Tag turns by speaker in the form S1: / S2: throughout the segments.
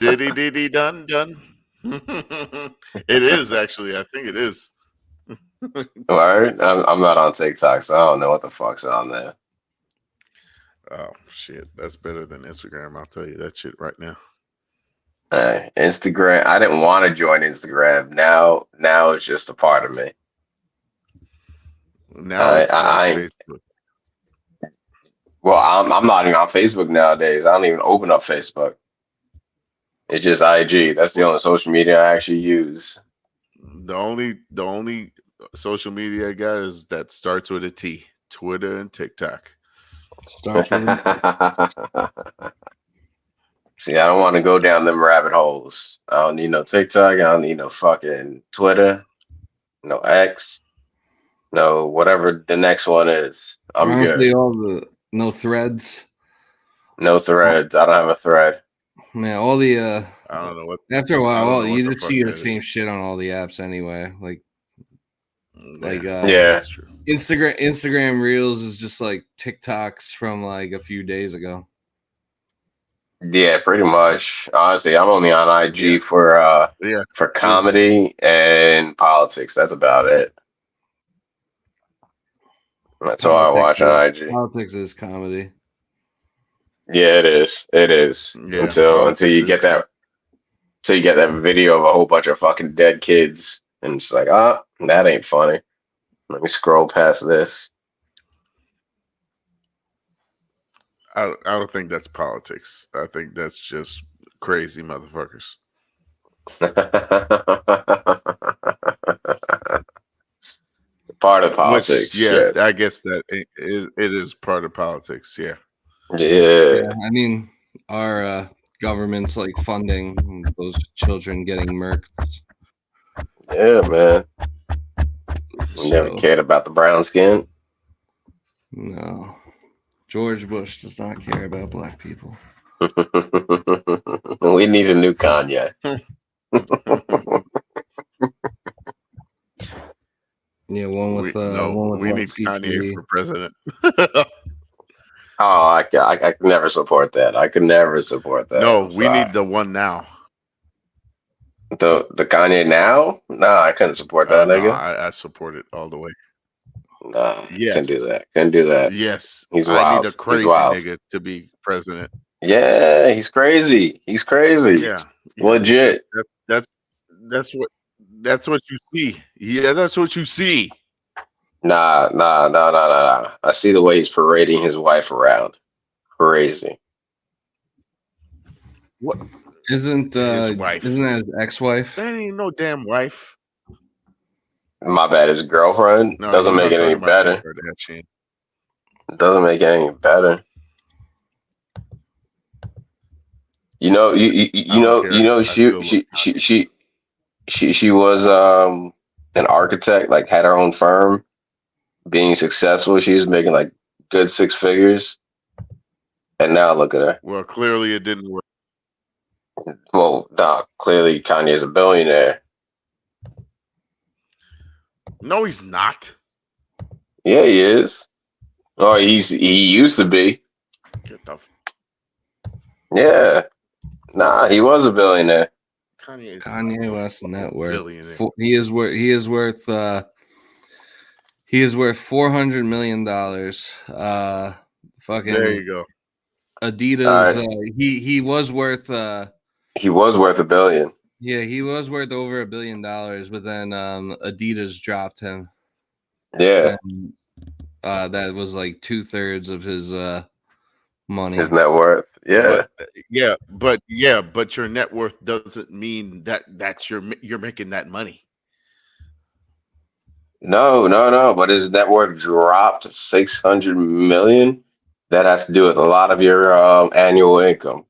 S1: Diddy done done. It is actually. I think it is.
S2: Right? I'm not on TikTok, so I don't know what the fuck's on there.
S1: Oh shit, that's better than Instagram. I'll tell you that shit right now.
S2: Instagram. I didn't want to join Instagram. Now it's just a part of me.
S1: Now it's like
S2: I
S1: Facebook.
S2: well, I'm not even on Facebook nowadays. I don't even open up Facebook. It's just IG. That's the only social media I actually use.
S1: The only social media I got is that starts with a T. Twitter and TikTok.
S3: Starts with
S2: See, I don't want to go down them rabbit holes. I don't need no TikTok. I don't need no fucking Twitter, no X, no whatever the next one is. I'm
S3: honestly
S2: good.
S3: all the no threads.
S2: No threads. I don't have a thread.
S3: Man, all the
S1: I don't know what.
S3: after a
S1: I
S3: while,
S1: don't
S3: well,
S1: know what
S3: you
S1: the
S3: just
S1: fuck
S3: see the
S1: that
S3: same
S1: is.
S3: shit on all the apps anyway. Like
S2: Yeah.
S1: That's true.
S3: Instagram Reels is just like TikToks from like a few days ago.
S2: Yeah, pretty much. Honestly, I'm only on IG
S1: Yeah.
S2: for
S1: Yeah.
S2: comedy and politics. That's about it. That's all I watch on IG.
S3: Politics is comedy.
S2: Yeah, it is. It is.
S1: Yeah.
S2: Until
S1: Politics
S2: you
S1: is
S2: get that video of a whole bunch of fucking dead kids, and it's like, that ain't funny. Let me scroll past this.
S1: I don't think that's politics. I think that's just crazy motherfuckers.
S2: Part of politics.
S1: Which, yeah,
S2: Shit.
S1: I guess that it is part of politics. Yeah.
S2: Yeah.
S3: I mean, our government's like funding those children getting murked.
S2: Yeah, man. We never
S3: So,
S2: cared about the brown skin.
S3: no. George Bush does not care about black people.
S2: We need a new Kanye.
S3: Yeah, one with
S1: we need Kanye
S3: CTV.
S1: for president.
S2: Oh, I could never support that. I could never support that.
S1: No,
S2: I'm
S1: we
S2: sorry.
S1: need the one now.
S2: The Kanye now? Nah, I couldn't support that
S1: No,
S2: nigga.
S1: I support it all the way.
S2: Nah,
S1: Yes.
S2: couldn't do that. Couldn't do that.
S1: Yes,
S2: He's
S1: I
S2: wild.
S1: need a
S2: He's
S1: crazy
S2: wild.
S1: nigga to be president.
S2: Yeah, he's crazy. He's crazy.
S1: Yeah,
S2: Legit.
S1: That's what you see. Yeah, that's what you see.
S2: Nah. I see the way he's parading his wife around. Crazy.
S1: What?
S3: Isn't
S1: His wife?
S3: Isn't that his ex-wife?
S1: That ain't no damn wife.
S2: My bad. His girlfriend
S1: No,
S2: doesn't
S1: you know
S2: make it
S1: I'm
S2: any
S1: talking about Kim
S2: better.
S1: Kardashian.
S2: Doesn't make it any better. You know,
S1: I don't care.
S2: she was an architect, like had her own firm, being successful. She was making like good six figures, and now look at her.
S1: Well, clearly it didn't work.
S2: Well, nah, clearly Kanye's a billionaire.
S1: No, he's not.
S2: Yeah, he is. Oh, he used to be.
S1: Get the
S2: Yeah, nah, he was a billionaire.
S3: Kanye West net worth.
S1: Billionaire.
S3: He is worth $400 million. Fucking
S1: There you go.
S3: Adidas. He was worth.
S2: He was worth $1 billion.
S3: Yeah, he was worth over $1 billion, but then Adidas dropped him.
S2: Yeah,
S3: And, that was like 2/3 of his money.
S2: his net worth. Yeah,
S1: But your net worth doesn't mean that's you're making that money.
S2: no. But his net worth dropped to 600 million. That has to do with a lot of your annual income.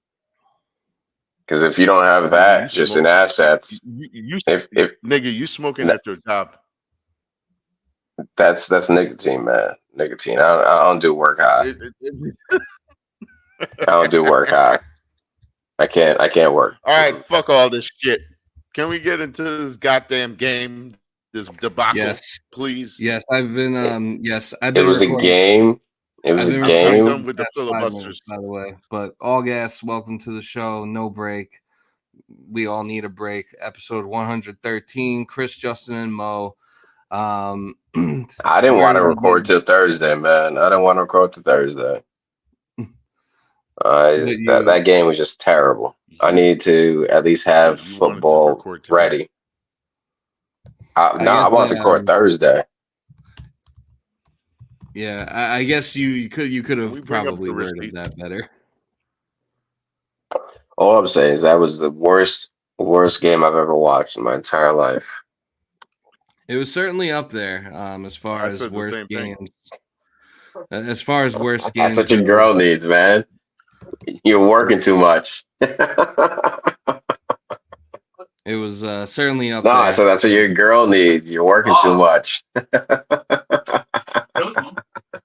S2: Because if you don't have that, just in assets,
S1: Nigga, you smoking at your job.
S2: That's nicotine, man. Nicotine. I don't do work high. I don't do work high. I can't work.
S1: All right, fuck all this shit. Can we get into this goddamn game? This debacle,
S3: Yes,
S1: please.
S3: Yes, I've been. I've
S2: It
S3: been.
S2: was a game. It was a game.
S1: I'm done with the filibusters,
S3: by the way. But all gas. Welcome to the show. No break. We all need a break. Episode 113. Chris, Justin, and Mo.
S2: I didn't want to record till Thursday, man. I didn't want to record till Thursday. That game was just terrible. I need to at least have football ready. I want to record Thursday.
S3: Yeah, I guess you could have probably worded that better.
S2: All I'm saying is that was the worst game I've ever watched in my entire life.
S3: It was certainly up there as far as worst games. As far as worst games.
S2: That's what your girl needs, man. You're working too much.
S3: It was certainly up
S2: there.
S3: No,
S2: I said that's what your girl needs. You're working too much.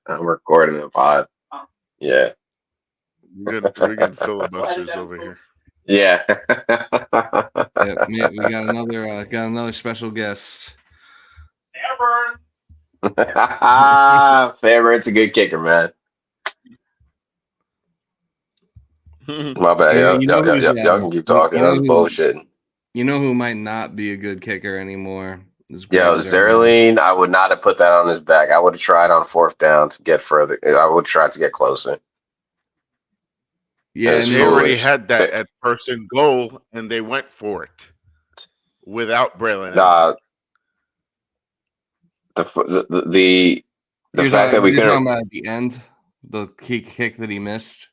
S2: I'm recording the pod. Yeah.
S1: We're getting filibusters over here.
S2: Yeah.
S3: Yeah, we got another special guest.
S2: Fairburne's a good kicker, man. My bad. Y'all can keep talking. That was bullshit.
S3: You know who might not be a good kicker anymore?
S2: Zerline. I would not have put that on his back. I would have tried on 4th down to get further. I would try to get closer.
S1: Yeah, and they already had that at 1st and goal, and they went for it without Braylon.
S2: Nah, the fact that we couldn't.
S3: Talking about at the end, the kick that he missed.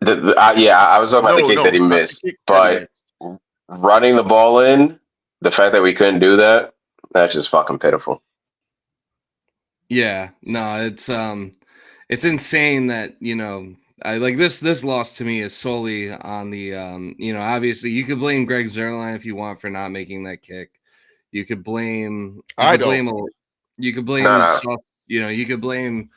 S2: I was talking about the kick that he missed, but running the ball in, the fact that we couldn't do that, that's just fucking pitiful.
S3: Yeah, no, it's insane that I like this loss to me is solely on the obviously you could blame Greg Zuerlein if you want for not making that kick. You could blame you could blame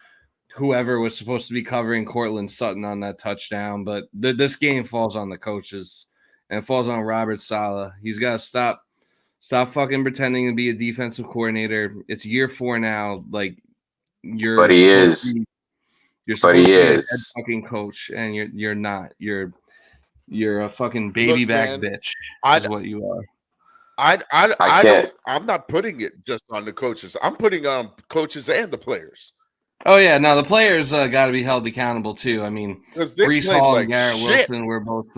S3: whoever was supposed to be covering Cortland Sutton on that touchdown, but this game falls on the coaches and it falls on Robert Saleh. He's got to stop fucking pretending to be a defensive coordinator. It's year 4 now. Like
S2: but he is.
S3: You're supposed to be a head fucking coach, and you're not. You're a fucking baby back bitch. Is what you are.
S1: I'm not putting it just on the coaches. I'm putting on coaches and the players.
S3: Oh yeah, now the players got to be held accountable too. I mean, Breece Hall and Garrett Wilson were both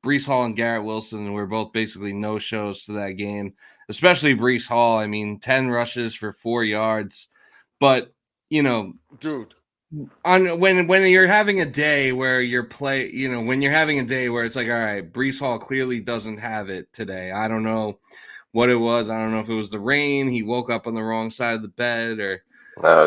S3: Breece Hall and Garrett Wilson were both basically no shows to that game. Especially Breece Hall. I mean, 10 rushes for 4 yards, but
S1: dude.
S3: When you're having a day where when you're having a day where it's like, all right, Breece Hall clearly doesn't have it today. I don't know what it was. I don't know if it was the rain. He woke up on the wrong side of the bed or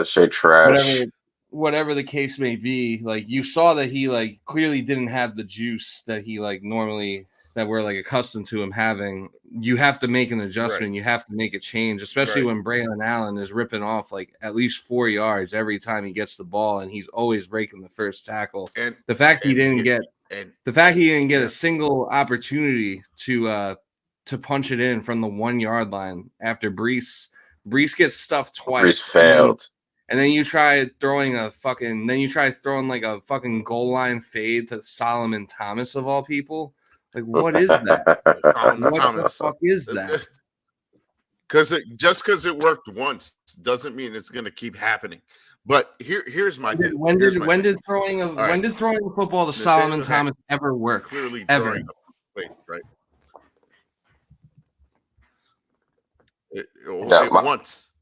S2: shit trash.
S3: Whatever the case may be. Like you saw that he like clearly didn't have the juice that he like normally that we're like accustomed to him having. You have to make an adjustment. Right. You have to make a change, especially when Braylon Allen is ripping off like at least 4 yards every time he gets the ball, and he's always breaking the first tackle. And the fact he didn't get a single opportunity to punch it in from the 1 yard line after Breece gets stuffed twice.
S2: Breece failed.
S3: And then you try throwing like a fucking goal line fade to Solomon Thomas of all people. Like, what is that? What the fuck is that?
S1: Because it worked once doesn't mean it's going to keep happening. But here's my thing.
S3: When did throwing a football to Solomon Thomas ever work?
S1: Clearly,
S3: ever.
S1: Plate, right? It once.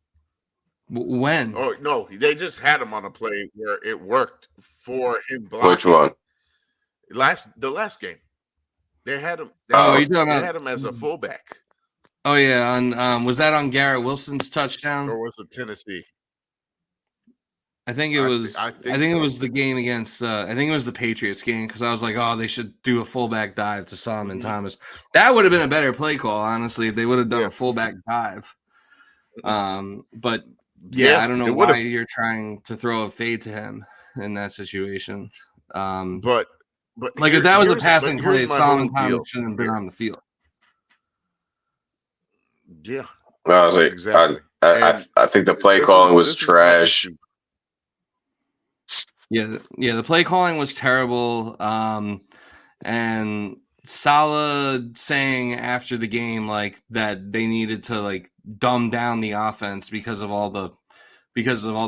S3: When?
S1: Oh no, they just had him on a play where it worked for him blocking.
S2: Which one?
S1: The last game. They had him.
S3: They
S1: had him as a fullback.
S3: Oh yeah, on was that on Garrett Wilson's touchdown,
S1: or was it Tennessee?
S3: I think it was. I think it was the game against. I think it was the Patriots game because I was like, oh, they should do a fullback dive to Solomon Thomas. That would have been a better play call, honestly. If they would have done a fullback dive. But yeah, I don't know why you're trying to throw a fade to him in that situation.
S1: But
S3: like if that was a passing play, Solomon Thomas shouldn't have been on the field.
S1: Yeah,
S2: no, exactly. I think the play calling was trash.
S3: Yeah, the play calling was terrible. And Salah saying after the game like that they needed to like dumb down the offense because of all the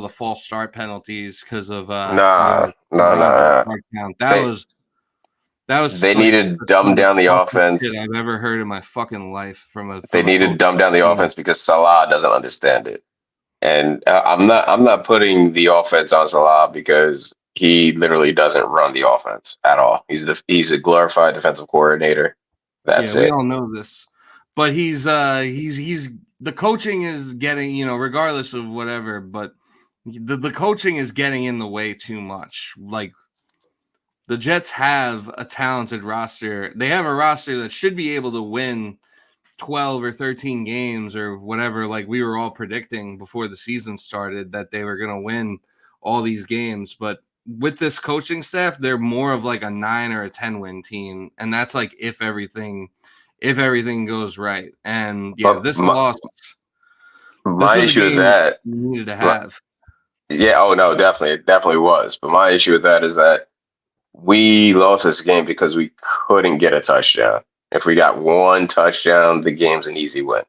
S3: false start penalties because of
S2: Nah, no,
S3: Rodgers
S2: no.
S3: yard count.
S2: They
S3: That was
S2: they need
S3: like
S2: to
S3: the
S2: dumb down the
S3: awful shit
S2: offense.
S3: I've ever heard in my fucking life
S2: They
S3: from a
S2: need to
S3: coach.
S2: dumb down the offense because Salah doesn't understand it. And I'm not putting the offense on Salah because he literally doesn't run the offense at all. He's a glorified defensive coordinator.
S3: Yeah,
S2: That's
S3: we
S2: it.
S3: all know this, but he's the coaching is getting, you know, regardless of whatever, but the coaching is getting in the way too much. Like the Jets have a talented roster. They have a roster that should be able to win 12 or 13 games or whatever, like we were all predicting before the season started that they were going to win all these games. But with this coaching staff, they're more of like a 9 or a 10 win team. And that's like if everything goes right. And yeah,
S2: But
S3: this loss, this
S2: my
S3: was a
S2: issue with
S3: game
S2: that,
S3: we needed to
S2: my,
S3: have.
S2: yeah, oh no, definitely, it definitely was. But my issue with that is that we lost this game because we couldn't get a touchdown. If we got one touchdown, the game's an easy win.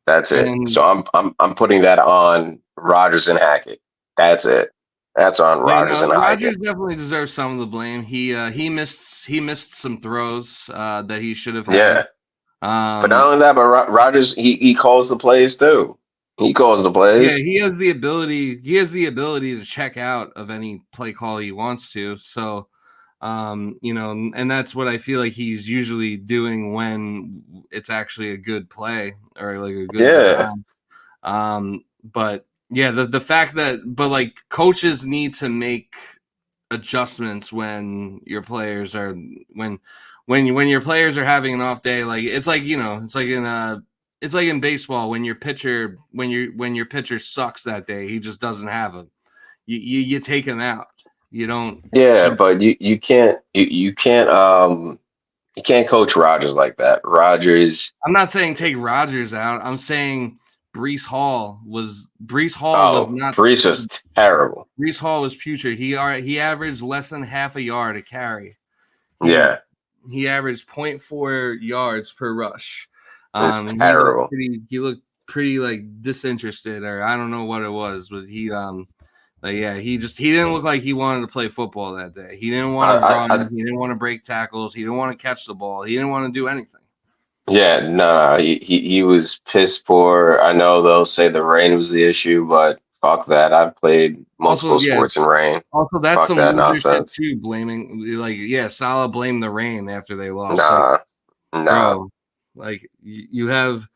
S2: That's it. So
S3: And
S2: I'm putting that on Rodgers and Hackett. That's it. That's on
S3: yeah,
S2: Rodgers
S3: no,
S2: and
S3: Rodgers
S2: Hackett.
S3: definitely deserves some of the blame. He missed some throws that he should have had.
S2: Yeah. But not
S3: Um,
S2: only that, but Rodgers he calls the plays too. He calls the
S3: Yeah,
S2: plays.
S3: he has the ability. He has the ability to check out of any play call he wants to. So, you know, and that's what I feel like he's usually doing when it's actually a good play or like a good
S2: Yeah.
S3: design. But yeah, the fact that like coaches need to make adjustments when your players are when your players are having an off day. Like it's like, you know, it's like in baseball when your pitcher when your pitcher sucks that day, he just doesn't have him. You take him out. You don't
S2: Yeah,
S3: keep.
S2: but you can't coach Rodgers like that. Rodgers,
S3: I'm not saying take Rodgers out. I'm saying Brees Hall was
S2: oh,
S3: not.
S2: Brees was terrible.
S3: Brees Hall was putrid. He averaged less than half a yard a carry. He
S2: Yeah,
S3: he averaged 0.4 yards per rush.
S2: it was
S3: And
S2: terrible.
S3: he looked pretty like disinterested, or I don't know what it was, but like, yeah, he didn't look like he wanted to play football that day. He didn't want to
S2: I
S3: run, he didn't want to break tackles, he didn't want to catch the ball, he didn't want to do anything.
S2: Yeah, no, he was piss poor. I know they'll say the rain was the issue, but fuck that. I've played
S3: Also,
S2: multiple
S3: yeah,
S2: sports in rain.
S3: also that's
S2: Fuck
S3: some
S2: that
S3: loser shit
S2: nonsense.
S3: too, blaming like yeah, Salah blamed the rain after they lost. Like,
S2: Nah, nah.
S3: bro, like you have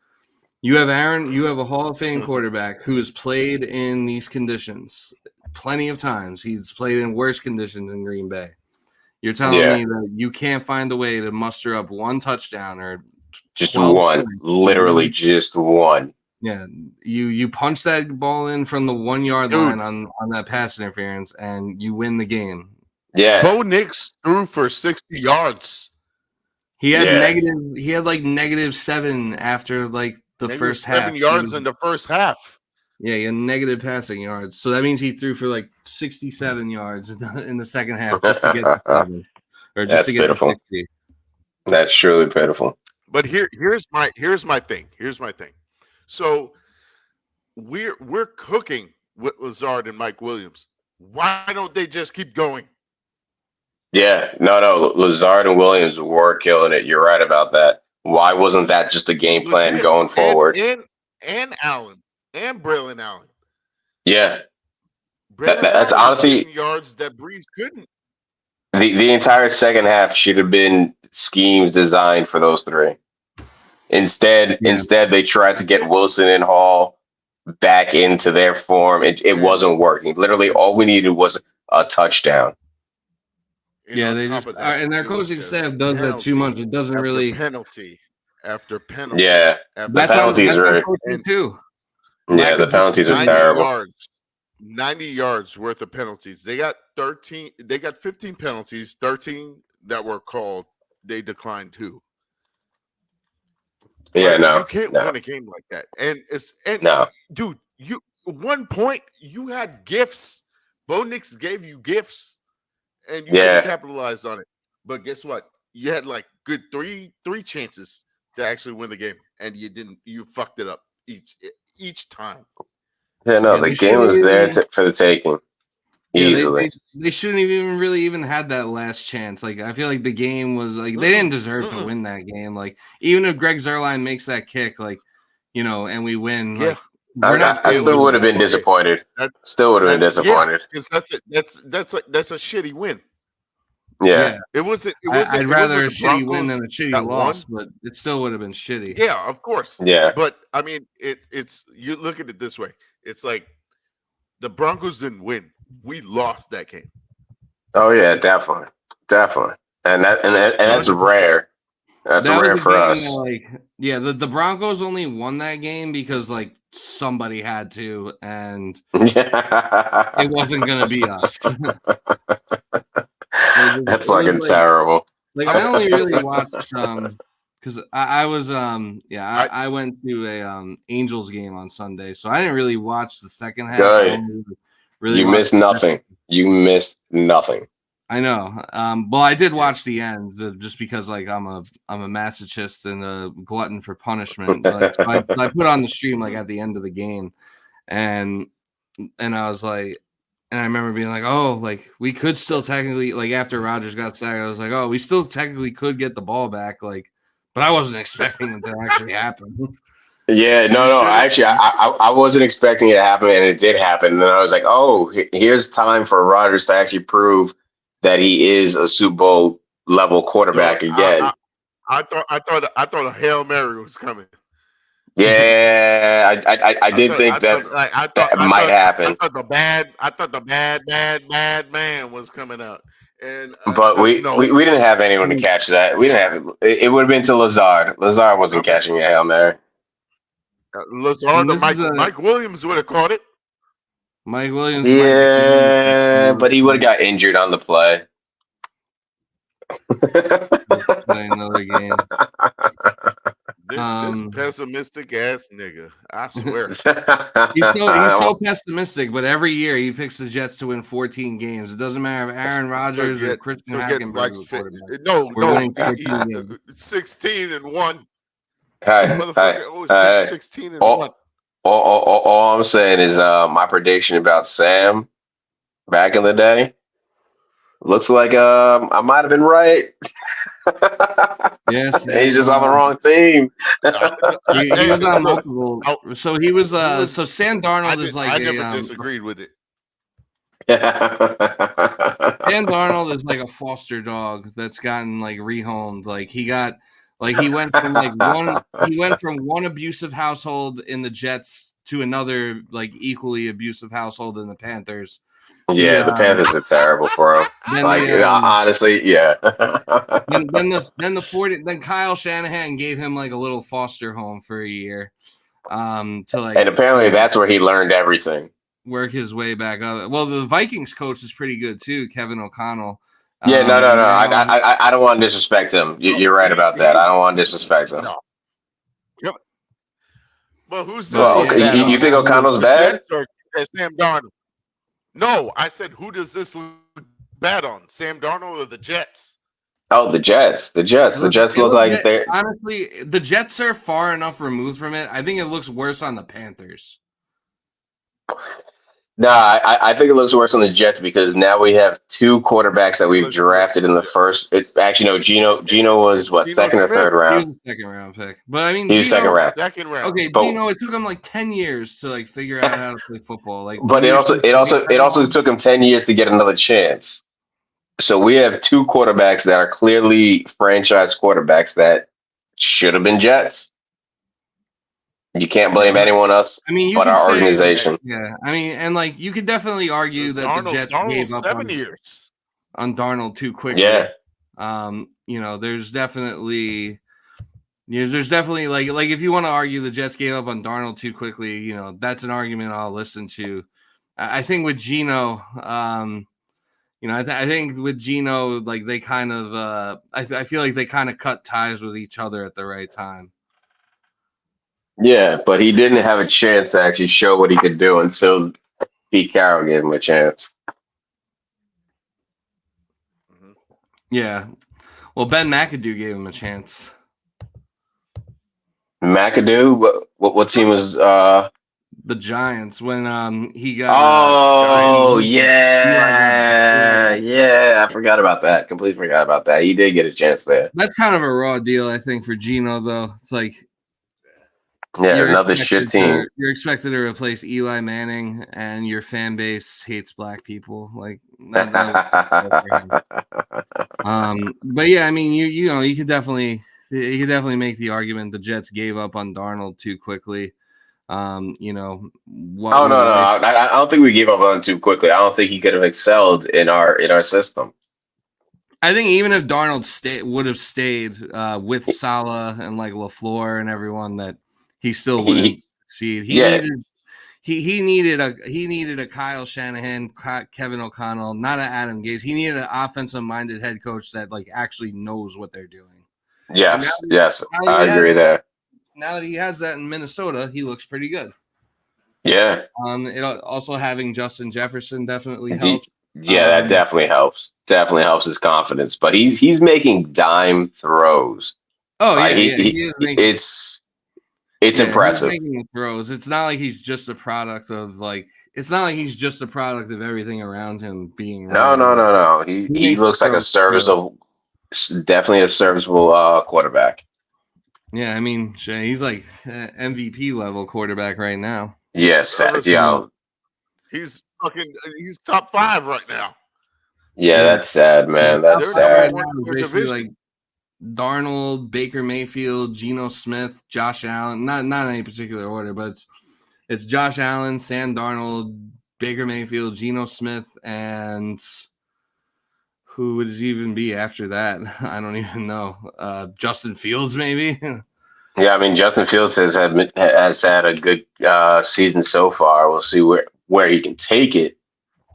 S3: a Hall of Fame quarterback who has played in these conditions plenty of times. He's played in worse conditions in Green Bay. You're telling
S2: Yeah,
S3: me that you can't find a way to muster up one touchdown or
S2: just
S3: 12
S2: one.
S3: points to
S2: Literally
S3: win?
S2: just one.
S3: Yeah, you punch that ball in from the 1 yard
S1: Dude,
S3: line on that pass interference and you win the game.
S2: Yeah,
S1: Bo Nix threw for 60 yards.
S2: yeah,
S3: He had like -7 after like the
S1: Negative
S3: first half.
S1: 7 yards in the first half.
S3: Yeah, he had negative passing yards. So that means he threw for like 67 yards in the second half just to get to 7 or just
S2: that's
S3: to get to
S2: pitiful.
S3: 60.
S2: That's truly pitiful.
S1: But here's my thing. Here's my thing. So we're cooking with Lazard and Mike Williams. Why don't they just keep going?
S2: Yeah, no. Lazard and Williams were killing it. You're right about that. Why wasn't that just a game plan
S1: Legit.
S2: going forward?
S1: And Allen and Braylon Allen.
S2: Yeah,
S1: Braylon
S2: that's
S1: Allen was
S2: honestly
S1: getting yards that Breeze couldn't.
S2: the entire second half should have been schemes designed for those three.
S3: Yeah.
S2: Instead they tried to get Wilson and Hall back into their form. It
S1: And,
S2: wasn't working. Literally,
S1: and,
S2: all we needed was a touchdown.
S1: and
S3: Yeah,
S1: on
S3: they
S1: top
S3: just
S1: of that,
S3: and their
S1: it was
S3: coaching
S1: just
S3: staff does that too much.
S1: penalty
S3: It doesn't
S1: after
S3: really.
S1: penalty after penalty
S2: Yeah,
S1: after
S2: the penalties
S3: That's on
S2: are
S3: coaching
S1: and
S3: too.
S2: yeah,
S3: Lack
S2: the
S3: of
S2: penalties are
S1: 90
S3: discipline.
S2: terrible.
S1: yards. 90 yards worth of penalties. They got 15 penalties, 13 that were called. They declined 2.
S2: Yeah,
S1: Like you
S2: no,
S1: can't
S2: no,
S1: win a game like that.
S2: no.
S1: Dude, you 1 point you had gifts. Bo Nix gave you gifts and you couldn't
S2: Yeah,
S1: capitalize on it. But guess what? you had like good three chances to actually win the game, and you didn't. You fucked it up each time.
S2: Yeah, no,
S3: Yeah,
S2: the
S3: they
S2: game was
S3: shouldn't
S2: there
S3: even-
S2: for the taking.
S3: Yeah,
S2: Easily.
S3: they shouldn't have even really even had that last chance. Like I feel like the game was like they didn't deserve to win that game. Like even if Greg Zuerlein makes that kick, like and we win,
S1: Yeah.
S3: like we're not.
S2: I
S1: It
S2: still
S1: was-
S2: would have been
S1: okay.
S2: disappointed.
S1: That-
S2: Still would have been disappointed.
S1: because that's a shitty win.
S2: Yeah.
S1: It wasn't.
S3: I'd rather a
S1: the
S3: shitty win
S1: Broncos
S3: than a shitty
S1: that
S3: loss,
S1: won.
S3: but it still would have been shitty.
S1: Yeah, of course.
S2: Yeah.
S1: But I mean, it's you look at it this way. It's like the Broncos didn't win. We lost that game.
S2: Oh yeah, definitely. And that's
S1: 100%.
S2: rare. That's
S3: That was
S2: rare
S3: a
S2: for
S3: game
S2: us.
S3: that, like, yeah, the Broncos only won that game because like somebody had to, and it wasn't gonna be us.
S2: That's
S3: it was
S2: fucking
S3: like-
S2: terrible.
S3: Like I only really watched because I was I went to a Angels game on Sunday, so I didn't really watch the second half. I
S2: Good.
S3: only really
S2: You
S3: watched
S2: missed
S3: the
S2: nothing. You missed nothing.
S3: I know. Well, I did watch the end just because, like, I'm a masochist and a glutton for punishment. Like, so I put on the stream like at the end of the game, and I was like, and I remember being like, oh, like we could still technically, like after Rodgers got sacked, I was like, oh, we still technically could get the ball back, like, but I wasn't expecting it to actually happen.
S2: Yeah, no. Actually, I wasn't expecting it to happen, and it did happen. And then I was like, oh, here's time for Rodgers to actually prove that he is a Super Bowl level quarterback again.
S1: I thought a Hail Mary was coming.
S2: Yeah, I did think that might happen.
S1: I thought the bad man was coming out. And
S2: But we didn't have anyone to catch that. We didn't have it. It would have been to Lazard. Lazard wasn't catching a Hail Mary.
S1: Lazard or Mike Williams would have caught it.
S3: Mike Williams.
S2: Yeah, but he would have got injured on the play.
S3: Play another game.
S1: This pessimistic ass nigga. I swear.
S3: He's so pessimistic, but every year he picks the Jets to win 14 games. It doesn't matter if Aaron Rodgers or Christian Hackenberg is quarterback.
S1: No, 16-1. Motherfucker always 16-1.
S2: All I'm saying is my prediction about Sam back in the day looks like I might have been right.
S3: Yes,
S2: he's just on the wrong team.
S3: he was on multiple. So he was. So Sam Darnold is like.
S1: I never disagreed with it.
S2: Sam
S3: Darnold is like a foster dog that's gotten like rehomed. Like he went from one abusive household in the Jets to another like equally abusive household in the Panthers.
S2: Yeah, the Panthers are terrible for him. Honestly, yeah.
S3: Then Kyle Shanahan gave him like a little foster home for a year, to like.
S2: And apparently that's where he learned everything.
S3: Work his way back up. Well, the Vikings coach is pretty good too, Kevin O'Connell.
S2: Yeah, no. I don't want to disrespect him. You're right about that. I don't want to disrespect him.
S1: No. Yep. Well, who's this?
S2: Well, you think O'Connell's bad?
S1: Sam Darnold. No, I said, who does this look bad on? Sam Darnold or the Jets?
S2: Oh, the Jets. The Jets look like they.
S3: Honestly, the Jets are far enough removed from it. I think it looks worse on the Panthers.
S2: No, I think it looks worse on the Jets because now we have two quarterbacks that we've drafted in the first. It's actually no. Gino was what, second or third round?
S3: He was a second round pick, but I mean,
S2: he was second round.
S3: Okay, Gino. It took him like 10 years to like figure out how to play football. Like,
S2: but it also took him 10 years to get another chance. So we have two quarterbacks that are clearly franchise quarterbacks that should have been Jets. You can't blame anyone else but our organization.
S3: Yeah, I mean, and like you could definitely argue that the Jets gave up
S1: 7 years
S3: on Darnold too quickly.
S2: Yeah.
S3: There's definitely like if you want to argue the Jets gave up on Darnold too quickly, that's an argument I'll listen to. I think with Gino, I think with Gino, like they kind of, I feel like they kind of cut ties with each other at the right time.
S2: Yeah, but he didn't have a chance to actually show what he could do until Pete Carroll gave him a chance.
S3: Yeah. Well, Ben McAdoo gave him a chance.
S2: McAdoo, what team was?
S3: The Giants when he got.
S2: Oh
S3: Giants.
S2: yeah. I forgot about that. Completely forgot about that. He did get a chance there.
S3: That's kind of a raw deal, I think, for Geno. Though it's like
S2: Yeah, another shit team.
S3: You're expected to replace Eli Manning, and your fan base hates black people. Like, but yeah, I mean, you could definitely make the argument the Jets gave up on Darnold too quickly. What?
S2: Oh no, I don't think we gave up on him too quickly. I don't think he could have excelled in our system.
S3: I think even if Darnold would have stayed with Saleh and like LaFleur and everyone, that he still wouldn't succeed. He needed a Kyle Shanahan, Kevin O'Connell, not an Adam Gase. He needed an offensive-minded head coach that like actually knows what they're doing.
S2: Yes, I agree there.
S3: Now that he has that in Minnesota, he looks pretty good.
S2: Yeah.
S3: It also having Justin Jefferson definitely helps.
S2: Yeah, that definitely helps. Definitely helps his confidence. But he's making dime throws.
S3: Oh
S2: like,
S3: yeah, he is making,
S2: it's impressive.
S3: He's making the throws. It's not like he's just a product of everything around him being.
S2: No. He looks like definitely a serviceable quarterback.
S3: Yeah, I mean, he's like MVP level quarterback right now.
S2: Yes,
S1: he's top 5 right now.
S2: Yeah, that's sad, man. That's sad.
S3: Right now, basically, like Darnold, Baker Mayfield, Geno Smith, Josh Allen. Not in any particular order, but it's Josh Allen, Sam Darnold, Baker Mayfield, Geno Smith, and who would it even be after that? I don't even know. Justin Fields, maybe.
S2: Yeah, I mean, Justin Fields has had a good season so far. We'll see where he can take it,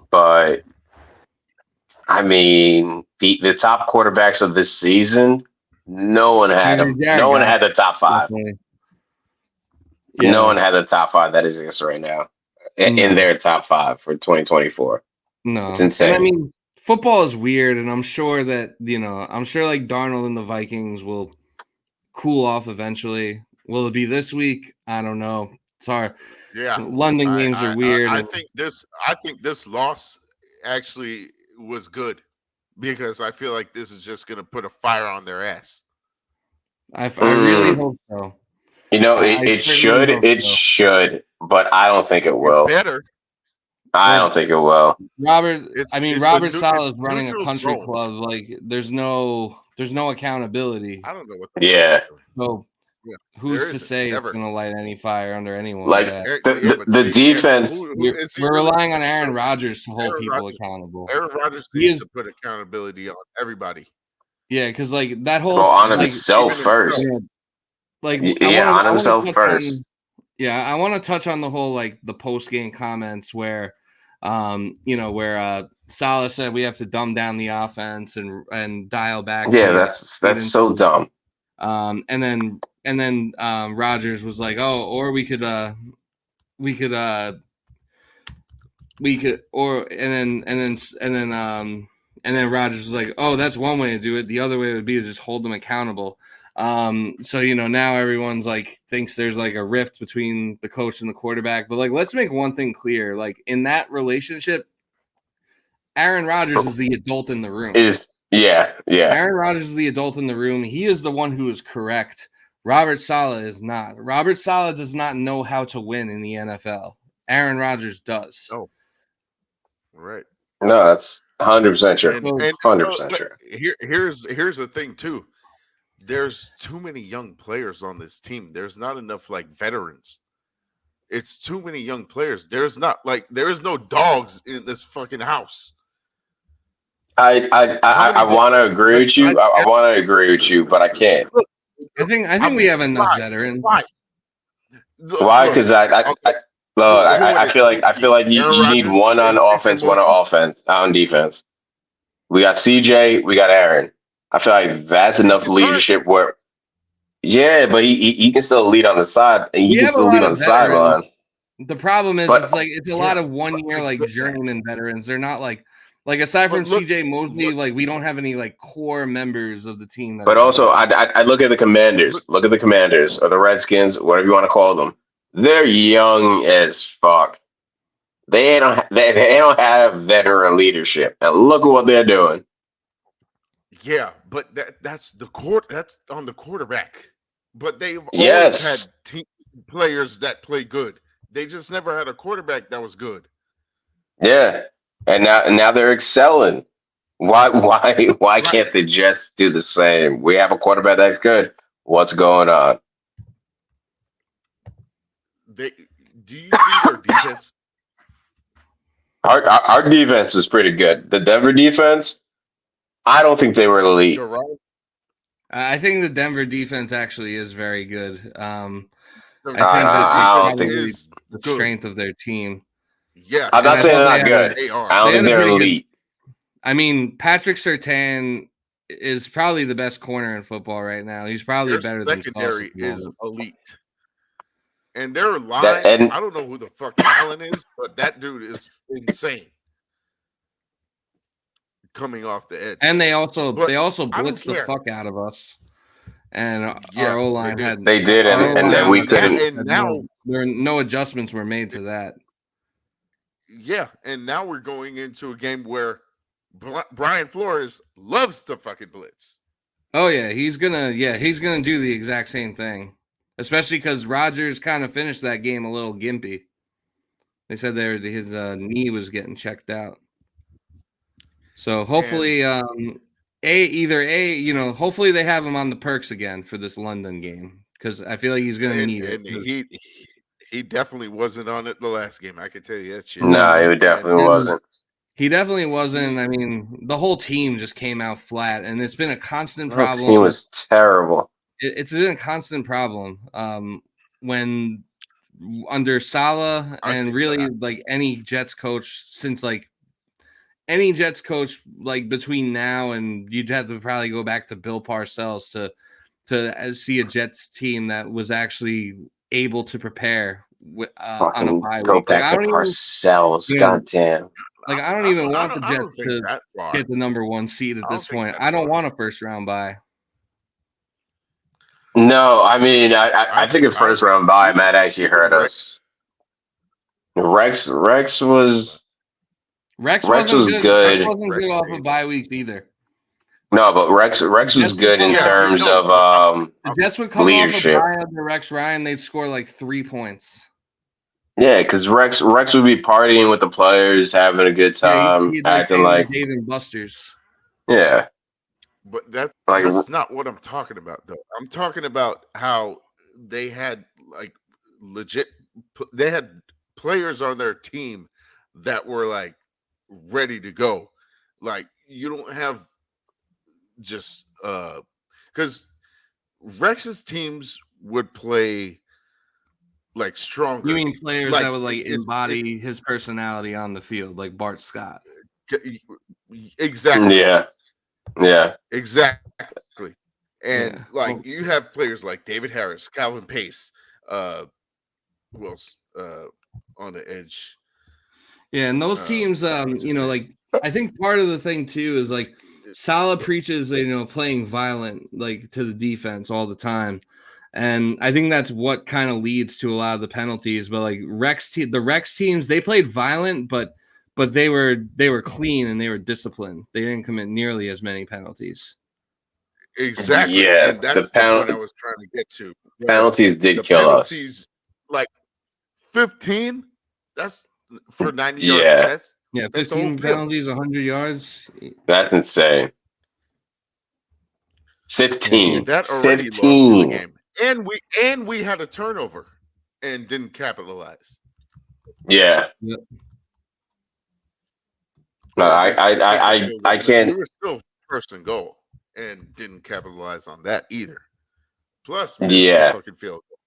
S2: but I mean, the top quarterbacks of this season, no one had them. No one had the top 5. Yeah. No one had the top 5 that exists right now in their top 5 for 2024.
S3: No,
S2: it's insane.
S3: And I mean, football is weird, and I'm sure that like Darnold and the Vikings will cool off eventually. Will it be this week? I don't know. It's hard.
S1: Yeah,
S3: London games are weird.
S1: I think this loss actually was good because I feel like this is just going to put a fire on their ass.
S3: I really hope so.
S2: It should, but I don't think it will.
S1: Better.
S2: I don't think it will.
S3: Robert Saleh is running a country club. Like, there's no accountability.
S1: I don't know what.
S3: So who's to say it's going to light any fire under anyone?
S2: Like the defense.
S3: We're relying on Aaron Rodgers to hold people accountable.
S1: Aaron Rodgers needs to put accountability on everybody.
S3: Yeah, because like that whole
S2: on himself first. On himself first.
S3: I want to touch on the whole like the post game comments where, where Saleh said we have to dumb down the offense and dial back.
S2: Yeah, that's so dumb.
S3: And then Rodgers was like, oh, or and then Rodgers was like, oh, that's one way to do it. The other way would be to just hold them accountable. So now everyone's like thinks there's like a rift between the coach and the quarterback. But like, let's make one thing clear: like in that relationship, Aaron Rodgers is the adult in the room.
S2: Yeah.
S3: Aaron Rodgers is the adult in the room. He is the one who is correct. Robert Saleh is not. Robert Saleh does not know how to win in the NFL. Aaron Rodgers does.
S1: Oh, right.
S2: No, that's 100% true. 100% true.
S1: Here's the thing too. There's too many young players on this team. There's not enough like veterans. It's too many young players. There's no dogs in this fucking house.
S2: I want to agree with you. I want to agree with you, but I can't.
S3: I think we have enough veterans.
S2: Why? Because I feel like you need one on offense, one on defense. We got CJ, we got Aaron. I feel like that's enough leadership where, but he can still lead on the side, and he can still lead on the sideline.
S3: The problem is, it's a lot of 1 year like journeyman veterans. They're not like Like aside from
S1: But look-
S3: CJ Mosley,
S1: look-
S3: like we don't have any like core members of the team. That
S2: But
S3: are
S2: also, I look at the Commanders. Look at the Commanders or the Redskins, whatever you want to call them. They're young as fuck. They don't have veteran leadership. And look at what they're doing.
S1: Yeah, but that's on the quarterback. But they've always
S2: Yes.
S1: had players that play good. They just never had a quarterback that was good.
S2: Yeah. And now they're excelling. Why can't the Jets do the same? We have a quarterback that's good. What's going on?
S1: Do you see their defense?
S2: Our defense was pretty good. The Denver defense, I don't think they were elite.
S1: Gerard,
S3: I think the Denver defense actually is very good. I think
S2: I don't
S3: that
S2: think
S3: is the
S1: good.
S3: strength of their team.
S1: Yeah,
S2: I'm not
S3: I
S2: saying
S3: thought
S2: they're not
S3: they had
S2: good.
S1: they are.
S2: I don't
S3: They
S2: think
S3: had a
S2: they're
S3: pretty good-
S2: elite.
S3: I mean, Patrick Surtain is probably the best corner in football right now. He's probably
S1: Their
S3: better than Sauce
S1: secondary
S3: at the
S1: is
S3: moment.
S1: elite. And their line,
S2: and-
S1: I don't know who the fuck Allen is, but that dude is insane. Coming off the edge.
S3: And they also
S1: But
S3: blitz the
S1: care.
S3: fuck out of us. And
S1: Yeah,
S3: our O line
S1: they did.
S3: had
S2: They did,
S3: our
S2: and
S3: O-line
S2: we
S3: had
S2: couldn't.
S3: no-
S1: And now,
S3: there no adjustments were made to that.
S1: yeah, and now we're going into a game where Brian Flores loves to fucking blitz.
S3: Oh he's gonna do the exact same thing. Especially because Rodgers kind of finished that game a little gimpy. They said his knee was getting checked out. So hopefully, hopefully they have him on the perks again for this London game because I feel like he's gonna need it.
S1: And he definitely wasn't on it the last game. I can tell you that shit.
S2: No, he definitely wasn't.
S3: He definitely wasn't. I mean, the whole team just came out flat, and it's been a constant
S2: That
S3: problem.
S2: team was terrible.
S3: It's been a constant problem when under Saleh
S1: I
S3: and
S1: think
S3: really
S1: that-
S3: like any Jets coach since like any Jets coach like between now and you'd have to probably go back to Bill Parcells to see a Jets team that was actually able to prepare on a bye
S2: Go
S3: week. Like,
S2: back to Parcells. Goddamn.
S3: Like I don't even want the
S1: I don't
S3: Jets
S1: think
S3: to
S1: that far.
S3: get the number one seed at
S1: I don't
S3: this
S1: think
S3: point.
S1: that
S3: I don't
S1: far.
S3: want a first round bye.
S2: No, I mean, I think a first round bye might actually hurt us. Rex was
S3: Rex
S2: was
S3: wasn't
S2: good.
S3: Rex wasn't
S1: Rex
S3: good off
S1: was-
S3: of bye weeks either.
S2: no, but Rex was
S3: Jets
S2: good in
S3: would-
S2: terms
S1: no,
S2: of
S3: The Jets would come
S2: leadership.
S3: off a bye under Rex Ryan, they'd score like 3 points.
S2: Yeah, because Rex would be partying with the players, having a good
S3: Yeah,
S2: time,
S3: he'd
S2: acting like
S3: Dave and Buster's.
S2: yeah.
S1: But that's
S2: Like-
S1: not what I'm talking about, though. I'm talking about how they had like legit. They had players on their team that were like ready to go. Like you don't have just because Rex's teams would play like stronger.
S3: You mean players
S1: Like,
S3: that would like
S1: it's-
S3: embody his personality on the field, like Bart Scott?
S1: Exactly.
S2: Yeah.
S1: Exactly. And
S3: Yeah.
S1: like
S3: Well-
S1: you have players like David Harris, Calvin Pace, who else on the edge?
S3: Yeah, and those teams,
S1: what's his name?
S3: like I think part of the thing too is like Saleh preaches, playing violent like to the defense all the time. And I think that's what kind of leads to a lot of the penalties. But like the Rex teams, they played violent, but they were clean and they were disciplined. They didn't commit nearly as many penalties.
S1: Exactly.
S2: Yeah,
S1: And that's
S2: the
S1: the point
S2: penalty-
S1: I was trying to get to.
S2: Penalties did
S1: The
S2: kill us.
S1: penalties, like 15, that's for 90
S2: Yeah.
S1: yards.
S3: Yeah,
S1: That's the whole
S3: 15
S1: field.
S3: penalties, 100 yards.
S2: That's insane. 15.
S1: That already lost
S2: 15.
S1: the game. And we had a turnover and didn't capitalize.
S2: Yeah.
S3: Yep.
S2: No, I can't.
S1: We were still first and goal and didn't capitalize on that either. Plus, missed the
S2: Yeah.
S1: fucking field goal.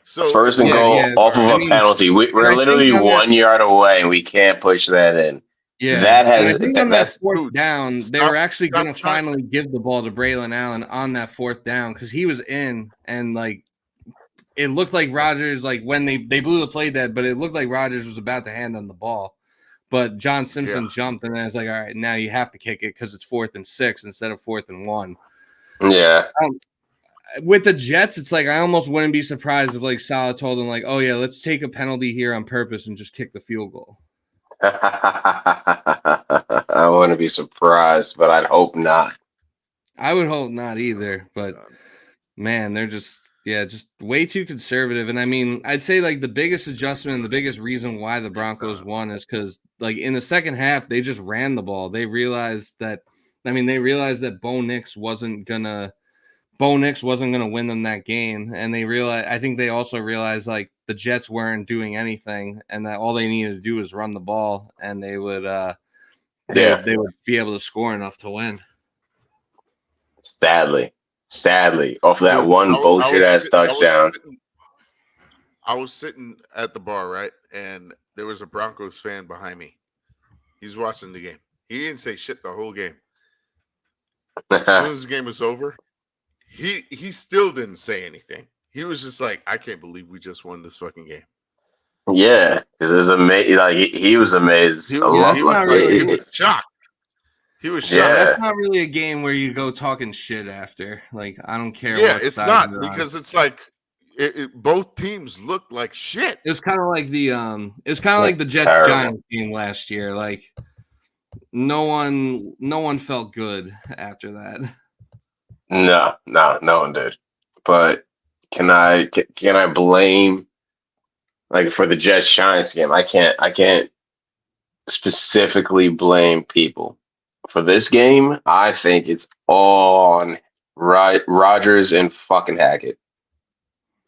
S1: So
S2: First and
S3: Yeah,
S2: goal
S3: yeah.
S2: off of
S3: I
S2: a
S3: mean,
S2: penalty.
S3: and I
S2: We're
S3: think
S2: literally
S3: on that-
S2: 1 yard away, and we can't push that in.
S3: Yeah,
S2: That
S3: and
S2: has-
S3: I think
S2: that-
S3: on that
S2: that's-
S3: fourth
S1: Dude,
S3: down, they
S1: stop-
S3: were actually
S1: stop
S3: going to
S1: trying-
S3: finally give the ball to Braylon Allen on that fourth down because he was in, and like it looked like Rodgers, like when they blew the play dead, but it looked like Rodgers was about to hand them the ball, but John Simpson jumped, and then it's like, all right, now you have to kick it because it's 4th and 6 instead of 4th and 1.
S2: Yeah.
S3: With the Jets, it's like I almost wouldn't be surprised if like Saleh told them like, oh yeah, let's take a penalty here on purpose and just kick the field goal.
S2: I wouldn't be surprised, but I'd hope not.
S3: I would hope not either, but man, they're just way too conservative. And I mean, I'd say like the biggest adjustment and the biggest reason why the Broncos won is because like in the second half, they just ran the ball. They realized that Bo Nix wasn't gonna win them that game. And I think they also realized like the Jets weren't doing anything and that all they needed to do was run the ball and they would be able to score enough to win.
S2: Sadly, off that one bullshit ass touchdown.
S1: I was sitting at the bar, right? And there was a Broncos fan behind me. He's watching the game. He didn't say shit the whole game. As soon as the game was over, he still didn't say anything. He was just like, I can't believe we just won this fucking game.
S2: Yeah, because it was amazing. Like he was amazed.
S1: He was shocked. He was shocked.
S3: Yeah, that's not really a game where you go talking shit after. Like, I don't care.
S1: Yeah, it's not because it's like both teams looked like shit.
S3: It was kind of like the Jets Giants game last year. Like, no one felt good after that.
S2: No one did. But can I blame like for the Jets Giants game? I can't specifically blame people. For this game, I think it's all on Rodgers and fucking Hackett.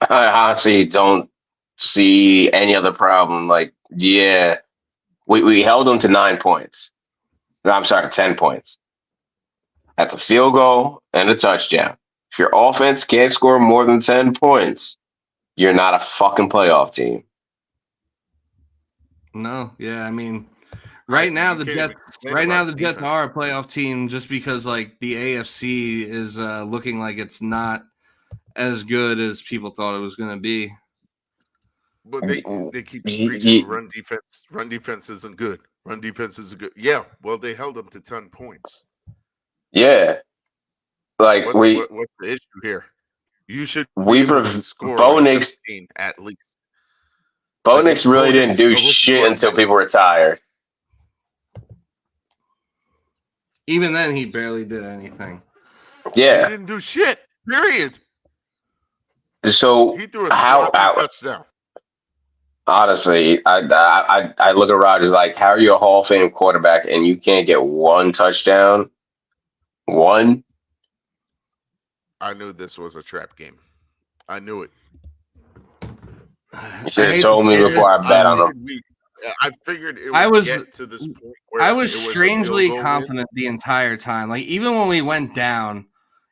S2: I honestly don't see any other problem. Like, yeah, we held them to 9 points. No, I'm sorry, 10 points. That's a field goal and a touchdown. If your offense can't score more than 10 points, you're not a fucking playoff team.
S3: No, yeah, I mean, right now the Jets are a playoff team just because like the AFC is looking like it's not as good as people thought it was going to be.
S1: But they keep preaching run defense. Run defense isn't good. Run defense isn't good. Yeah, well, they held them to 10 points.
S2: Yeah, like
S1: what's the issue here? You should score
S2: Bo Nix
S1: at least.
S2: Bo Nix really didn't do shit until people retired.
S3: Even then, he barely did anything.
S2: Yeah,
S1: he didn't do shit. Period.
S2: So
S1: he threw a touchdown.
S2: Honestly, I look at Rodgers like, how are you a Hall of Fame quarterback and you can't get one touchdown? One?
S1: I knew this was a trap game. I knew it.
S2: You should have told me before I bet on them.
S1: I figured it would get to this point where
S3: I was strangely confident the entire time. Like even when we went down,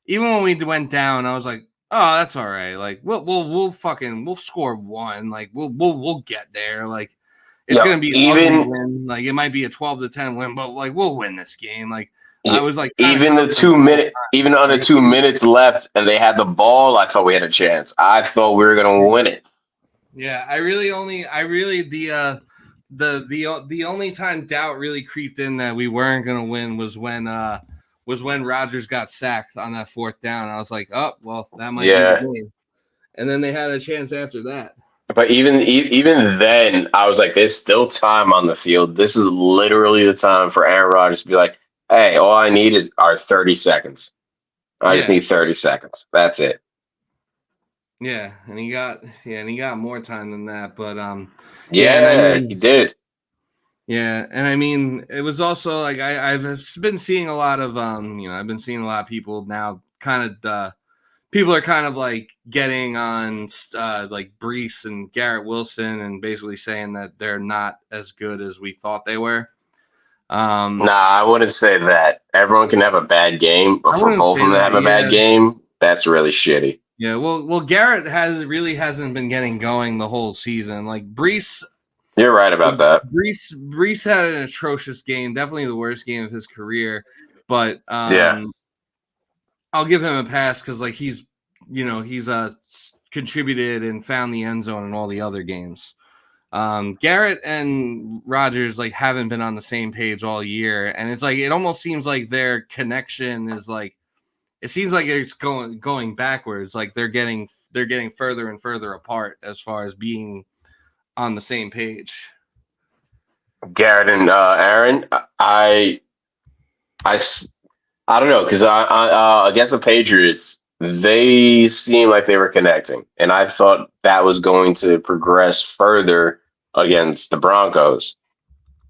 S3: I was like, oh, that's all right. Like we'll score one. Like we'll get there. Like it's gonna be an ugly win. Like it might be a 12-10 win, but like we'll win this game. Like I was like
S2: even under 2 minutes left and they had the ball, I thought we had a chance. I thought we were gonna win it.
S3: Yeah, the only time doubt really creeped in that we weren't gonna win was when Rodgers got sacked on that 4th down. I was like, oh well, that might be the game. And then they had a chance after that.
S2: But even then, I was like, there's still time on the field. This is literally the time for Aaron Rodgers to be like, hey, all I need are 30 seconds. I just need 30 seconds. That's it.
S3: Yeah, and he got more time than that, but
S2: he did.
S3: Yeah, and I mean, it was also like I've been seeing a lot of I've been seeing a lot of people now people are kind of like getting on like Brees and Garrett Wilson and basically saying that they're not as good as we thought they were.
S2: I wouldn't say that. Everyone can have a bad game, but for both of them to have a bad game, that's really shitty.
S3: Yeah, well, Garrett hasn't been getting going the whole season. Like Brees,
S2: you're right about that.
S3: Brees had an atrocious game, definitely the worst game of his career. But I'll give him a pass because like he's contributed and found the end zone in all the other games. Garrett and Rodgers like haven't been on the same page all year, and it's like it almost seems like their connection is like it seems like it's going backwards. Like they're getting further and further apart as far as being on the same page.
S2: Garrett and Aaron, I don't know because I against the Patriots, they seemed like they were connecting, and I thought that was going to progress further against the Broncos.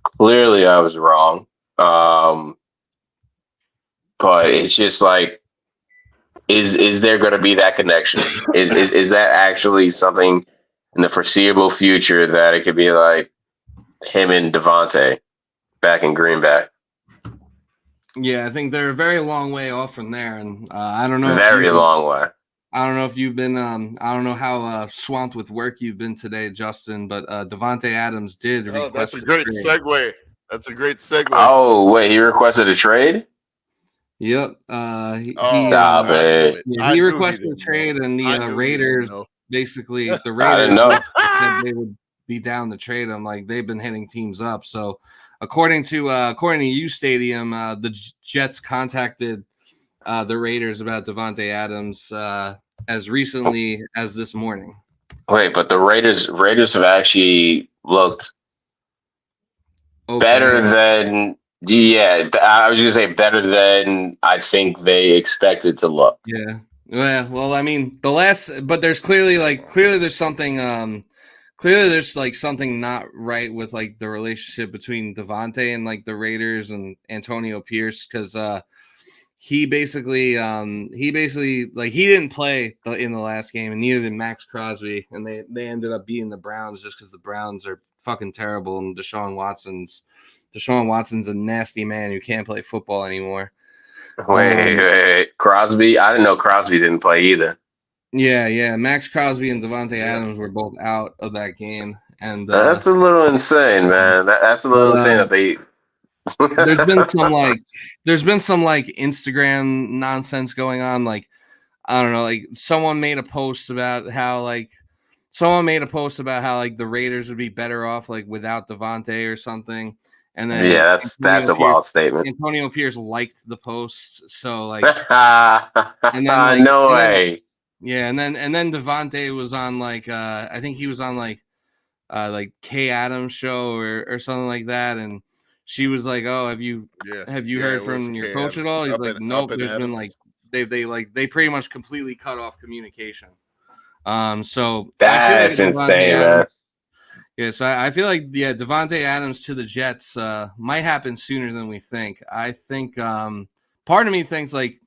S2: Clearly, I was wrong, but it's just like, is there going to be that connection? Is that actually something in the foreseeable future that it could be like him and Devontae back in Green Bay?
S3: Yeah, I think they're a very long way off from there, and I don't know.
S2: Very long way.
S3: I don't know if you've been. I don't know how swamped with work you've been today, Justin. But Devontae Adams did.
S1: Oh, that's
S3: request
S1: a great
S3: trade.
S1: segue. That's a great segue.
S2: Oh wait, he requested a trade.
S3: Yep.
S2: Stop it.
S3: Yeah, he requested a trade, and the Raiders basically the
S2: I didn't
S3: Raiders
S2: know.
S3: said they would be down to trade him. Like they've been hitting teams up. So according to U Stadium, the Jets contacted the Raiders about Devontae Adams as recently as this morning.
S2: Wait, but the Raiders have actually looked better than I was gonna say better than I think they expected to look.
S3: Yeah. Well, I mean, but there's clearly there's something there's like something not right with like the relationship between Devontae and like the Raiders and Antonio Pierce, because he basically like he didn't play in the last game, and neither did Max Crosby, and they ended up beating the Browns just because the Browns are fucking terrible, and Deshaun Watson's a nasty man who can't play football anymore.
S2: Wait, Crosby? I didn't know Crosby didn't play either.
S3: Yeah. Max Crosby and Devontae Adams were both out of that game, and
S2: that's a little insane, man. That's a little insane that they.
S3: there's been some like Instagram nonsense going on. Like I don't know, like someone made a post about how like the Raiders would be better off like without Devontae or something. And then
S2: that's a wild statement.
S3: Antonio Pierce liked the post, so like,
S2: and then no way.
S3: And then Devontae was on like I think he was on like Kay Adams show or something like that, and she was like, "Oh, have you heard from your coach at all?" He's like, "Nope." There's been like they pretty much completely cut off communication. So
S2: that's insane, man.
S3: Yeah, so I feel like Devontae Adams to the Jets might happen sooner than we think. I think part of me thinks they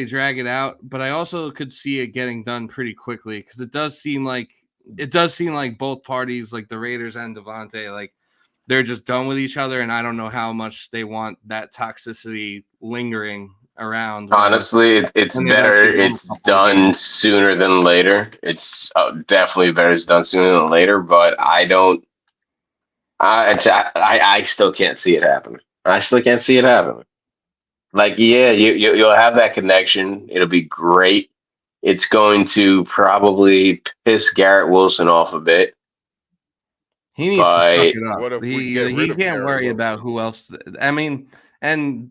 S3: drag it out, but I also could see it getting done pretty quickly because it does seem like both parties, like the Raiders and Devontae, like they're just done with each other, and I don't know how much they want that toxicity lingering around.
S2: Honestly, it's better it's done sooner than later. It's definitely better it's done sooner than later, but I still can't see it happening. I still can't see it happening. Like, yeah, you'll have that connection. It'll be great. It's going to probably piss Garrett Wilson off a bit.
S3: He needs to suck it up. What if he can't worry about who else. I mean, and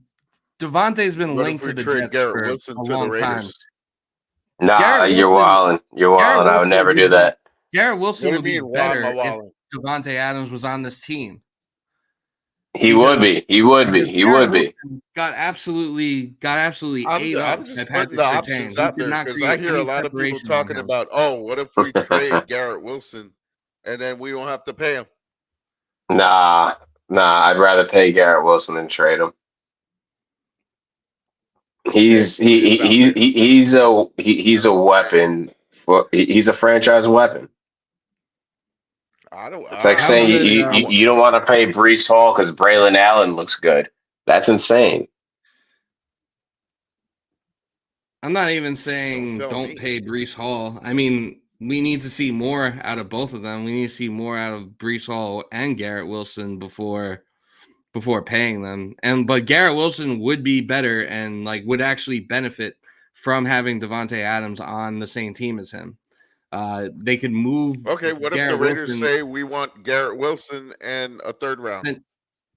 S3: Devontae's been linked to the Jets
S1: Garrett Wilson
S3: for a long time.
S2: Nah, you're wilding. You're wilding. I would never do that.
S3: Garrett Wilson would be better if Devontae Adams was on this team.
S2: He would be.
S3: Got absolutely ate up.
S1: I'm just putting the options out there because I hear a lot of people talking about, what if we trade Garrett Wilson and then we don't have to pay him?
S2: Nah. I'd rather pay Garrett Wilson than trade him. He's a weapon. Well, he's a franchise weapon. It's like saying you don't want to pay Breece Hall because Braylon Allen looks good. That's insane.
S3: I'm not even saying don't pay Breece Hall. I mean, we need to see more out of both of them. We need to see more out of Breece Hall and Garrett Wilson before paying them. But Garrett Wilson would be better and like would actually benefit from having Devontae Adams on the same team as him. They could move.
S1: Okay, what if the
S3: Garrett
S1: Raiders
S3: Wilson,
S1: say we want Garrett Wilson and a third round?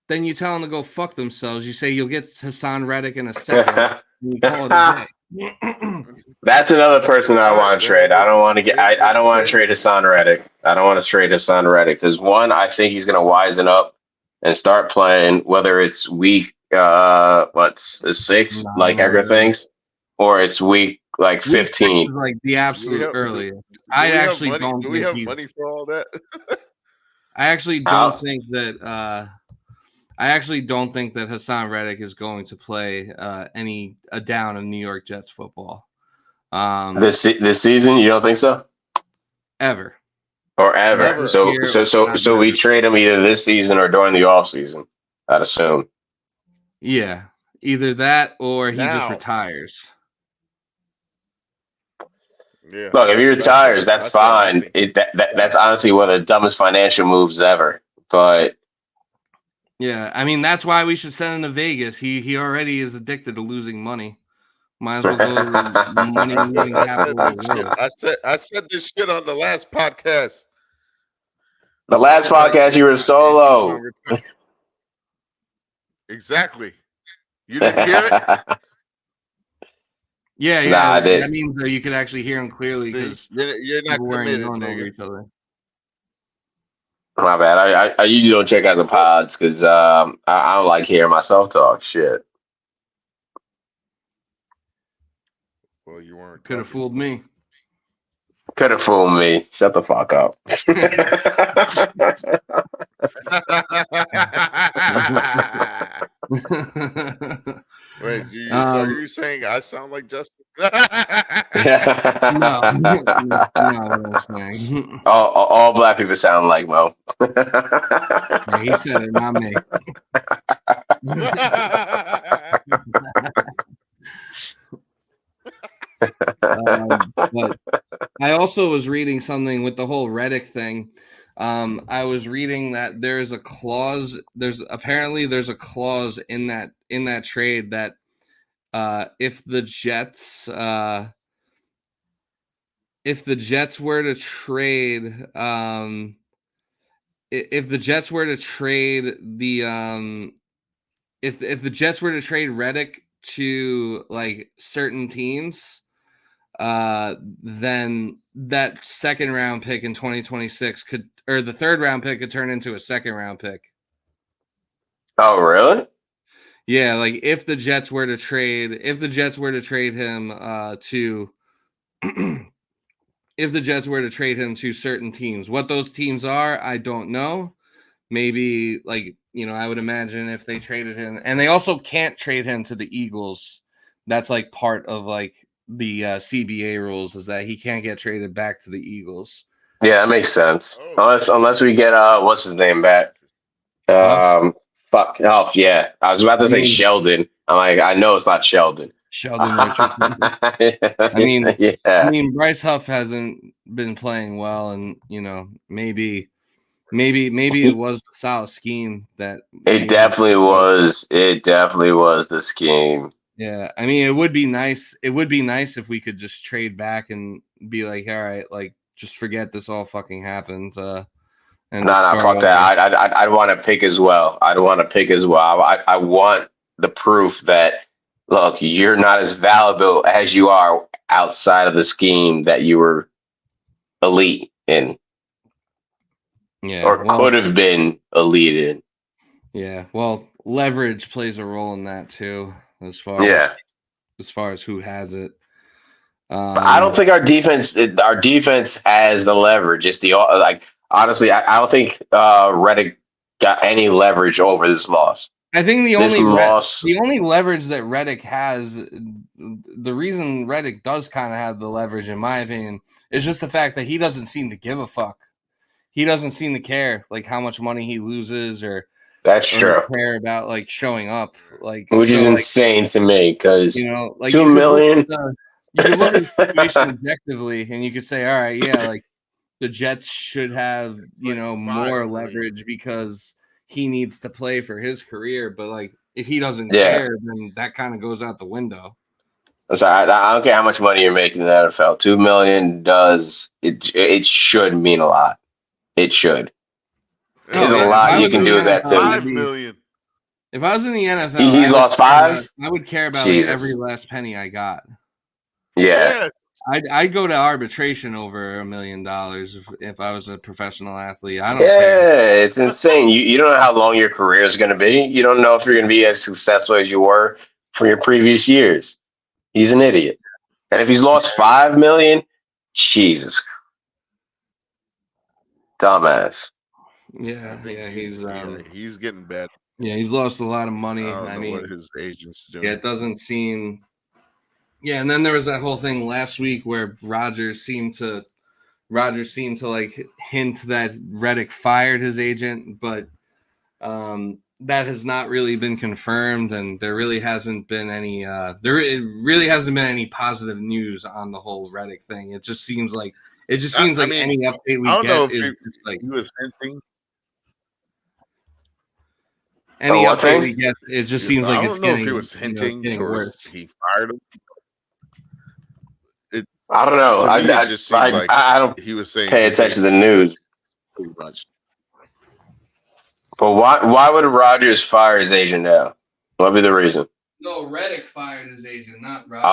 S3: then you tell them to go fuck themselves. You say you'll get Hassan Reddick in a second. And you call it a day.
S2: That's another person I
S1: All right,
S2: want to
S1: then
S2: trade. I don't want to get.
S1: we'll
S2: I don't want to
S1: trade.
S2: trade Hassan Reddick. I don't want to trade Hassan Reddick because one, I think he's going to wisen up and start playing. Whether it's week what's the 6, like
S3: No.
S2: everything's, or it's week like
S3: Week 6
S2: 15.
S3: is like the absolute earliest.
S1: I
S3: I actually
S1: money?
S3: don't
S1: Do we
S3: think
S1: have money for all that?
S3: I actually
S2: How?
S3: don't think that. I actually don't think that Hassan Reddick is going to play a down of New York Jets football.
S2: This season, you don't think so?
S3: Ever.
S2: Or ever?
S1: Never.
S2: So we trade him either this season or during the off season. I'd assume.
S3: Yeah, either that or he just
S1: Now.
S3: retires.
S1: Yeah.
S2: Look, if he
S1: that's what I
S2: retires,
S1: said.
S2: that's
S1: I said, I
S2: fine.
S1: think
S2: That's honestly one of the dumbest financial moves ever. But
S3: Yeah, I mean that's why we should send him to Vegas. He already is addicted to losing money. Might as well go to the money losing capital of the world.
S1: I said this shit on the last podcast.
S2: the
S1: I
S2: last
S1: was like,
S2: podcast you were solo.
S1: Exactly. You didn't hear it?
S3: Yeah,
S2: Nah, I didn't.
S3: that means that you could actually hear him clearly because
S1: You're not
S3: people wearing
S1: committed,
S3: yelling over
S1: nigga.
S3: each other.
S2: My bad. I usually don't check out the pods because I don't like hearing myself talk. Shit.
S1: Well, you weren't.
S3: Could have
S1: talking.
S3: fooled me.
S2: Could have fooled me. Shut the fuck up.
S1: Wait, so are you saying I sound like Justin?
S3: No, not what I'm saying.
S2: all black people sound like Mo.
S3: Yeah, he said it, not me. But I also was reading something with the whole Reddick thing. I was reading that there's a clause. There's a clause in that trade that if the Jets were to trade if the Jets were to trade the if the Jets were to trade Reddick to like certain teams, then that second round pick in 2026 or the third round pick could turn into a second round pick.
S2: Oh, really?
S3: Yeah, like if the Jets were to trade him to if the Jets were to trade him to certain teams. What those teams are, I don't know. Maybe like, I would imagine if they traded him, and they also can't trade him to the Eagles. That's like part of like the CBA rules is that he can't get traded back to the Eagles.
S2: Yeah, that makes sense.
S1: Oh.
S2: Unless we get what's his name back? Fuck off. Yeah, I was about to say Sheldon. I'm like, I know it's not Sheldon.
S3: Sheldon Richardson. I mean, Bryce Huff hasn't been playing well, and maybe it was a solid scheme that
S2: it definitely was. It definitely was the scheme.
S3: Yeah, I mean, it would be nice. It would be nice if we could just trade back and be like, all right, like just forget this all fucking happens. And
S2: fuck that. I'd want to pick as well. I want the proof that look, you're not as valuable as you are outside of the scheme that you were elite in.
S3: Yeah,
S2: or could have been elite in.
S3: Yeah, well, leverage plays a role in that too, as far as who has it.
S2: I don't think our defense has the leverage. It's the honestly, I don't think Reddick got any leverage over this loss.
S3: I think the only leverage that Reddick has, the reason Reddick does kind of have the leverage, in my opinion, is just the fact that he doesn't seem to give a fuck. He doesn't seem to care like how much money he loses or
S2: true.
S3: Care about like showing up,
S2: which is insane to me because
S3: like
S2: $2 million.
S3: You could look at the situation objectively, and you could say, all right, yeah, like the Jets should have more leverage because he needs to play for his career. But like if he doesn't care, then that kind of goes out the window.
S2: I'm sorry. I don't care how much money you're making in the NFL. $2 million does it? It should mean a lot. It should. There's
S3: Oh
S2: a
S3: yeah, if
S2: lot
S3: I
S2: you
S3: was
S2: can
S3: in
S2: do
S3: the
S2: with that
S3: NFL, it
S2: too.
S3: would
S1: 5 million.
S3: if I was in the NFL,
S2: He's lost five.
S3: I would care about like,
S2: Jesus.
S3: every last penny I got.
S2: Yeah.
S3: I'd go to arbitration over $1 million if I was a professional athlete. I don't
S2: Yeah,
S3: care.
S2: it's insane. You don't know how long your career is going to be. You don't know if you're going to be as successful as you were for your previous years. He's an idiot. And if he's lost 5 million, Jesus, dumbass.
S3: Yeah,
S1: He's getting bad.
S3: yeah, he's lost a lot of money.
S1: I don't
S3: I
S1: know
S3: mean,
S1: what his agent's doing.
S3: yeah, it doesn't seem. Yeah, and then there was that whole thing last week where Rodgers seemed to like hint that Reddick fired his agent, but that has not really been confirmed, and there really hasn't been any positive news on the whole Reddick thing. It just seems like
S1: I mean,
S3: any update we
S1: I don't know
S3: get
S1: if
S3: is just like
S1: he was hinting.
S3: any
S2: what
S3: update
S2: thing?
S3: we get. It just seems
S1: I
S3: like
S1: don't
S3: it's
S1: know
S3: getting
S1: if he was hinting
S3: getting
S1: towards
S3: worse.
S1: he fired him.
S2: I don't know.
S1: To me, it just seemed like
S2: I don't
S1: he was saying
S2: pay
S1: his
S2: attention to the
S1: agent's
S2: news.
S1: pretty much.
S2: But why would Rodgers fire his agent now? What would be the reason?
S3: No, Reddick fired his agent, not Rodgers.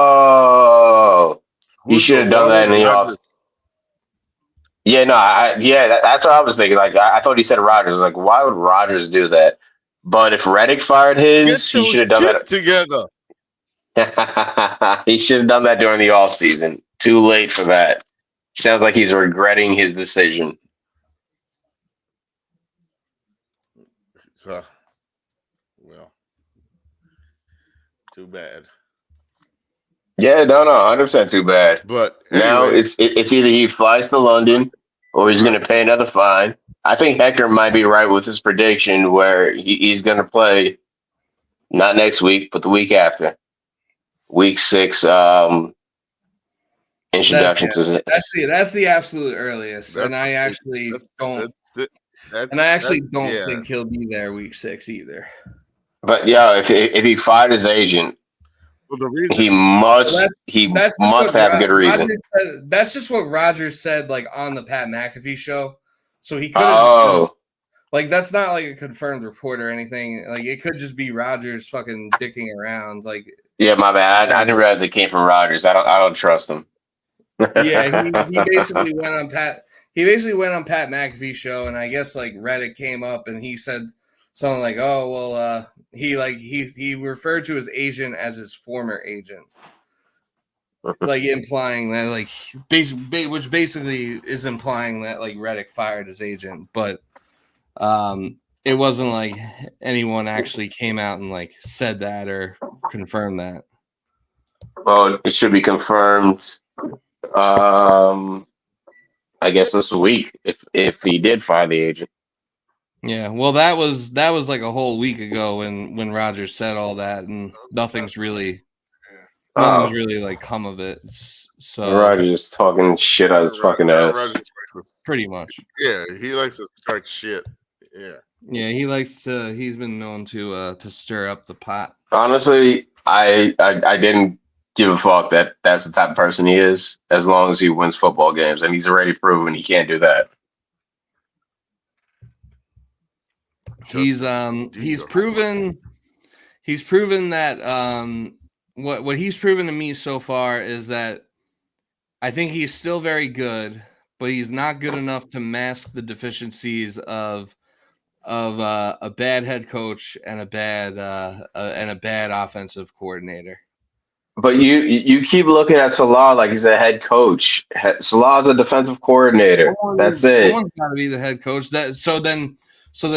S2: Oh, he should have done that in the
S1: Rodgers?
S2: off. Yeah, no, that's what I was thinking. Like, I thought he said Rodgers. Like, why would Rodgers do that? But if Reddick fired his,
S1: Get
S2: he
S1: your
S2: should have done
S1: shit together.
S2: that. He should have done that during the offseason. Too late for that. Sounds like he's regretting his decision.
S1: Well, too bad.
S2: Yeah, no, 100% too bad.
S1: But
S2: Now
S1: anyways,
S2: it's either he flies to London or he's going to pay another fine. I think Hecker might be right with his prediction where he's going to play not next week, but the week after, week 6. Introduction to
S3: that's the absolute earliest, and I actually don't think he'll be there week 6 either.
S2: But yeah, if he fired his agent,
S1: well, the reason
S2: he must have a good reason.
S3: That's just what Rodgers said, like on the Pat McAfee show. So he could
S2: have
S3: like that's not like a confirmed report or anything. Like it could just be Rodgers fucking dicking around. Like
S2: yeah, my bad. I didn't realize it came from Rodgers. I don't trust him.
S3: Yeah, he basically went on Pat McAfee show, and I guess like Reddick came up and he said something like, "Oh well, he referred to his agent as his former agent." Like implying that which basically is implying that like Reddick fired his agent, but it wasn't like anyone actually came out and like said that or confirmed that.
S2: Well, it should be confirmed. I guess this week if he did fire the agent.
S3: Yeah, well, that was like a whole week ago when Rodgers said all that, and nothing's really like come of it. So
S2: Rodgers talking shit out his fucking ass.
S3: Pretty much.
S1: Yeah, he likes to start shit. Yeah,
S3: he's been known to stir up the pot.
S2: Honestly, I didn't give a fuck that that's the type of person he is, as long as he wins football games, and he's already proven he can't do that.
S3: He's proven that what he's proven to me so far is that I think he's still very good, but he's not good enough to mask the deficiencies of a bad head coach and a bad offensive coordinator. But
S2: you keep looking at Salah like he's a head coach. Salah's a defensive coordinator. That's it.
S3: Someone's got to be the head coach. So then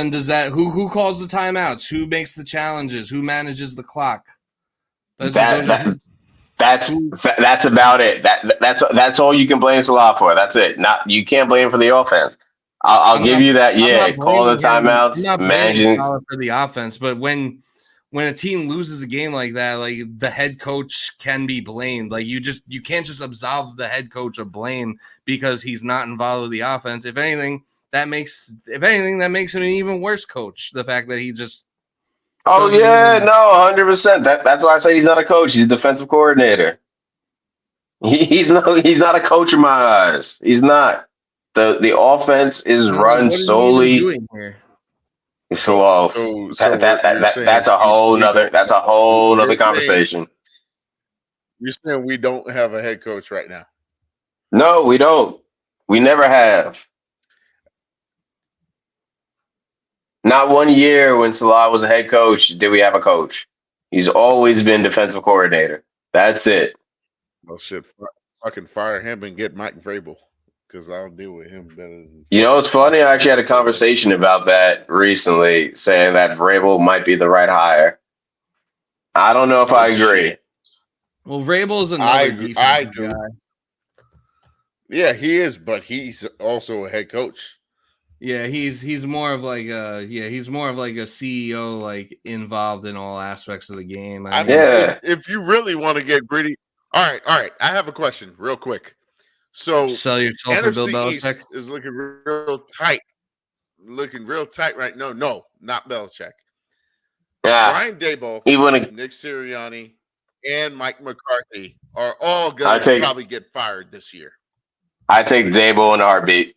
S3: does that who calls the timeouts? Who makes the challenges? Who manages the clock?
S2: That's about it. That's all you can blame Salah for. That's it. You can't blame him for the offense. I'll give you that. Yeah, call the timeouts,
S3: I'm not
S2: managing
S3: for the offense, but when a team loses a game like that, like the head coach can be blamed. Like you can't just absolve the head coach of blame because he's not involved with the offense. If anything, that makes him an even worse coach. The fact that he just
S2: Oh
S3: Doesn't
S2: yeah,
S3: even.
S2: no, 100%. That's why I say he's not a coach. He's a defensive coordinator. He's not a coach in my eyes. He's not. The offense is
S3: Then, like,
S2: run
S3: what is he even
S2: solely.
S3: doing here?
S2: Well,
S1: You're saying
S2: that's a whole
S1: we
S2: nother
S1: don't. You're saying
S2: conversation.
S1: you're saying we don't have a head coach right now.
S2: No, we don't. We never have. Not one year when Salah was a head coach did we have a coach. He's always been defensive coordinator. That's it.
S1: Well, shit, fucking fire him and get Mike Vrabel because I'll deal with him better than
S2: You know,
S1: fucking
S2: it's funny. I actually had a
S1: Flores.
S2: conversation about that recently, saying that Vrabel might be the right hire. I don't know if I agree.
S1: Shit.
S3: Well, Vrabel's
S1: I
S3: another
S1: agree- I
S3: defensive
S1: do.
S3: guy.
S1: Yeah, he is, but he's also a head coach.
S3: Yeah, he's more of like he's more of like a CEO, like involved in all aspects of the game.
S1: I
S3: I
S1: mean,
S3: mean,
S2: Yeah.
S1: if you really want to get gritty, all right. I have a question, real quick. So
S3: sell yourself for Bill
S1: NFC
S3: Belichick.
S1: East is looking real tight. Looking real tight right now. No, not Belichick.
S2: Yeah.
S1: Brian Daboll,
S2: Even
S1: Nick Sirianni, and Mike McCarthy are all
S2: I
S1: gonna
S2: take
S1: probably get fired this year.
S2: I take Dable in a heartbeat.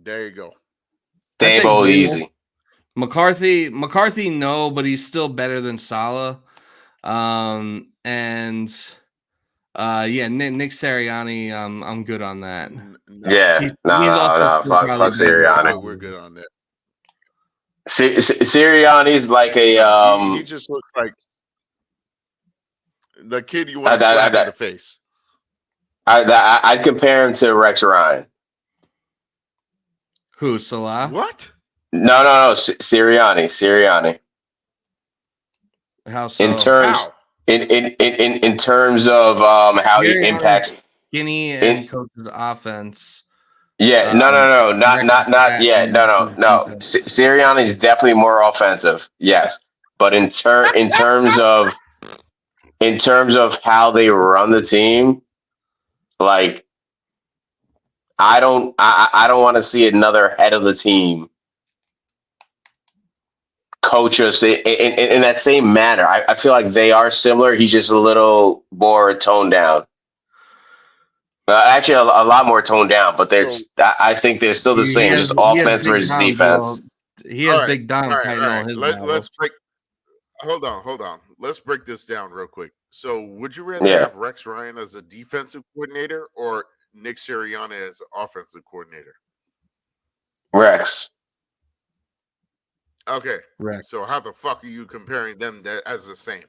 S1: There you go.
S3: I take
S2: Dable
S3: Vrabel.
S2: easy.
S3: McCarthy, no, but he's still better than Salah. And Nick Sirianni, I'm good on that.
S1: No,
S2: Yeah.
S3: He's
S2: No,
S3: also
S2: no, no.
S3: still probably
S2: Fuck
S3: better than
S2: Sirianni.
S1: we're good on that.
S2: Sirianni's like a
S1: No, he just looks like the kid you want to slap in the face.
S2: I'd compare him to Rex Ryan.
S3: Who, Salah?
S1: What?
S2: No. Sirianni.
S3: How so?
S2: In terms
S1: How?
S2: in terms of how he
S3: Sirianni's
S2: impacts.
S3: skinny and he coaches offense.
S2: Yeah, no, not
S3: Rex
S2: yet. No.
S3: defense.
S2: Sirianni's definitely more offensive. Yes, but in terms of how they run the team, like I don't want to see another head of the team coach us in that same manner. I feel like they are similar. He's just a little more toned down. Actually, a lot more toned down, but I think they're still the same, just
S3: He has
S2: offense
S3: Big
S2: versus
S3: Dom,
S2: defense.
S3: He has
S1: All right,
S3: Big Dom
S1: all
S3: fighting all
S1: right.
S3: his
S1: Let's
S3: battles.
S1: break. Hold on. Let's break this down real quick. So, would you rather
S2: Yeah.
S1: have Rex Ryan as a defensive coordinator or Nick Sirianni as an offensive coordinator?
S2: Rex.
S1: Okay.
S3: Rex.
S1: So, how the fuck are you comparing them as the same?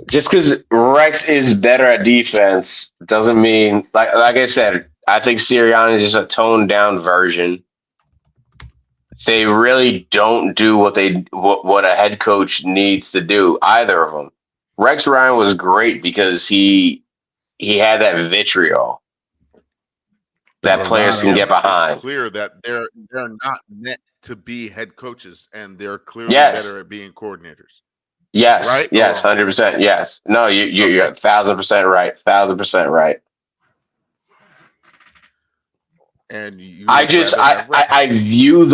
S2: Just because Rex is better at defense doesn't mean, like I said, I think Sirianni is just a toned down version. They really don't do what a head coach needs to do, either of them. Rex Ryan was great because he had that vitriol that players can get behind.
S1: It's clear that they're not meant to be head coaches, and they're clearly
S2: Yes.
S1: better at being coordinators.
S2: Yes,
S1: Right?
S2: yes, 100%. Yes. No, you're 1,000% right. 1,000% right.
S1: And you
S2: I
S1: would
S2: just
S1: rather have Rex.
S2: I view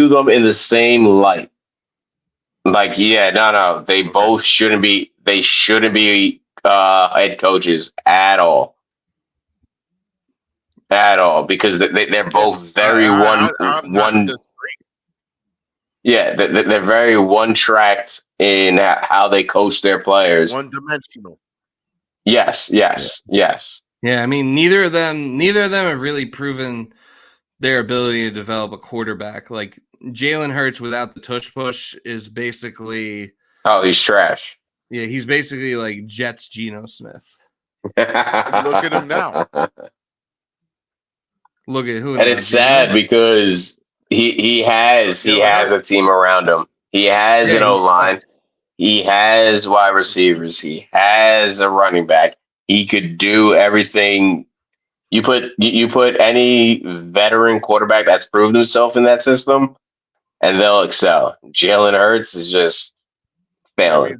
S2: them in the same light. Like, yeah, no. They both shouldn't be head coaches at all. At all, because they're both very
S1: I'm not disagreeing.
S2: Yeah, they're very one-tracked in how they coach their players.
S1: One-dimensional.
S2: Yes.
S3: Yeah, I mean, neither of them have really proven their ability to develop a quarterback. Like Jalen Hurts without the tush push is basically
S2: he's trash.
S3: Yeah, he's basically like Jets Geno Smith.
S1: Look at him now.
S3: Look at who.
S2: And it's sad because he has a team around him. He has an O-line. He has wide receivers. He has a running back. He could do everything. You put any veteran quarterback that's proved himself in that system, and they'll excel. Jalen Hurts is just failing.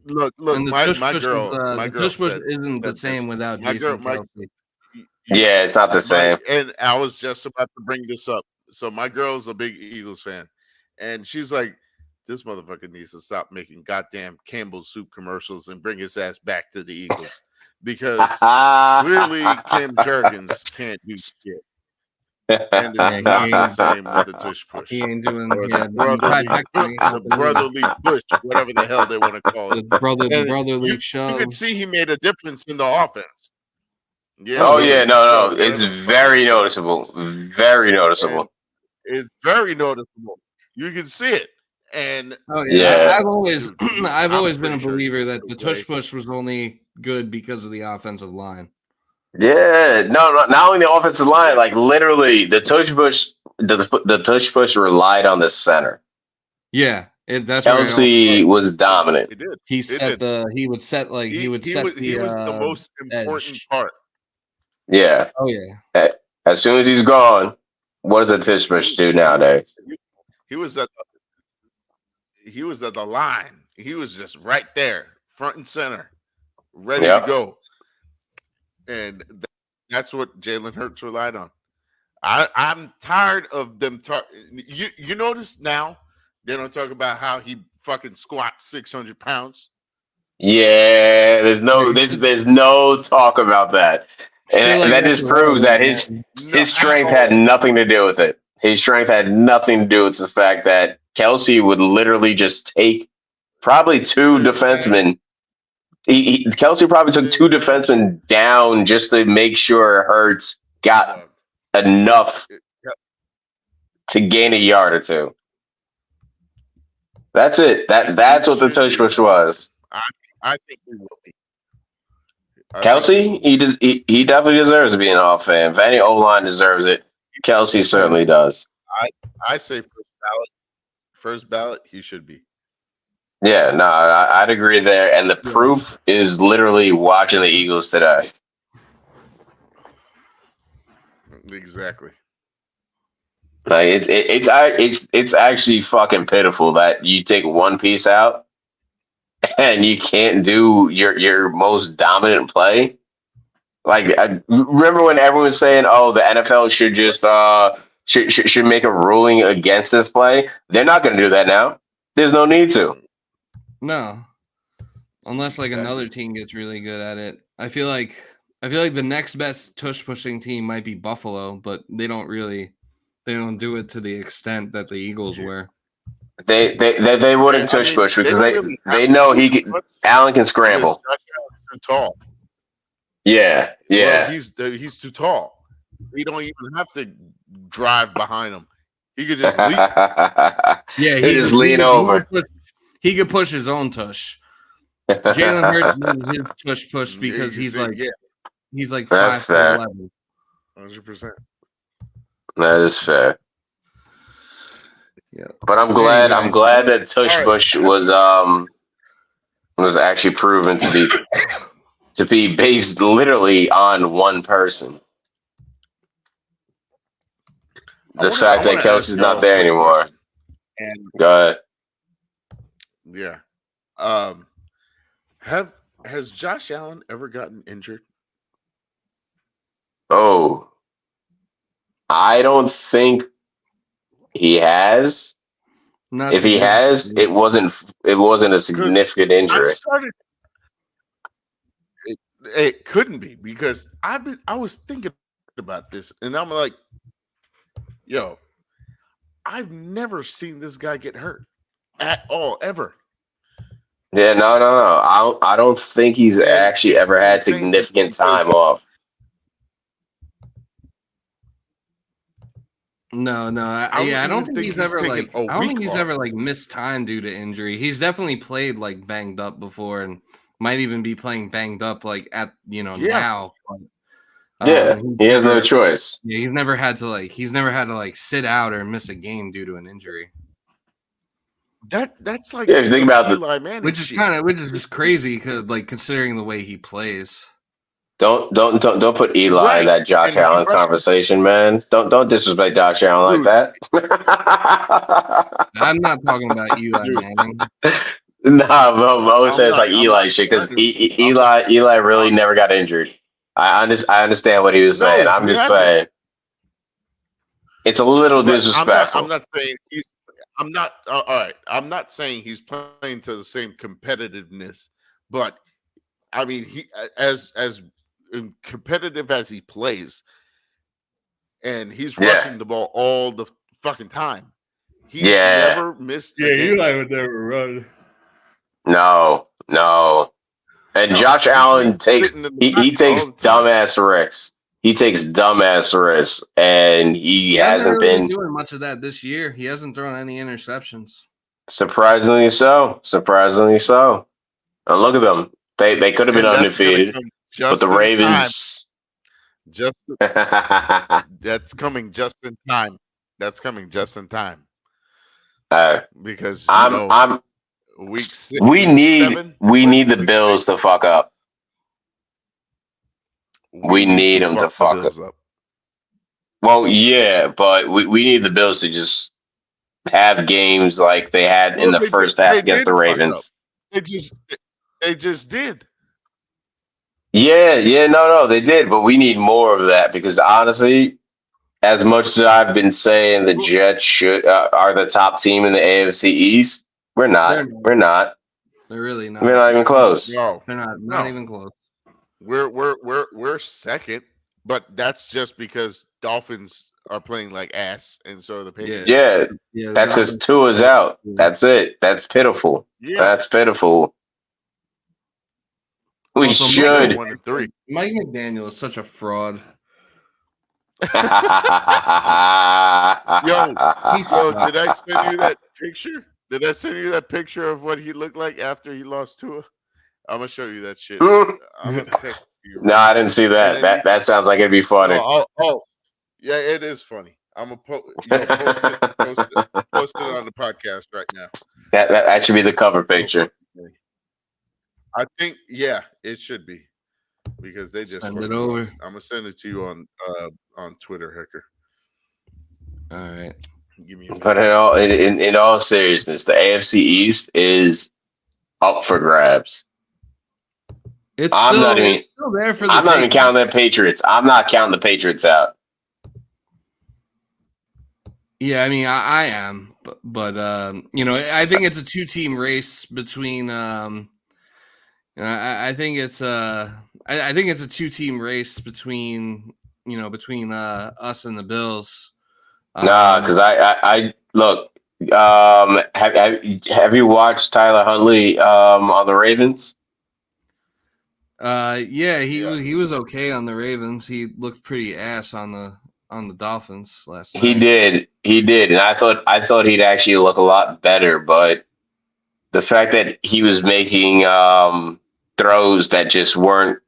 S1: look,
S3: And the
S1: my
S3: tush
S1: my
S3: push
S1: girl,
S3: was
S1: my
S3: the
S1: girl
S3: tush push
S1: said
S3: isn't the
S1: said this.
S3: same without
S1: My girl,
S3: Jason
S1: my
S3: Kelsey.
S1: you,
S2: Yeah, it's not the
S1: my
S2: same.
S1: and I was just about to bring this up. So my girl's a big Eagles fan, and she's like, "This motherfucker needs to stop making goddamn Campbell's soup commercials and bring his ass back to the Eagles because clearly Kim Jurgens can't do shit, and
S3: Yeah,
S1: it's not the same with the tush push
S3: he ain't doing
S1: or
S3: yeah,
S1: the brotherly
S3: trifecta ain't
S1: the
S3: happening.
S1: brotherly push, whatever the hell they want to call
S3: The
S1: it.
S3: the
S1: And
S3: brotherly
S1: you
S3: shove.
S1: could see he made a difference in the offense. Yeah,
S3: Oh,
S2: Oh yeah,
S1: brotherly
S2: no,
S1: shove,
S2: no, it's
S1: whatever the fuck it
S2: very
S1: was called.
S2: noticeable. Very
S1: And
S2: noticeable.
S1: it's very noticeable. You can see it. And
S3: Oh
S2: Yeah.
S3: I've always
S1: dude,
S3: I've
S1: I'm
S3: always been
S1: pretty
S3: a
S1: sure he
S3: believer
S1: was
S3: that the
S1: the way.
S3: tush push was only good because of the offensive line.
S2: Yeah, no, not only the offensive line,
S1: Yeah.
S2: like literally the tush push relied on the center.
S3: Yeah, that's where it all
S2: Kelsey was
S1: It,
S2: dominant.
S1: it did.
S3: he
S1: It
S3: set
S1: did.
S3: he would set
S1: He was the
S3: the
S1: most important
S3: edge.
S1: part.
S2: Yeah.
S3: Oh yeah.
S2: As soon as he's gone, what does a tush
S1: He
S2: push do
S1: was he was
S2: nowadays?
S1: he was at the line. He was just right there, front and center, ready to
S2: Yep.
S1: go. And that's what Jalen Hurts relied on. I'm tired of them talk. You notice now they don't talk about how he fucking squats 600 pounds.
S2: Yeah, there's no talk about that.
S3: Shit
S2: And
S3: like
S2: that
S3: that's
S2: just proves
S3: irrelevant,
S2: that
S3: man.
S1: No,
S2: his
S1: at
S2: strength had
S1: all.
S2: nothing to do with it. His strength had nothing to do with the fact that Kelsey would literally just take probably two defensemen. Kelsey probably took two defensemen down just to make sure Hurts got enough to gain a yard or two. That's it. That's what the tush push was.
S1: I think he will be.
S2: Kelsey, he definitely deserves to be an All Fan. If any O line deserves it, Kelsey certainly does.
S1: I say first ballot, he should be.
S2: Yeah, no, I'd agree there. And the proof is literally watching the Eagles today.
S1: Exactly.
S2: Like it's actually fucking pitiful that you take one piece out and you can't do your most dominant play. Like I remember when everyone was saying, "Oh, the NFL should just should make a ruling against this play." They're not going to do that now. There's no need to.
S3: No. Unless like another team gets really good at it. I feel like the next best tush pushing team might be Buffalo, but they don't do it to the extent that the Eagles were.
S2: They wouldn't tush push because they know Allen can scramble.
S1: Josh Allen's too tall.
S2: Yeah.
S1: Well, he's too tall. We don't even have to drive behind him. He could just leap.
S3: Yeah,
S2: he just lean over.
S3: He could push his own tush. Jalen Hurts needs his tush push because he's like 5'11".
S1: 100%.
S2: That is fair.
S3: Yeah,
S2: but I'm glad that tush push was actually proven to be based literally on one person. The fact that Kelsey's not there anymore.
S1: And
S2: go ahead.
S1: Yeah. Has Josh Allen ever gotten injured?
S2: Oh, I don't think he has. If he has, it wasn't a significant injury.
S1: It couldn't be because I was thinking about this and I'm like, yo, I've never seen this guy get hurt at all ever.
S2: Yeah, no. I don't think he's actually ever had significant time off.
S3: No. I don't think he's ever like missed time due to injury. He's definitely played like banged up before and might even be playing banged up like at now.
S2: But, he has no choice.
S3: Yeah, he's never had to sit out or miss a game due to an injury.
S1: That's like
S2: think about
S1: Eli Manning,
S3: which is just crazy because like considering the way he plays.
S2: Don't put Eli in that Josh Allen conversation, man. Don't disrespect Josh Allen like that.
S3: I'm not talking about Eli Manning.
S2: Nah, Mo
S1: I'm
S2: says
S1: not.
S2: like
S1: I'm not
S2: Eli shit because
S1: defending him.
S2: Eli really
S1: I'm-
S2: never got injured. I understand what he was saying.
S1: no,
S2: I'm
S1: he
S2: just
S1: hasn't.
S2: saying it's a little
S1: But I'm
S2: disrespectful.
S1: not saying he's. I'm not. All right. I'm not saying he's playing to the same competitiveness, but I mean, he as competitive as he plays, and he's
S2: Yeah,
S1: rushing the ball all the fucking time. He
S2: yeah.
S1: never missed a game.
S3: would never run.
S2: No. And
S1: No,
S2: Josh
S1: he'd be
S2: Allen takes
S1: sitting in the
S2: he
S1: pocket all
S2: takes
S1: the time.
S2: dumbass risks. He takes dumbass risks, and he
S3: He hasn't
S2: hasn't
S3: really been
S2: been
S3: doing much of that this year. He hasn't thrown any interceptions.
S2: surprisingly so. Surprisingly so. And look at them. They could have been
S1: And that's gonna
S2: undefeated,
S1: come
S2: but the
S1: just in time.
S2: Ravens.
S1: Just that's coming just in time. That's coming just in time because
S2: I'm
S1: week seven.
S2: we
S1: What is
S2: need
S1: it?
S2: the
S1: Week six.
S2: Bills to fuck up.
S1: We
S2: We
S1: need
S2: need
S1: to
S2: them to
S1: fuck the
S2: fuck up.
S1: Bills up.
S2: Well, yeah, but we need the Bills to just have games like they had in
S1: Well,
S2: the
S1: they did.
S2: first half
S1: They
S2: against
S1: did
S2: the
S1: fuck up.
S2: Ravens.
S1: They just. They just did.
S2: Yeah, no, they did, but we need more of that because honestly, as much as I've been saying the Jets should are the top team in the AFC East, we're
S3: They're
S2: not.
S3: not.
S2: We're not.
S3: They're really not.
S2: We're not even close.
S1: No,
S3: They're not
S1: no.
S3: even close.
S1: We're second, but that's just because Dolphins are playing like ass, and so are the Patriots.
S2: Yeah, that's because Tua's out. That's it. That's pitiful.
S1: Yeah.
S2: That's pitiful. We
S3: Also,
S2: should.
S1: 1-3.
S3: Mike McDaniel is such a fraud.
S1: Yo, did I send you that picture? Did I send you that picture of what he looked like after he lost Tua? I'm gonna show you that shit. I'm gonna text you.
S2: No, I didn't see that. That sounds like it'd be funny.
S1: Oh, yeah, it is funny. I'm gonna post it on the podcast right now.
S2: That should be the cover picture.
S1: I think, yeah, it should be because they just
S3: send it over.
S1: lost. I'm gonna send it to you on Twitter, Hecker.
S3: All right.
S2: Give me but in all seriousness, the AFC East is up for grabs.
S3: It's still there for the
S2: I'm not even counting the Patriots. I'm not counting the Patriots out.
S3: Yeah, I mean, I am, but I think it's a two-team race between. I think it's I think it's a two-team race between us and the Bills.
S2: Nah, because I look. Have you watched Tyler Huntley on the Ravens?
S3: Yeah, he was okay on the Ravens. He looked pretty ass on the Dolphins last night.
S2: He did, and I thought he'd actually look a lot better. But the fact that he was making throws that just weren't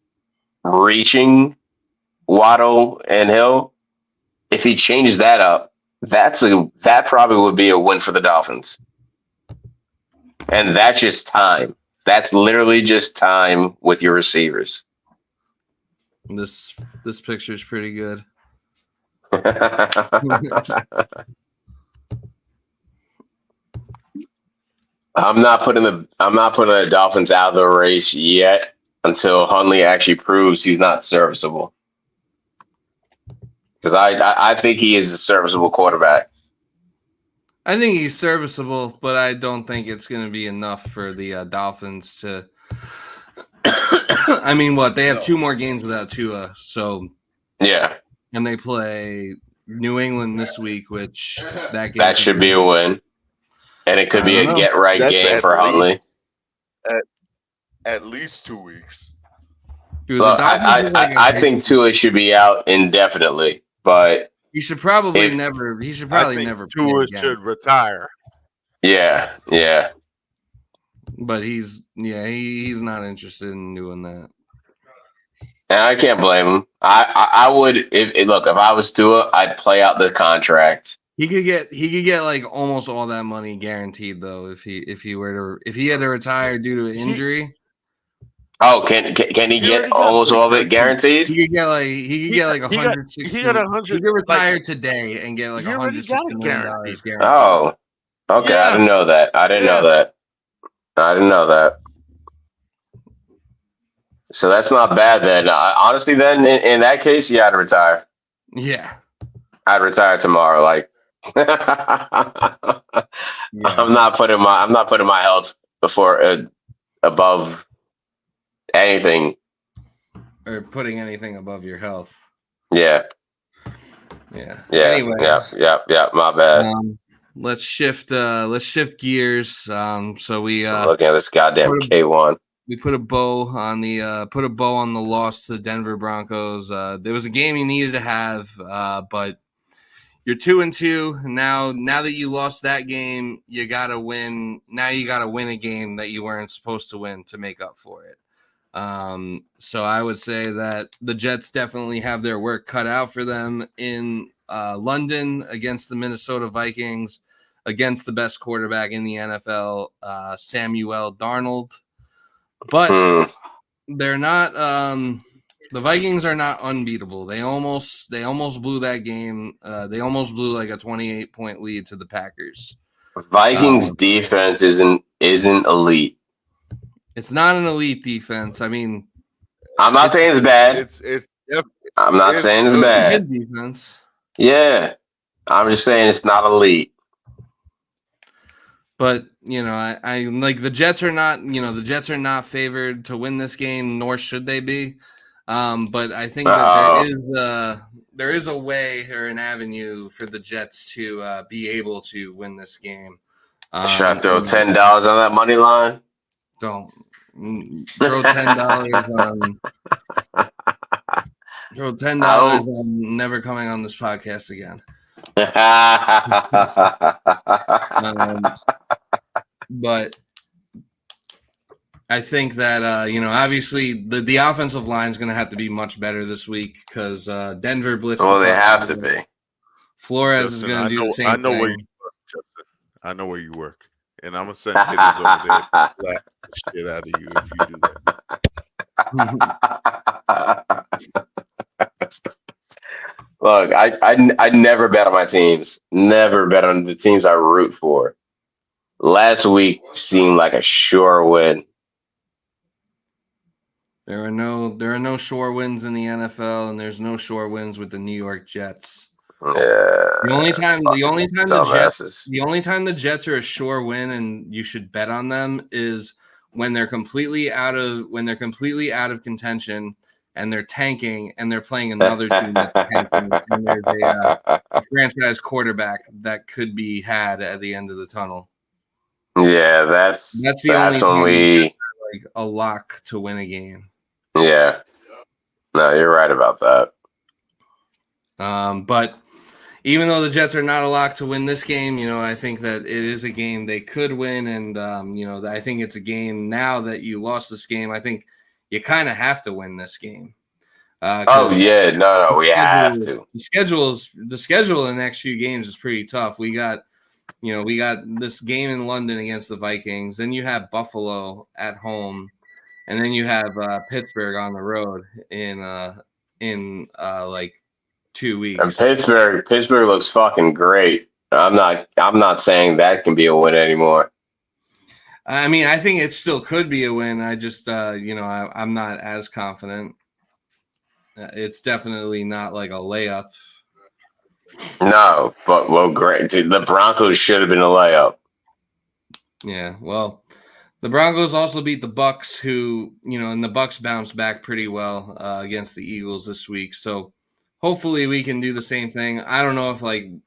S2: reaching Waddle and Hill, if he changed that up, that probably would be a win for the Dolphins. And that's just time. That's literally just time with your receivers.
S3: This picture is pretty good.
S2: I'm not putting the Dolphins out of the race yet until Huntley actually proves he's not serviceable. Because I think he is a serviceable quarterback.
S3: I think he's serviceable, but I don't think it's going to be enough for the Dolphins to. I mean, what they have 2 more games without Tua, so
S2: yeah,
S3: and they play New England this week, which that
S2: should be a win, and it could be a get right game for Huntley.
S1: At least 2 weeks.
S3: Dude,
S2: look, I think Tua should be out indefinitely, but
S3: he should probably never. He should probably never.
S1: Tua should retire.
S2: Yeah.
S3: But he's not interested in doing that.
S2: And I can't blame him. I would if I was Tua, I'd play out the contract.
S3: He could get like almost all that money guaranteed though if he had to retire due to an injury.
S2: Oh, can he get almost all of it guaranteed?
S3: He could get like 160.
S1: He got 100.
S3: He could retire today and get like $160 million guaranteed.
S2: Oh, okay. Yeah. I didn't know that. I didn't know that. So that's not bad then. Honestly, then in that case, yeah, I'd retire.
S3: Yeah.
S2: I'd retire tomorrow. Like,
S3: Yeah.
S2: I'm not putting my health before above anything.
S3: Or putting anything above your health.
S2: Yeah.
S3: Yeah.
S2: Yeah.
S3: Anyway.
S2: Yeah. My bad.
S3: Let's shift gears. So we
S2: I'm looking at this goddamn K1.
S3: We put a bow on the loss to the Denver Broncos. There was a game you needed to have, but you're 2-2 now. Now that you lost that game, you gotta win. Now you gotta win a game that you weren't supposed to win to make up for it. So I would say that the Jets definitely have their work cut out for them in London against the Minnesota Vikings, against the best quarterback in the NFL, Samuel Darnold. But they're not. The Vikings are not unbeatable. They almost blew that game. They almost blew like a 28-point lead to the Packers.
S2: Vikings defense isn't elite.
S3: It's not an elite defense. I mean,
S2: I'm not saying it's bad. I'm not saying it's bad.
S3: Good defense.
S2: Yeah, I'm just saying it's not elite.
S3: But I like the Jets are not. The Jets are not favored to win this game, nor should they be. But I think that there is a way or an avenue for the Jets to be able to win this game.
S2: Should I throw $10 on that money line?
S3: Don't throw $10 on. Throw $10 on never coming on this podcast again. But I think that obviously the offensive line is going to have to be much better this week because Denver blitzed.
S2: Well, they have to be.
S3: Flores is going to do the same thing.
S1: I know where you work, Justin. I know where you work, and I'm gonna send hitters over there to slap the shit out of you if you do
S2: that. Look, I never bet on my teams. Never bet on the teams I root for. Last week seemed like a sure win.
S3: There are no sure wins in the NFL, and there's no sure wins with the New York Jets.
S2: Yeah.
S3: The only time the Jets are a sure win and you should bet on them is when they're completely out of contention and they're tanking and they're playing another team that's tanking and there's a franchise quarterback that could be had at the end of the tunnel.
S2: Yeah, that's only when we
S3: like a lock to win a game.
S2: Yeah. No, you're right about that.
S3: But even though the Jets are not a lock to win this game, I think that it is a game they could win. And, I think it's a game now that you lost this game. I think you kind of have to win this game.
S2: We have to.
S3: The schedule in the next few games is pretty tough. We got this game in London against the Vikings. Then you have Buffalo at home. And then you have Pittsburgh on the road in like 2 weeks.
S2: And Pittsburgh looks fucking great. I'm not saying that can be a win anymore.
S3: I mean, I think it still could be a win. I just I'm not as confident. It's definitely not like a layup.
S2: No, but great. The Broncos should have been a layup.
S3: Yeah, well, the Broncos also beat the Bucks, who, and the Bucks bounced back pretty well against the Eagles this week. So hopefully we can do the same thing. I don't know if the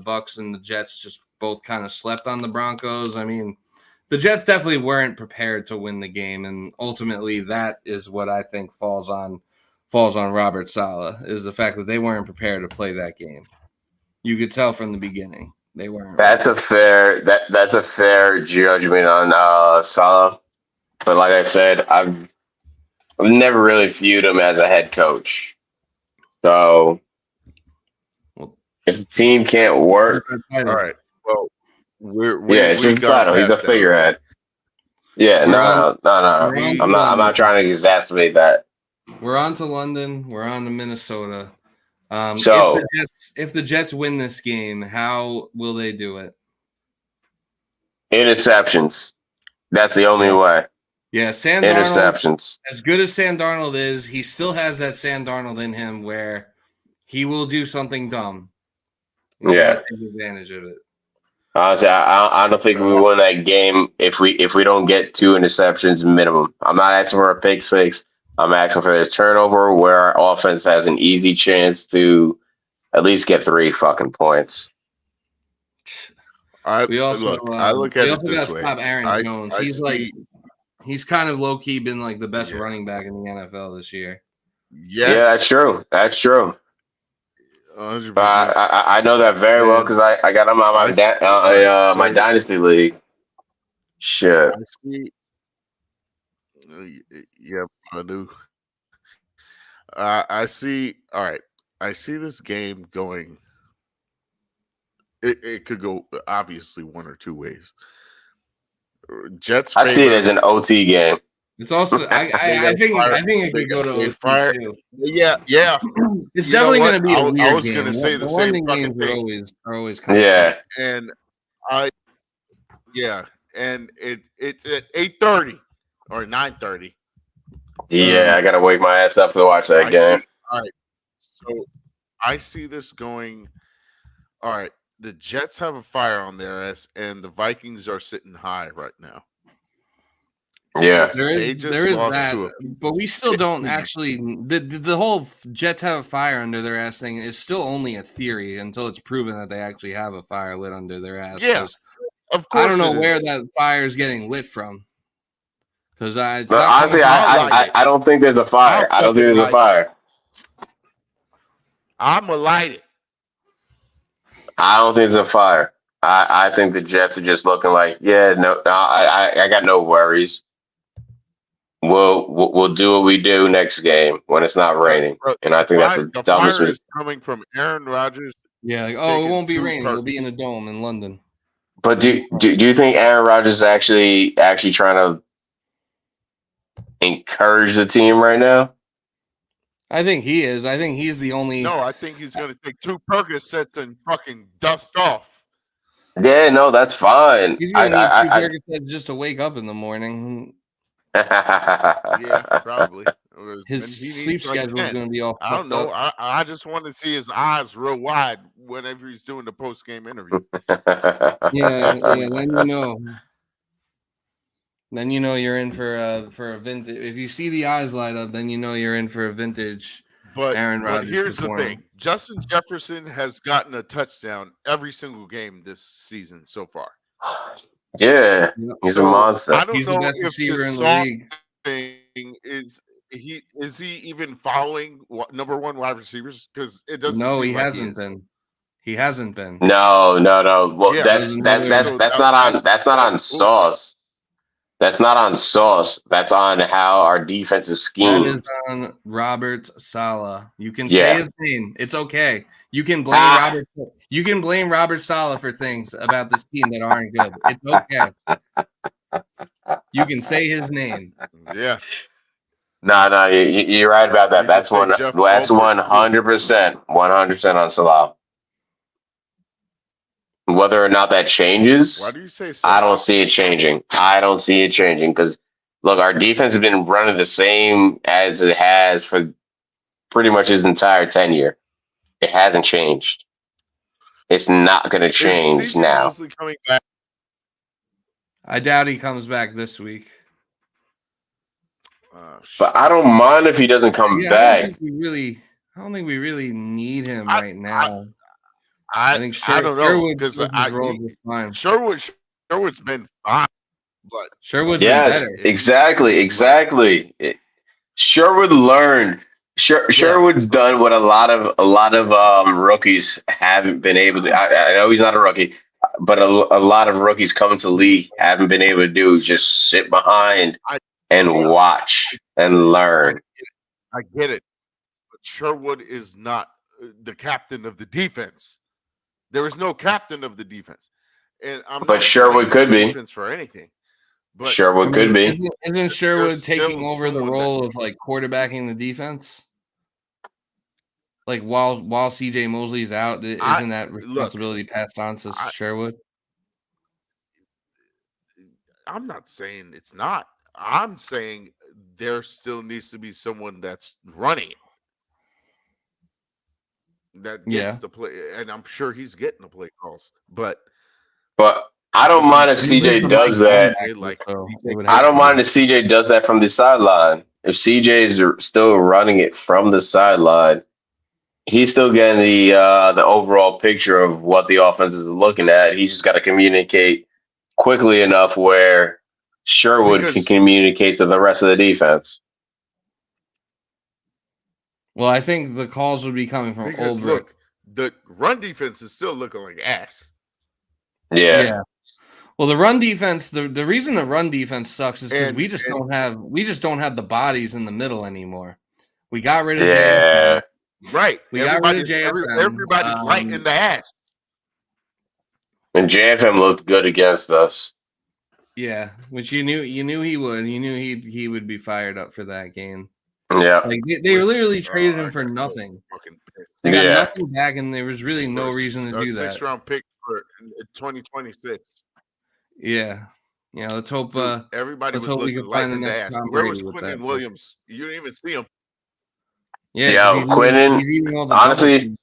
S3: Bucks and the Jets just both kind of slept on the Broncos. I mean, the Jets definitely weren't prepared to win the game, and ultimately that is what I think falls on Robert Saleh, is the fact that they weren't prepared to play that game. You could tell from the beginning. They weren't.
S2: That's a fair judgment on Saleh, but like I said, I've never really viewed him as a head coach. So if the team can't work,
S1: all right. Well,
S2: it's just title. He's a figurehead. Yeah, no. I'm not trying to exacerbate that.
S3: We're on to London. We're on to Minnesota.
S2: So
S3: if the Jets win this game, how will they do it?
S2: Interceptions. That's the only way.
S3: Yeah, Sam Darnold,
S2: Interceptions.
S3: as good as Sam Darnold is, he still has that Sam Darnold in him where he will do something dumb. You
S2: Yeah.
S3: gotta take advantage of it.
S2: Honestly, I don't think we win that game if we don't get 2 interceptions minimum. I'm not asking for a pick six. I'm asking for a turnover where our offense has an easy chance to at least get 3 fucking points.
S3: We also
S1: I look at
S3: we
S1: it
S3: also
S1: this
S3: gotta
S1: way.
S3: stop Aaron Jones. He's kind of low key been like the best
S1: Yeah.
S3: running back in the NFL this year.
S2: Yeah,
S1: Yes,
S2: that's true. That's true.
S1: 100%.
S2: I know that very well because I got him on my dynasty league. Shit.
S1: I see. Yeah, I do. I see. All right, I see this game going. It could go obviously one or two ways. Jets.
S2: I see it as an OT game.
S3: It's also I think it could go to OT too.
S1: Yeah.
S3: It's definitely going to be a weird game.
S1: I was going to say the same
S3: London
S1: fucking
S3: games
S1: thing.
S3: are always kind of
S2: Yeah.
S1: And and it's at 8:30 or 9:30.
S2: Yeah, I gotta wake my ass up to watch that game.
S1: All right, so I see this going. All right, the Jets have a fire on their ass, and the Vikings are sitting high right now.
S2: Yeah,
S3: there is that, but we still don't actually. The whole Jets have a fire under their ass thing is still only a theory until it's proven that they actually have a fire lit under their ass.
S1: Yeah, of course.
S3: I don't know where that fire is getting lit from. Because
S2: honestly, I don't think there's a fire. I don't think there's a fire.
S1: I'm gonna light it.
S2: I don't think there's a fire. I think the Jets are just looking like, yeah, no, I got no worries. We'll do what we do next game when it's not raining, and I think that's the dumbest.
S1: Fire is coming from Aaron Rodgers.
S3: Yeah, like, it won't be raining. We'll be in a dome in London.
S2: But do you think Aaron Rodgers is actually trying to encourage the team right now?
S3: I think he is. I think he's the only.
S1: No, I think he's going to take 2 Percocets and fucking dust off.
S2: Yeah, no, that's fine.
S3: He's going to need 2 Percocets just to wake up in the morning.
S1: Yeah, probably.
S3: His sleep schedule is going to be all.
S1: I don't know. I just want to see his eyes real wide whenever he's doing the post game interview.
S3: yeah. Then you know you're in for a vintage. If you see the eyes light up, then you know you're in for a vintage.
S1: But
S3: Aaron Rodgers.
S1: Here's the thing: Justin Jefferson has gotten a touchdown every single game this season so far.
S2: Yeah, he's a monster.
S1: I don't
S3: he's
S1: know
S3: the best
S1: if
S3: receiver
S1: the
S3: in the league.
S1: Thing is he even following number 1 wide receivers? Because it doesn't.
S3: No,
S1: seem
S3: he
S1: like
S3: hasn't been. He hasn't been.
S2: No. Well, that's not on Sauce. That's not on Sauce. That's on how our defense is schemed.
S3: That is on Robert Saleh. You can say his name. It's okay. You can blame Robert. You can blame Robert Saleh for things about this team that aren't good. It's okay. You can say his name.
S1: Yeah.
S2: No, you're right about that. That's 100%, 100% on Salah. Whether or not that changes,
S1: why do you say so?
S2: I don't see it changing. Because look, our defense has been running the same as it has for pretty much his entire tenure. It hasn't changed. It's not going to change now.
S1: Coming back?
S3: I doubt he comes back this week.
S2: But I don't mind if he doesn't come back.
S3: I don't think we really need him right now.
S1: I think I don't know because Sherwood's been fine, but
S3: Sherwood's been better.
S2: Exactly. Sherwood learned. Sherwood's done what a lot of rookies haven't been able to. I know he's not a rookie, but a lot of rookies coming to the league haven't been able to do is just sit behind and watch and learn.
S1: I get it, but Sherwood is not the captain of the defense. There is no captain of the defense, and but
S2: Sherwood could be
S1: defense for anything. But
S2: Sherwood could be.
S3: Isn't Sherwood taking over the role of like quarterbacking the defense? Like while CJ Mosley's out, isn't that responsibility passed on to Sherwood?
S1: I'm not saying it's not. I'm saying there still needs to be someone that's running it that gets
S3: Yeah.
S1: the play, and I'm sure he's getting the play calls. But
S2: But I
S1: at the
S2: don't
S1: same
S2: mind if
S1: time,
S3: He plays
S2: CJ
S3: for
S1: you
S3: Mike
S2: does
S1: need
S2: that.
S1: CJ
S3: linebacker,
S1: like
S3: so
S1: he
S3: it
S1: takes
S3: would
S2: I
S3: have
S1: care
S3: to
S2: don't
S1: of
S2: mind
S3: be.
S2: if CJ does that from the sideline. If CJ is still running it from the sideline, he's still getting the overall picture of what the offense is looking at. He's just got to communicate quickly enough where Sherwood can
S1: because
S2: communicate to the rest of the defense.
S3: Well, I think the calls would be coming from Ulbrich.
S1: look, the run defense is still looking like ass.
S2: Yeah.
S3: Yeah. Well, the run defense, the reason the run defense sucks is because
S1: And
S3: we just don't have the bodies in the middle anymore. We got rid of
S2: Yeah.
S3: JFM.
S1: right,
S3: We got rid of
S1: everybody's light in
S3: JFM.
S1: the ass.
S2: And JFM looked good against us.
S3: Yeah, which you knew he would. You knew he would be fired up for that game.
S2: Yeah.
S3: Like they
S1: Which,
S3: literally traded
S1: I
S3: him for
S1: got so
S3: nothing.
S1: fucking pissed.
S3: They got
S2: Yeah.
S3: nothing back, and there was really no reason to
S1: A
S3: do that.
S1: 6th-round pick for 2026.
S3: Yeah, yeah. Let's hope.
S1: Dude, everybody
S3: Let's
S1: was
S3: hope we
S1: looking
S3: can
S1: light
S3: find the
S1: in the
S3: next
S1: ass.
S3: Tom
S1: Where was
S3: Brady with that
S1: Quentin
S3: pick.
S1: Williams? You didn't even see him.
S3: Yeah, 'cause
S2: Yeah, Quinnen.
S3: he's eating all the double
S2: Honestly,
S3: teams.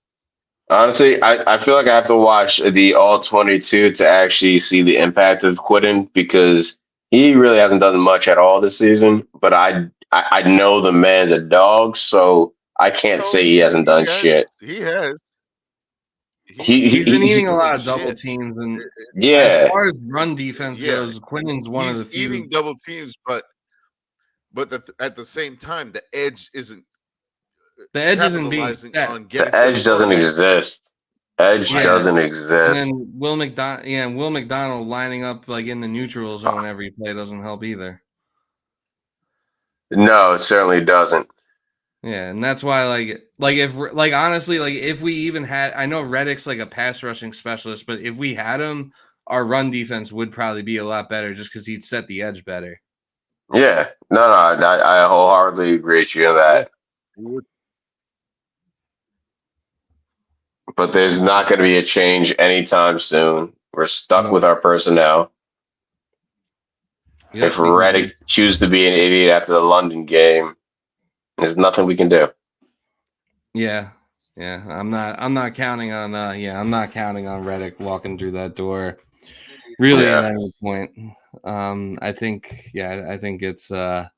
S2: I feel like I have to watch the all 22 to actually see the impact of Quidden because he really hasn't done much at all this season. But I know the man's a dog, so I can't
S1: No,
S2: say he hasn't done shit.
S1: He has.
S3: He's been
S2: He
S3: eating a lot
S1: doing
S3: of double
S1: shit.
S3: teams, and as
S2: yeah.
S3: far as run defense
S1: Yeah,
S3: goes, Quinnen's one of
S1: he's
S3: the few.
S1: eating double teams, but at the same time, the edge isn't
S3: The edge isn't being
S1: capitalizing
S3: set.
S1: on
S2: The
S1: getting to the
S2: edge doesn't
S1: quarterback.
S2: exist. Edge
S3: Yeah.
S2: doesn't
S3: And
S2: exist.
S3: then Will McDonald lining up like in the neutral zone every play doesn't help either.
S2: No, it certainly doesn't.
S3: Yeah, and that's why honestly, if we even had, I know Reddick's like a pass rushing specialist, but if we had him, our run defense would probably be a lot better just because he'd set the edge better.
S2: Yeah. No, I wholeheartedly agree with you on that. But there's not going to be a change anytime soon. We're stuck with our personnel.
S3: Yep,
S2: If Reddick chooses to be an idiot after the London game, there's nothing we can do.
S3: Yeah. I'm not counting on Reddick walking through that door. Really at any point. I think it's I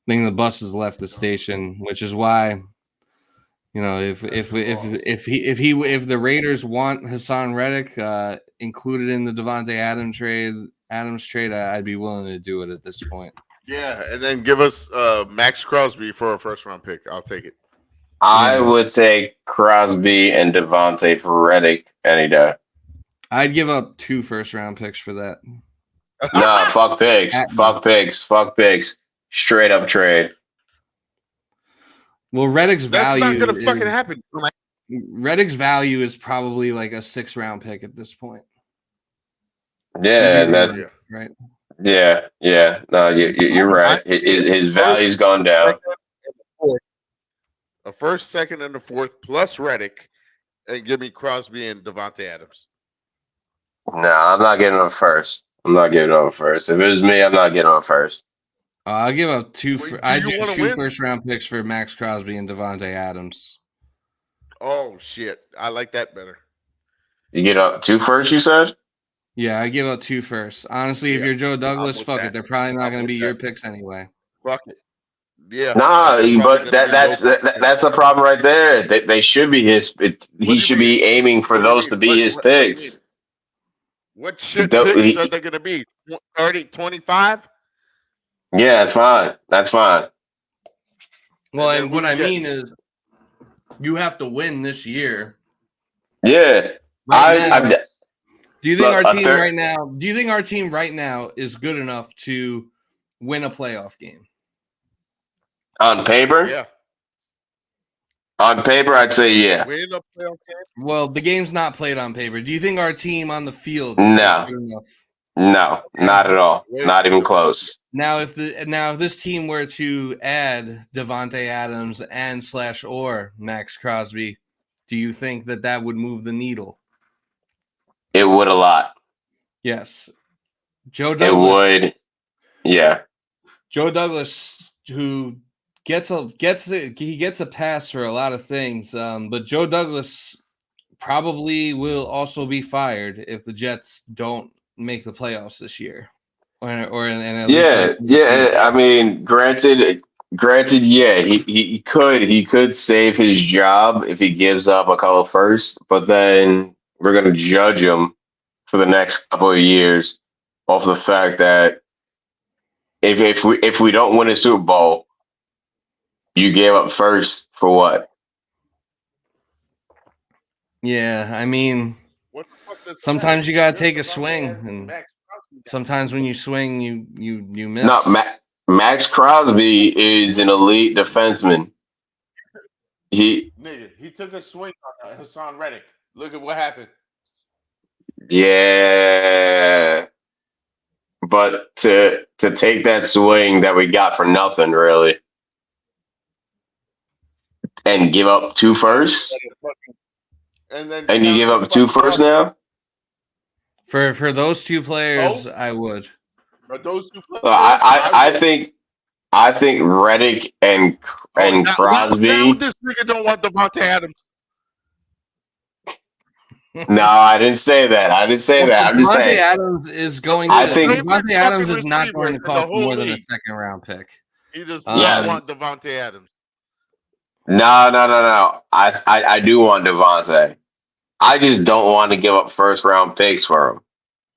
S3: think the bus has left the station, which is why, if the Raiders want Hassan Reddick included in the Devontae Adams trade, I'd be willing to do it at this point.
S1: Yeah, and then give us Max Crosby for a 1st-round pick. I'll take it.
S2: I would take Crosby and Devontae for Reddick any day.
S3: I'd give up 2 1st-round picks for that.
S2: No, fuck pigs. Fuck pigs. Fuck pigs. Straight up trade.
S3: Well, Reddick's value.
S1: That's not gonna fucking happen.
S3: Reddick's value is probably like a 6th-round pick at this point.
S2: Yeah, that's
S3: right.
S2: Yeah. No, you're right. His value's gone down.
S1: A 1st, 2nd, and a 4th plus Reddick, and give me Crosby and Devontae Adams.
S2: No, I'm not getting him first. I'm not giving him first. If it was me, I'm not getting him first.
S3: I'll give up 2. I do 2
S1: win?
S3: 1st-round picks for Max Crosby and Devontae Adams.
S1: Oh shit, I like that better.
S2: You get up 2 first, you said?
S3: Yeah, I give up 2 first. Honestly, if you're Joe Douglas, fuck it. They're probably not going to be your picks anyway.
S1: Fuck it. Yeah.
S2: Nah, but that's the problem right there. They should be his. He should be aiming for those to be his picks.
S1: What shit picks are they going to be? 30, 25?
S2: Yeah, that's fine. That's fine.
S3: Well, and what I mean is, you have to win this year.
S2: Yeah,
S3: do you think our team right now? Do you think our team right now is good enough to win a playoff game?
S2: On paper?
S1: Yeah.
S2: On paper, I'd say yeah.
S1: Win a playoff game?
S3: Well, the game's not played on paper. Do you think our team on the field
S2: No.
S3: is good enough?
S2: No, not at all. Not even close.
S3: Now, if this team were to add Devontae Adams and / Max Crosby, do you think that would move the needle?
S2: It would a lot.
S3: Yes. Joe
S2: it
S3: Douglas.
S2: would. Yeah.
S3: Joe Douglas, who gets a pass for a lot of things, but Joe Douglas probably will also be fired if the Jets don't make the playoffs this year, or and at least
S2: Yeah,
S3: like
S2: yeah. I mean, granted, yeah, he could save his job if he gives up a couple first, but then we're gonna judge him for the next couple of years off the fact that if we don't win a Super Bowl, you gave up first for what?
S3: Yeah, I mean,
S1: What the fuck does that
S3: sometimes
S1: matter?
S3: you gotta
S1: You have
S3: take a
S1: Devontae
S3: swing,
S1: Adams and
S3: and
S1: Max Crosby down
S3: sometimes when you swing, you
S2: No,
S3: miss.
S2: Max Crosby is an elite defenseman. He,
S1: there. Nigga, he took a swing on Hassan Reddick. Look at what happened.
S2: yeah, but to take that swing that we got for nothing, really, and give up two firsts,
S1: And then
S2: and you
S1: count
S2: give
S1: your
S2: up two
S1: fucking
S2: firsts
S1: losses.
S2: now.
S3: For those two players,
S1: Oh,
S3: I would.
S1: but those two players,
S2: I think Reddick and
S1: now
S2: Crosby.
S1: this nigga don't want Devontae Adams.
S2: No, I didn't say that. I didn't say
S3: Well,
S2: that. I'm just
S3: Devontae
S2: saying.
S3: Adams is going
S2: I
S3: to
S2: think
S3: Devontae
S1: Fucking
S3: Adams is not
S1: receiver
S3: going to
S1: in the
S3: cost
S1: whole
S3: more than a
S1: league.
S3: second round pick.
S1: He does
S2: Yeah.
S1: not want Devontae Adams.
S2: No. I do want Devontae. I just don't want to give up first round picks for him.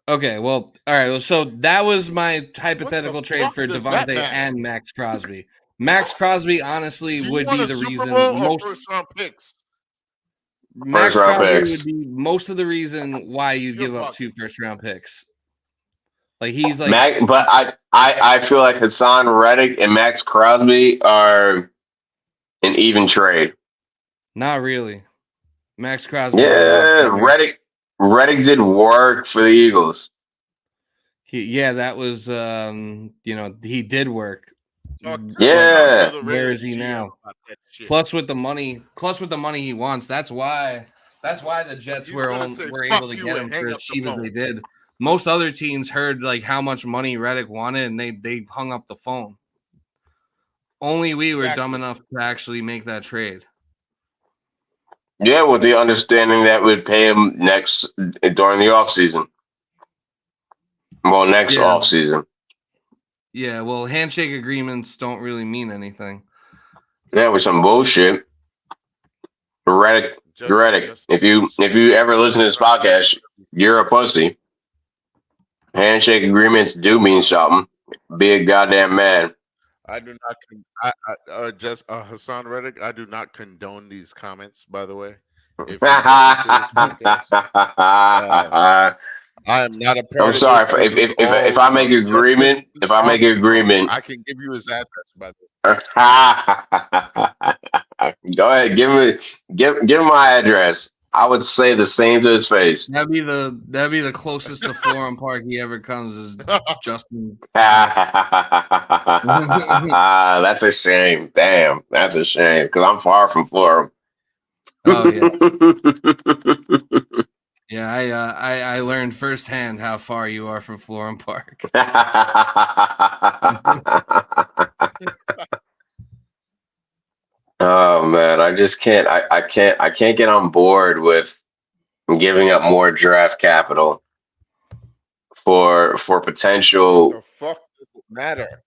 S3: Okay, well, all right. So that was my hypothetical trade
S1: fuck
S3: for
S1: does that
S3: Devontae
S1: matter?
S3: and Max Crosby. Max Crosby honestly
S1: Do you
S3: would
S1: want
S3: be
S1: a
S3: the
S1: Super
S3: reason
S1: Bowl or
S3: most
S1: first round picks?
S3: Max
S2: First round
S3: Crosby
S2: picks.
S3: would be most of the reason why you
S1: You're
S3: give up
S1: bugging.
S3: 2 first round picks. Like he's like
S2: But I feel like Hassan Reddick and Max Crosby are an even trade.
S3: not really. Max Crosby.
S2: Yeah, Reddick did work for the Eagles.
S3: Yeah, that was he did work.
S1: Talk
S2: Yeah.
S1: to the
S3: Where
S1: real
S3: is he
S1: GM
S3: now?
S1: about that shit.
S3: Plus with the money he wants. That's why the Jets
S1: He's
S3: were
S1: gonna say,
S3: were
S1: "Fuck
S3: able to
S1: you,"
S3: get
S1: and
S3: him for
S1: hang
S3: as
S1: up the
S3: cheap as
S1: phone.
S3: they did. Most other teams heard like how much money Reddick wanted and they hung up the phone. Only we were dumb
S1: Exactly.
S3: enough to actually make that trade.
S2: Yeah, with the understanding that we'd pay him next during the offseason. Well, next
S3: Yeah.
S2: offseason.
S3: Yeah, well, handshake agreements don't really mean anything.
S2: Yeah, with some bullshit. Reddick, if you ever listen to this podcast, you're a pussy. Handshake agreements do mean something. Be a goddamn man.
S1: I do not. Hassan Reddick. I do not condone these comments. By the way, if you listen to this podcast, I am not a part
S2: I'm
S1: of
S2: sorry
S1: it. This is
S2: if
S1: all,
S2: I make agreement. If I make agreement,
S1: I can give you his address. By the way,
S2: go ahead. Give him my address. I would say the same to his face.
S3: That'd be the closest to Florham Park he ever comes is Justin.
S2: That's a shame. Damn, that's a shame because I'm far from Florham.
S3: Oh yeah. Yeah, I learned firsthand how far you are from Florham Park.
S2: Oh man, I just can't. I can't get on board with giving up more draft capital for potential.
S1: the fuck does it matter?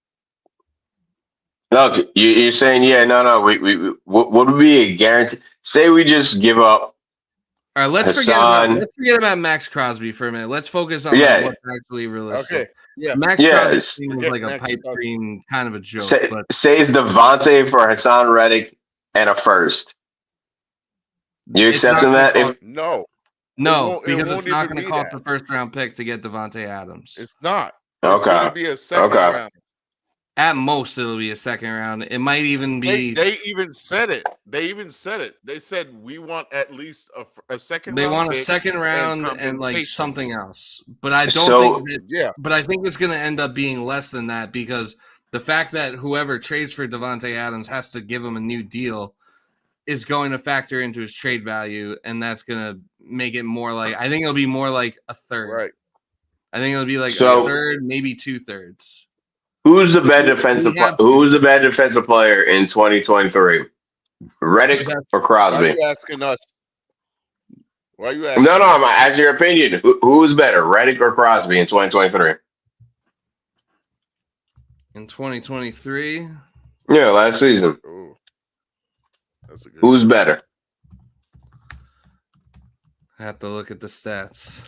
S2: No, you're saying no. What would be a guarantee? Say we just give up.
S3: All right, let's forget about Max Crosby for a minute. Let's focus on like, what's actually realistic.
S1: Okay. Yeah.
S3: Max Crosby seems like a
S1: Max
S3: pipe
S1: Crosby.
S3: dream, kind of a joke.
S2: Say it's Devontae for Hassan Reddick and a first. You accepting that?
S1: No.
S3: No, because it's not going to cost a first round pick to get Devontae Adams.
S1: It's not.
S2: Okay.
S1: It's going to be a second round.
S3: At most, it'll be a second round. It might even be.
S1: They even said it. They said we want at least a second.
S3: They want a second round and like something else. But I don't think. But I think it's going to end up being less than that because the fact that whoever trades for Devontae Adams has to give him a new deal is going to factor into his trade value, and that's going to make it more like. I think it'll be more like a third.
S1: Right.
S3: I think it'll be like
S2: So-
S3: a third, maybe 2/3.
S2: Who's the best defensive? Who's the best defensive player in 2023? Redick or
S1: Why are
S2: Crosby?
S1: you asking us? Why are you asking?
S2: No,
S1: us?
S2: I'm asking your opinion. Who's better, Redick or Crosby in 2023?
S3: In 2023,
S2: Yeah, last season.
S1: Ooh. That's a good
S2: Who's
S1: question.
S2: better?
S3: I have to look at the stats.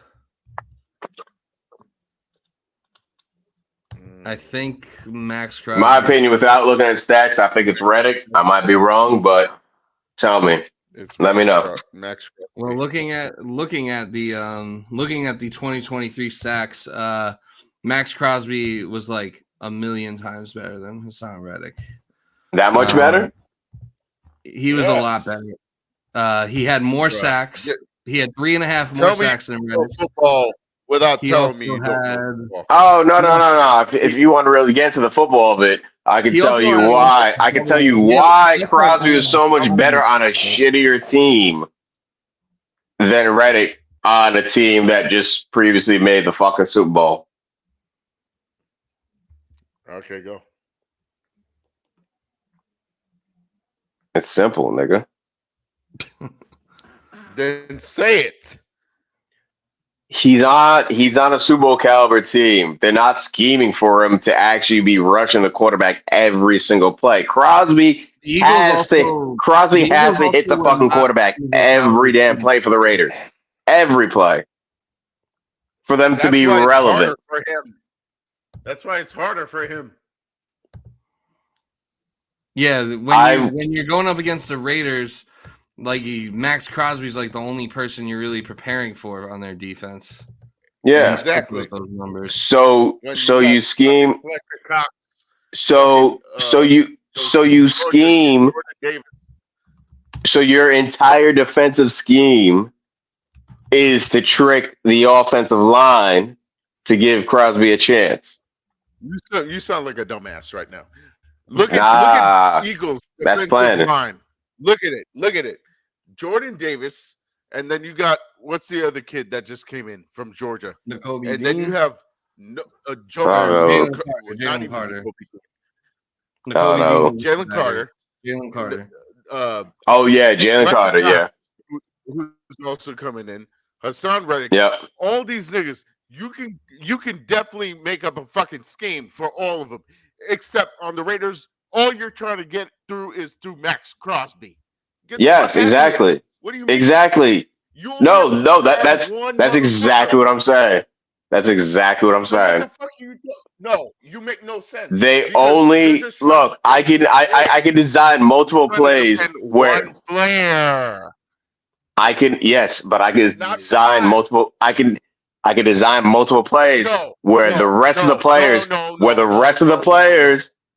S3: I think Max Crosby.
S2: My opinion, without looking at stats, I think it's Redick. I might be wrong, but tell me. Let me know.
S1: Max.
S3: Well, looking at the 2023 sacks, Max Crosby was like a million times better than Hassan Reddick.
S2: That much better?
S3: He was a lot better. He had more sacks.
S1: Yeah.
S3: He had 3.5
S1: Tell
S3: more
S1: me
S3: sacks than
S1: you know
S3: Reddick.
S1: football without
S3: He
S1: telling me
S3: also
S1: you don't know
S3: had-
S1: football.
S2: Oh no! If you want to really get to the football of it, I can
S3: He
S2: tell
S3: also
S2: you
S3: had-
S2: why. I can tell you
S3: Yeah,
S2: why
S3: that's
S2: Crosby
S3: like-
S2: was so much better on a shittier team than Redick on a team that just previously made the fucking Super Bowl.
S1: Okay, go.
S2: It's simple, nigga.
S1: Then say it.
S2: He's on a Super Bowl caliber team. They're not scheming for him to actually be rushing the quarterback every single play. Crosby
S3: The Eagles
S2: has to hit the
S3: also
S2: fucking
S3: were not
S2: quarterback
S3: Super Bowl
S2: every
S3: caliber
S2: damn
S3: team.
S2: play for the Raiders. Every play. For them to be
S1: why it's
S2: relevant.
S1: harder for him. That's why it's harder for him.
S3: Yeah, when you're going up against the Raiders, like Max Crosby's like the only person you're really preparing for on their defense.
S2: Yeah.
S1: Exactly.
S3: Those numbers.
S2: So
S1: When
S2: you
S1: got
S2: scheme.
S1: fucking Fletcher Cox,
S2: So you
S1: those
S2: scheme.
S1: Jordan Davis.
S2: So your entire defensive scheme is to trick the offensive line to give Crosby a chance.
S1: You sound like a dumbass right now. Look
S2: Nah,
S1: at Eagles
S2: that's
S1: defensive
S2: planning.
S1: line. Look at it. Jordan Davis, and then you got what's the other kid that just came in from Georgia?
S3: Nakobe
S1: And then you have
S2: Jalen
S3: Carter.
S2: Jalen
S3: Carter.
S2: Oh yeah, Jalen
S1: Fletcher
S2: Carter.
S1: Cox,
S2: Yeah.
S1: who's also coming in. Hassan Reddick.
S2: Yep.
S1: All these niggas, you can definitely make up a fucking scheme for all of them, except on the Raiders. All you're trying to get through is through Max Crosby. Get the
S2: Yes,
S1: fuck outta here.
S2: exactly.
S1: What do you mean?
S2: Exactly.
S1: You only
S2: No,
S1: have
S2: no,
S1: one
S2: that's exactly
S1: motherfucker.
S2: what I'm saying. That's exactly what I'm
S1: So what
S2: saying.
S1: the fuck you do? No, you make no sense.
S2: They
S1: because you're
S2: only
S1: just trying
S2: look.
S1: to
S2: I can design multiple
S1: trying to
S2: plays
S1: defend
S2: where
S1: one player.
S2: I can but I can
S1: Not
S2: design
S1: five.
S2: multiple. I can design multiple plays where the rest of the players,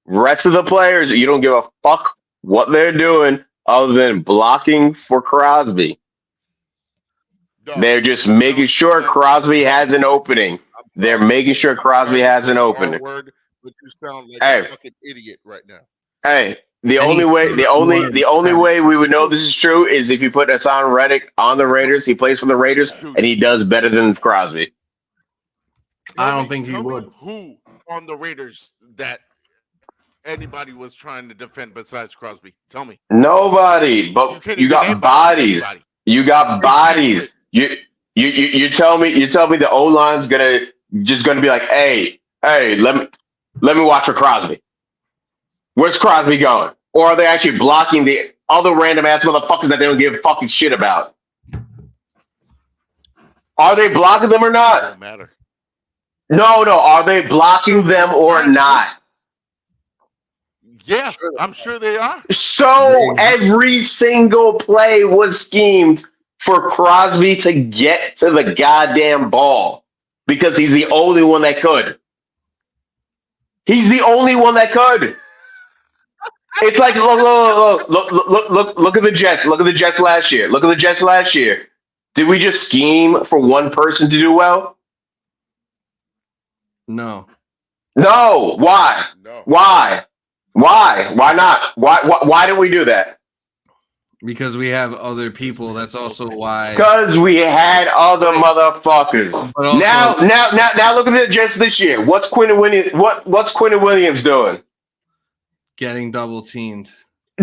S2: rest of the players, you don't give a fuck what they're doing other than blocking for Crosby.
S1: No,
S2: They're just
S1: you
S2: making
S1: don't
S2: sure
S1: sound
S2: Crosby
S1: like a
S2: has an opening.
S1: I'm
S2: They're
S1: sorry.
S2: making sure
S1: I'm
S2: Crosby
S1: sorry to
S2: has
S1: say
S2: an
S1: the R
S2: opening.
S1: word, but you sound like
S2: Hey.
S1: a fucking idiot right now.
S2: Hey, the
S3: And
S2: only way we would know this is true is if you put Hassan Reddick on the Raiders. He plays for the Raiders, and he does better than Crosby.
S3: I don't think he
S1: tell
S3: would.
S1: Me who on the Raiders that anybody was trying to defend besides Crosby? Tell me.
S2: Nobody, but
S1: can't
S2: you
S1: even
S2: got
S1: name
S2: bodies.
S1: anybody.
S2: You got bodies. You tell me the O line's gonna be like, hey, let me watch for Crosby. Where's Crosby going? Or are they actually blocking the other random ass motherfuckers that they don't give a fucking shit about? Are they blocking them or
S1: It
S2: not?
S1: don't matter.
S2: No. Are they blocking them or not?
S1: Yeah, I'm sure they are.
S2: So every single play was schemed for Crosby to get to the goddamn ball because he's the only one that could. He's the only one that could. It's like look at the Jets. Look at the Jets last year. Did we just scheme for one person to do well?
S3: No.
S2: No. Why?
S1: No.
S2: Why? Why not? Why didn't we do that?
S3: Because we have other people. That's also why.
S2: Because we had other
S1: Wait.
S2: motherfuckers.
S3: But also-
S2: Now look at it just this year. What's Quentin Williams doing?
S3: Getting double teamed.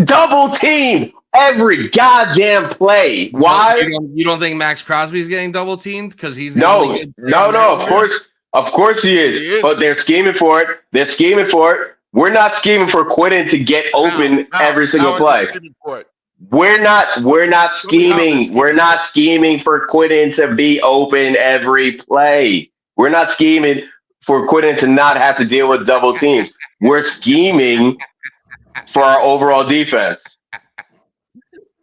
S2: Double team every goddamn play. Why?
S3: You don't think Max Crosby's getting double teamed because he's the only good player
S2: No.
S3: in the
S2: Of course he is.
S1: He is.
S2: But they're scheming for it. We're not scheming for Quentin to get open every single play. We're not scheming. We're not scheming for Quentin to be open every play. We're not scheming for Quentin to not have to deal with double teams. We're scheming for our overall defense.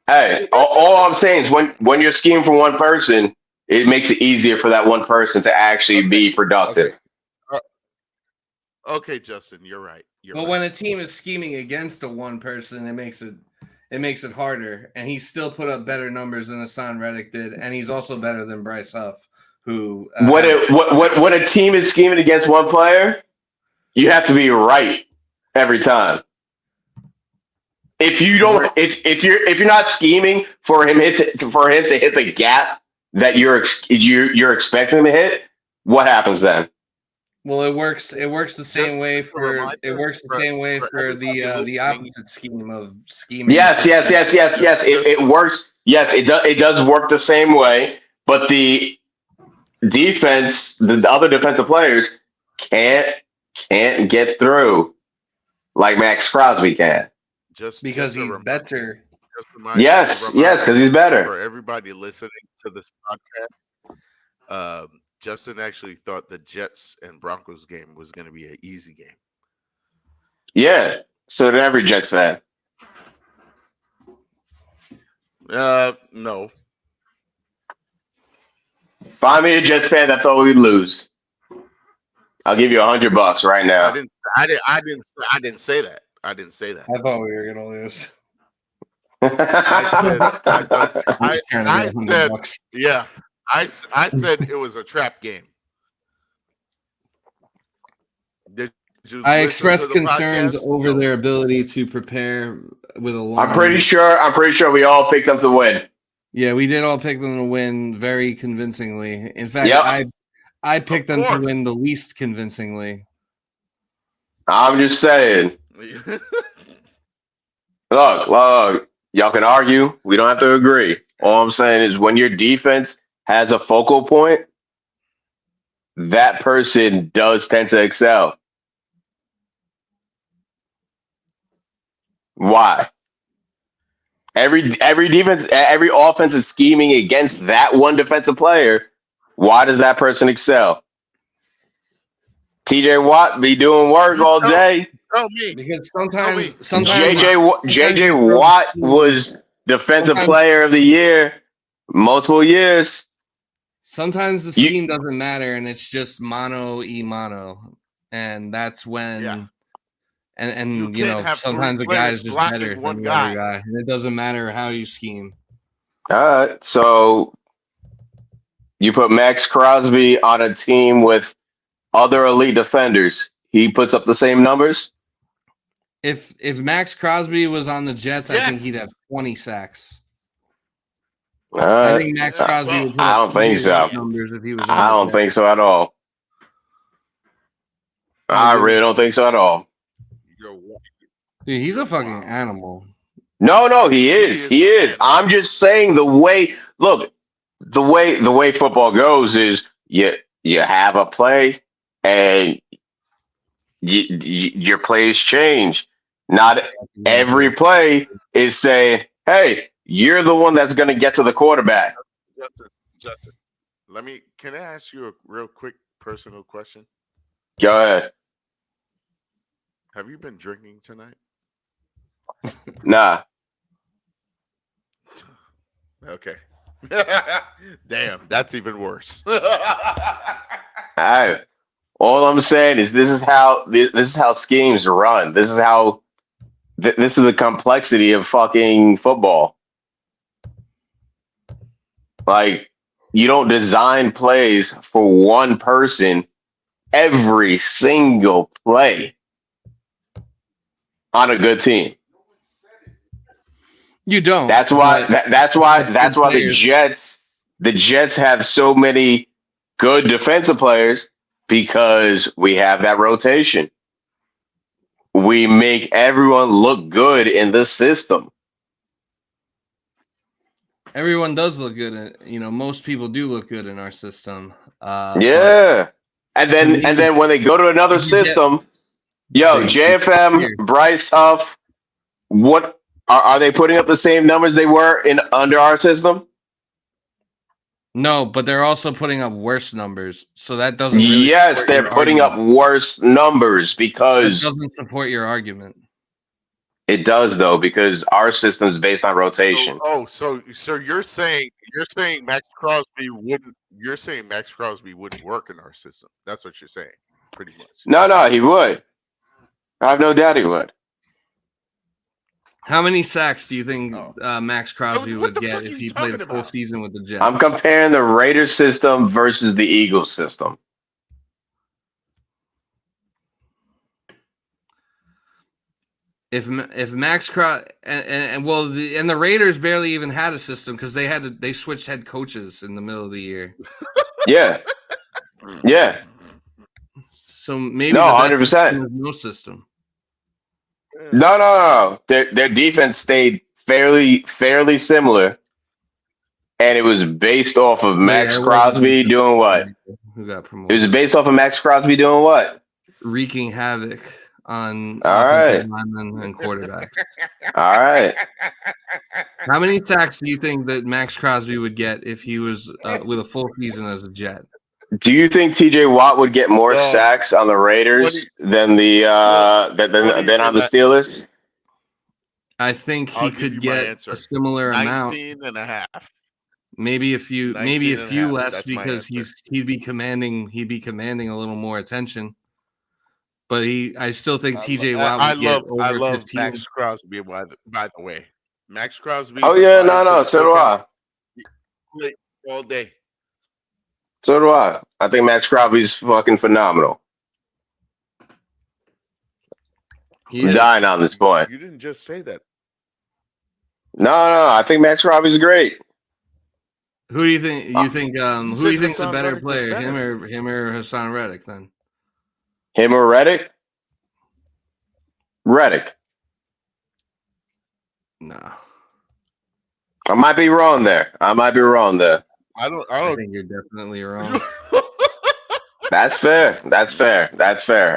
S2: Hey, all I'm saying is when you're scheming for one person, it makes it easier for that one person to actually be productive.
S1: Okay, Justin, you're right.
S3: But when a team is scheming against a one person, it makes it harder. And he still put up better numbers than Hassan Reddick did, and he's also better than Bryce Huff, who
S2: When a team is scheming against one player, you have to be right every time. If you don't, if you're not scheming for him to hit the gap that you're expecting him to hit, what happens then?
S3: Well, it works the same way for the opposite scheme of scheming.
S2: Yes. It works. Yes, it does work the same way, but the defense, the other defensive players can't get through like Max Crosby can.
S3: Because he's better.
S2: Yes, because he's better.
S1: For everybody listening to this podcast, Justin actually thought the Jets and Broncos game was going to be an easy game.
S2: Yeah, so did every Jets fan.
S1: No.
S2: Find me a Jets fan that thought we'd lose. I'll give you $100 right now.
S1: I didn't say that. I didn't say that.
S3: I thought we were gonna lose.
S1: I said it was a trap game.
S3: I expressed concerns over their ability to prepare with a long.
S2: I'm pretty sure we all picked them to win.
S3: Yeah, we did all pick them to win very convincingly. In fact, I picked them to win the least convincingly.
S2: I'm just saying. Look, y'all can argue. We don't have to agree. All I'm saying is when your defense has a focal point, that person does tend to excel. Why? Every defense, every offense is scheming against that one defensive player. Why does that person excel? TJ Watt be doing work all day.
S1: Tell me.
S3: Because sometimes
S2: JJ Watt was defensive player of the year multiple years.
S3: Sometimes the scheme doesn't matter, and it's just mano y mano, and that's when. And you know, sometimes the guy is just better than the other guy, and it doesn't matter how you scheme.
S2: All right, so you put Max Crosby on a team with other elite defenders. He puts up the same numbers.
S3: If Max Crosby was on the Jets, I think he'd have 20 sacks. I think Max Crosby would put
S2: I don't think so.
S3: Numbers if he was.
S2: I don't think so at all. I really don't think so at all.
S3: Dude, he's a fucking animal.
S2: No, he is. He is. I'm just saying the way football goes is you have a play and your plays change. Not every play is saying, "Hey, you're the one that's going to get to the quarterback."
S1: Justin, can I ask you a real quick personal question?
S2: Go ahead.
S1: Have you been drinking tonight?
S2: Nah.
S1: Okay. Damn, that's even worse.
S2: All I'm saying is this is how schemes run. This is the complexity of fucking football. Like, you don't design plays for one person every single play on a good team.
S3: You don't.
S2: That's why.
S3: but
S2: That's why. That's why the
S3: players-
S2: Jets. The Jets have so many good defensive players because we have that rotation. We make everyone look good in the system.
S3: Everyone does look good. Most people do look good in our system. But
S2: Yeah. And
S3: to me,
S2: then when they go to another
S3: if you get-
S2: system, yo,
S3: they-
S2: JFM,
S3: here.
S2: Bryce Huff, what are they putting up the same numbers they were in under our system?
S3: No, but they're also putting up worse numbers. So that doesn't really
S2: Yes,
S3: support
S2: they're
S3: your
S2: putting up
S3: argument.
S2: worse numbers
S3: That
S2: because
S3: doesn't support your argument.
S2: it does though, because our system is based on rotation.
S1: So you're saying Max Crosby wouldn't work in our system. That's what you're saying, pretty much.
S2: No, he would. I have no doubt he would.
S3: How many sacks do you think Max Crosby
S1: What
S3: would
S1: the
S3: get
S1: fuck are
S3: if
S1: you
S3: he played a
S1: talking
S3: full
S1: about?
S3: season with the Jets?
S2: I'm comparing the Raiders system versus the Eagles system.
S3: If Max Crosby and the Raiders barely even had a system because they switched head coaches in the middle of the year.
S2: Yeah. Yeah.
S3: So maybe
S2: No,
S3: the best
S2: 100%.
S3: system is no system.
S2: No. Their defense stayed fairly similar. And it was based off of Max
S3: Yeah, it
S2: Crosby
S3: wasn't
S2: doing what?
S3: who got
S2: It
S3: promoted.
S2: was based off of Max Crosby doing what?
S3: Wreaking havoc on
S2: All
S3: offensive
S2: right.
S3: linemen and quarterbacks.
S2: All right.
S3: How many sacks do you think that Max Crosby would get if he was with a full season as a Jet?
S2: Do you think TJ Watt would get more
S1: No.
S2: sacks on the Raiders than the than on the Steelers?
S3: I think he
S1: I'll give
S3: could
S1: you my
S3: get
S1: answer.
S3: a similar amount.
S1: 19 and a half.
S3: Maybe a few
S1: 19 and a half.
S3: less
S1: That's my
S3: because
S1: answer.
S3: he'd be commanding a little more attention. But I still think TJ Watt would get over
S1: I love
S3: 15.
S1: Max Crosby, by the way. Max Crosby.
S2: Oh yeah, no. So do I.
S1: All day.
S2: So do I. I think Max Crosby's fucking phenomenal. I'm dying on this point.
S1: You didn't just say that.
S2: No. I think Max Crosby's great.
S3: Who do you think? Who do you think's a
S1: Hassan
S3: better
S1: Reddick was
S3: player,
S1: better.
S3: him or Hassan Reddick? Then
S2: Him or Reddick? Reddick.
S3: no.
S2: I might be wrong there.
S1: I don't
S3: think you're definitely wrong.
S2: That's fair.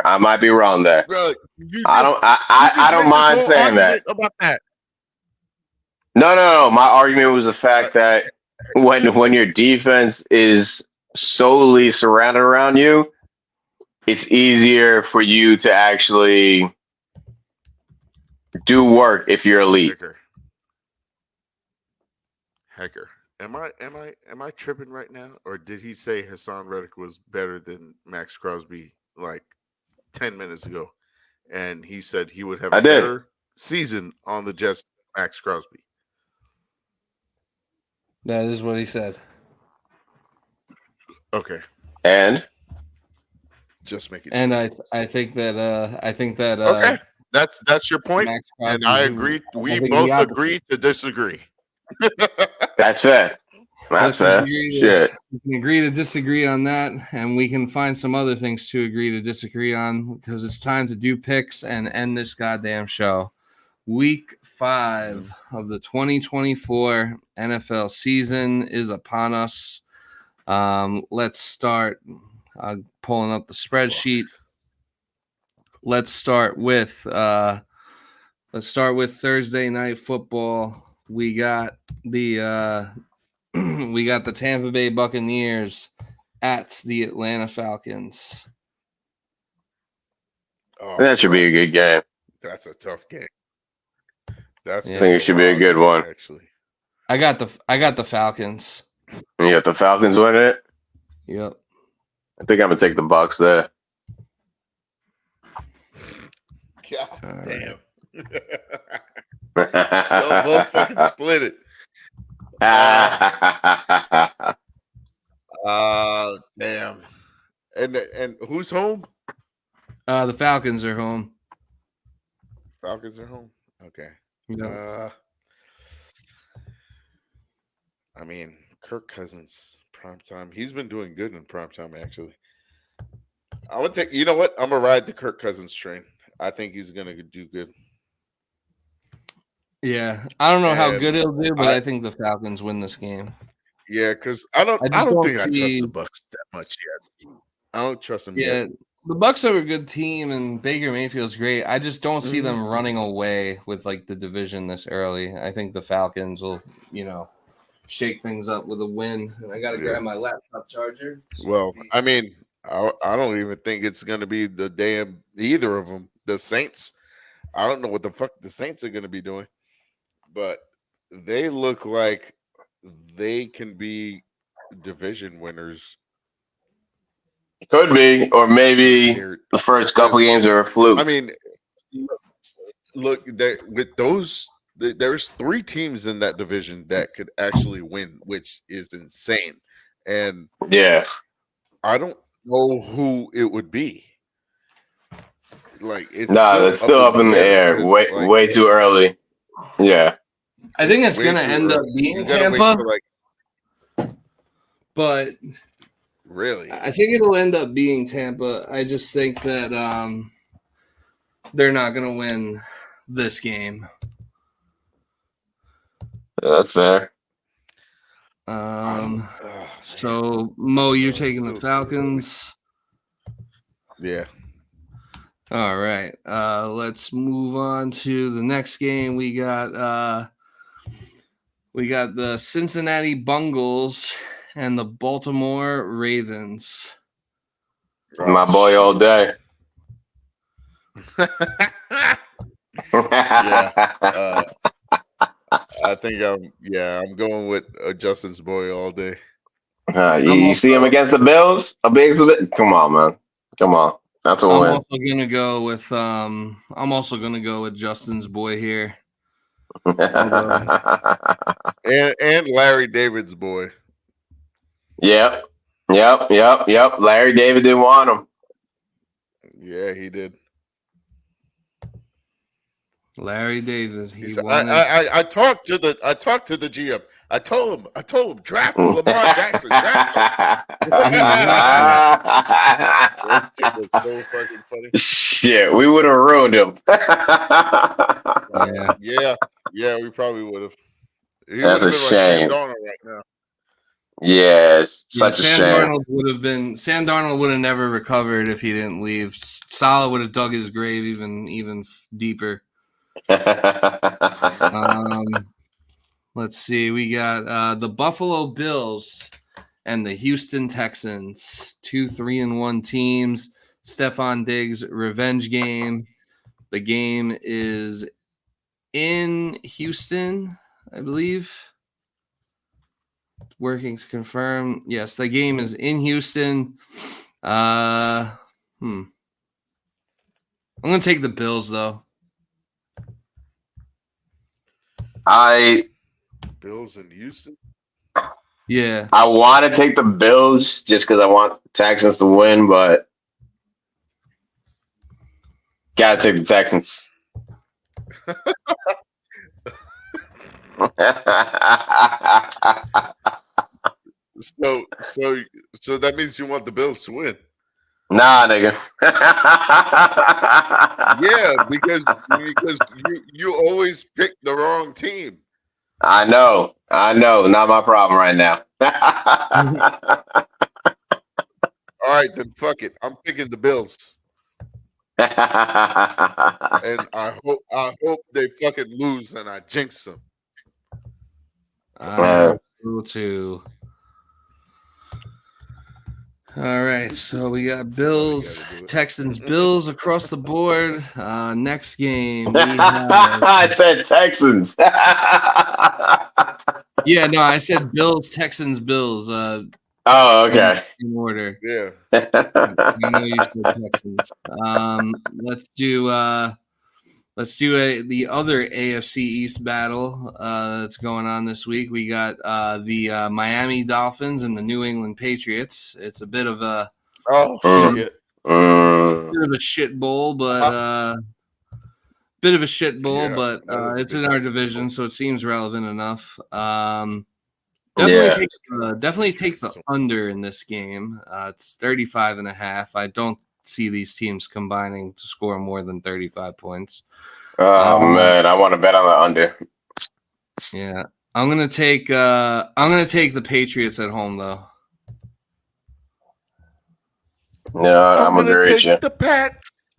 S2: I might be wrong there.
S1: Bro,
S2: I don't mind saying that.
S1: About that.
S2: No. My argument was the fact that when your defense is solely surrounded around you, it's easier for you to actually do work if you're elite.
S1: Hecker. Am I tripping right now? Or did he say Hassan Reddick was better than Max Crosby like 10 minutes ago? And he said he would have a better season on the Jets than Max Crosby.
S3: That is what he said.
S1: Okay.
S2: And
S1: just make it.
S3: And I think that
S1: okay. That's your point. And I agree. We both agree to disagree.
S2: That's fair. That's fair. Shit.
S3: We can agree to disagree on that, and we can find some other things to agree to disagree on because it's time to do picks and end this goddamn show. Week 5 of the 2024 NFL season is upon us. Let's start pulling up the spreadsheet. Let's start with Thursday night football. We got the Tampa Bay Buccaneers at the Atlanta Falcons.
S2: Oh, that should be a good game.
S1: That's a tough game.
S2: I think it should be a good one.
S3: Actually, I got the Falcons.
S2: You got the Falcons winning it?
S3: Yep.
S2: I think I'm gonna take the Bucs there.
S1: God damn. Y'all both fucking split it. Damn. And who's home?
S3: The Falcons are home.
S1: Falcons are home. Okay.
S3: Yep.
S1: I mean, Kirk Cousins primetime. He's been doing good in primetime actually. I'm gonna take. You know what? I'm gonna ride the Kirk Cousins train. I think he's gonna do good.
S3: Yeah, I don't know how good
S1: And
S3: he'll do, but
S1: I
S3: I think the Falcons win this game.
S1: yeah, because I don't
S3: I
S1: I
S3: just
S1: don't
S3: don't
S1: think I trust
S3: see.
S1: the Bucks that much yet. I don't trust them yet.
S3: Yeah, the Bucks are a good team, and Baker Mayfield's great. I just don't see
S1: Mhm.
S3: them running away with like the division this early. I think the Falcons will, shake things up with a win. And I got to
S1: Yeah.
S3: grab my laptop charger.
S1: Well, I mean, I don't even think it's gonna be the damn either of them. The Saints. I don't know what the fuck the Saints are gonna be doing, but they look like they can be division winners.
S2: Could be, or maybe
S1: They're
S2: the first couple
S1: because
S2: games are a
S1: I
S2: fluke.
S1: mean, look, with those, there's three teams in that division that could actually win, which is insane. And
S2: Yeah.
S1: I don't know who it would be. Like it's
S2: Nah,
S1: still
S2: that's
S1: up
S2: still
S1: in
S2: up in
S1: the
S2: the
S1: air
S2: air.
S1: because
S2: Way
S1: like
S2: way too early. Yeah.
S3: I think
S1: it's
S3: it's
S1: way
S3: going to
S1: too
S3: end up
S1: early.
S3: being
S1: You gotta wait
S3: Tampa,
S1: for like
S3: but
S1: really.
S3: I think it'll end up being Tampa. I just think that they're not going to win this game.
S2: Yeah, that's fair.
S3: So Mo, you're
S1: It's
S3: taking the
S1: still too early.
S3: Falcons.
S1: Yeah.
S3: All right. Let's move on to the next game. We got the Cincinnati Bungles and the Baltimore Ravens.
S2: My
S1: Oh,
S2: boy all
S1: shit.
S2: day.
S1: Yeah. I think I'm going with Justin's boy all day.
S2: You see him against the Bills? A big bit. Come on, man. Come on. That's a
S3: I'm
S2: win.
S3: also gonna go with Justin's boy here.
S1: And Larry David's boy.
S2: Yep. Larry David didn't want him.
S1: Yeah, he did.
S3: Larry David.
S1: He said, I talked to the GM. I told him draft Lamar Jackson. Draft him. That shit was so fucking funny.
S2: Shit, we would have ruined him.
S1: Yeah, we probably would have. He would
S2: That's
S1: have
S2: a
S1: been like Sam
S2: shame.
S1: Darnold right now.
S2: Yes, such a
S3: Sam
S2: shame.
S3: Sam Darnold would have never recovered if he didn't leave. Salah would have dug his grave even deeper. Let's see. We got the Buffalo Bills and the Houston Texans, 2-3-1 teams. Stephon Diggs revenge game. The game is in Houston, I believe. Working to confirm. Yes, the game is in Houston. I'm gonna take the Bills though.
S1: Bills in Houston.
S3: Yeah.
S2: I want to take the Bills just because I want Texans to win, but gotta take the Texans.
S1: So that means you want the Bills to win.
S2: Nah, nigga.
S1: Yeah, because you always pick the wrong team.
S2: I know. Not my problem right now.
S1: All right, then fuck it. I'm picking the Bills, and I hope they fucking lose and I jinx them.
S3: I will too. All right, so we got Bills, Texans, Bills across the board. Next game, we have...
S2: I said Texans.
S3: Yeah, no, I said Bills, Texans, Bills.
S2: Oh, okay.
S3: In order.
S1: Yeah.
S3: I know you said Texans. Let's do the other AFC East battle that's going on this week. We got the Miami Dolphins and the New England Patriots. It's a bit of a
S1: shit.
S3: Bit of a shit bowl, but it's in our division, so it seems relevant enough. Definitely take the under in this game. It's 35.5. I don't see these teams combining to score more than 35 points.
S2: Oh man, I want to bet on the under.
S3: Yeah. I'm gonna take the Patriots at home though.
S2: Yeah, I'm
S1: gonna
S2: agree with you.
S1: take the Pats.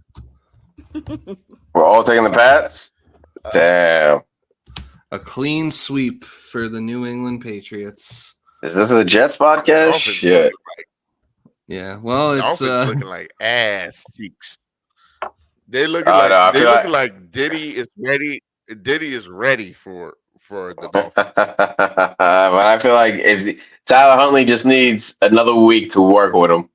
S2: We're all taking the Pats. Damn.
S3: A clean sweep for the New England Patriots.
S2: Is this a Jets podcast?
S1: Dolphins
S2: Shit.
S3: Yeah. Well, it's
S1: Dolphins looking like ass cheeks. They looking
S2: I know, I
S1: like they
S2: feel
S1: looking like Diddy is ready. Diddy is ready for the Dolphins.
S2: But I feel like if Tyler Huntley just needs another week to work with him.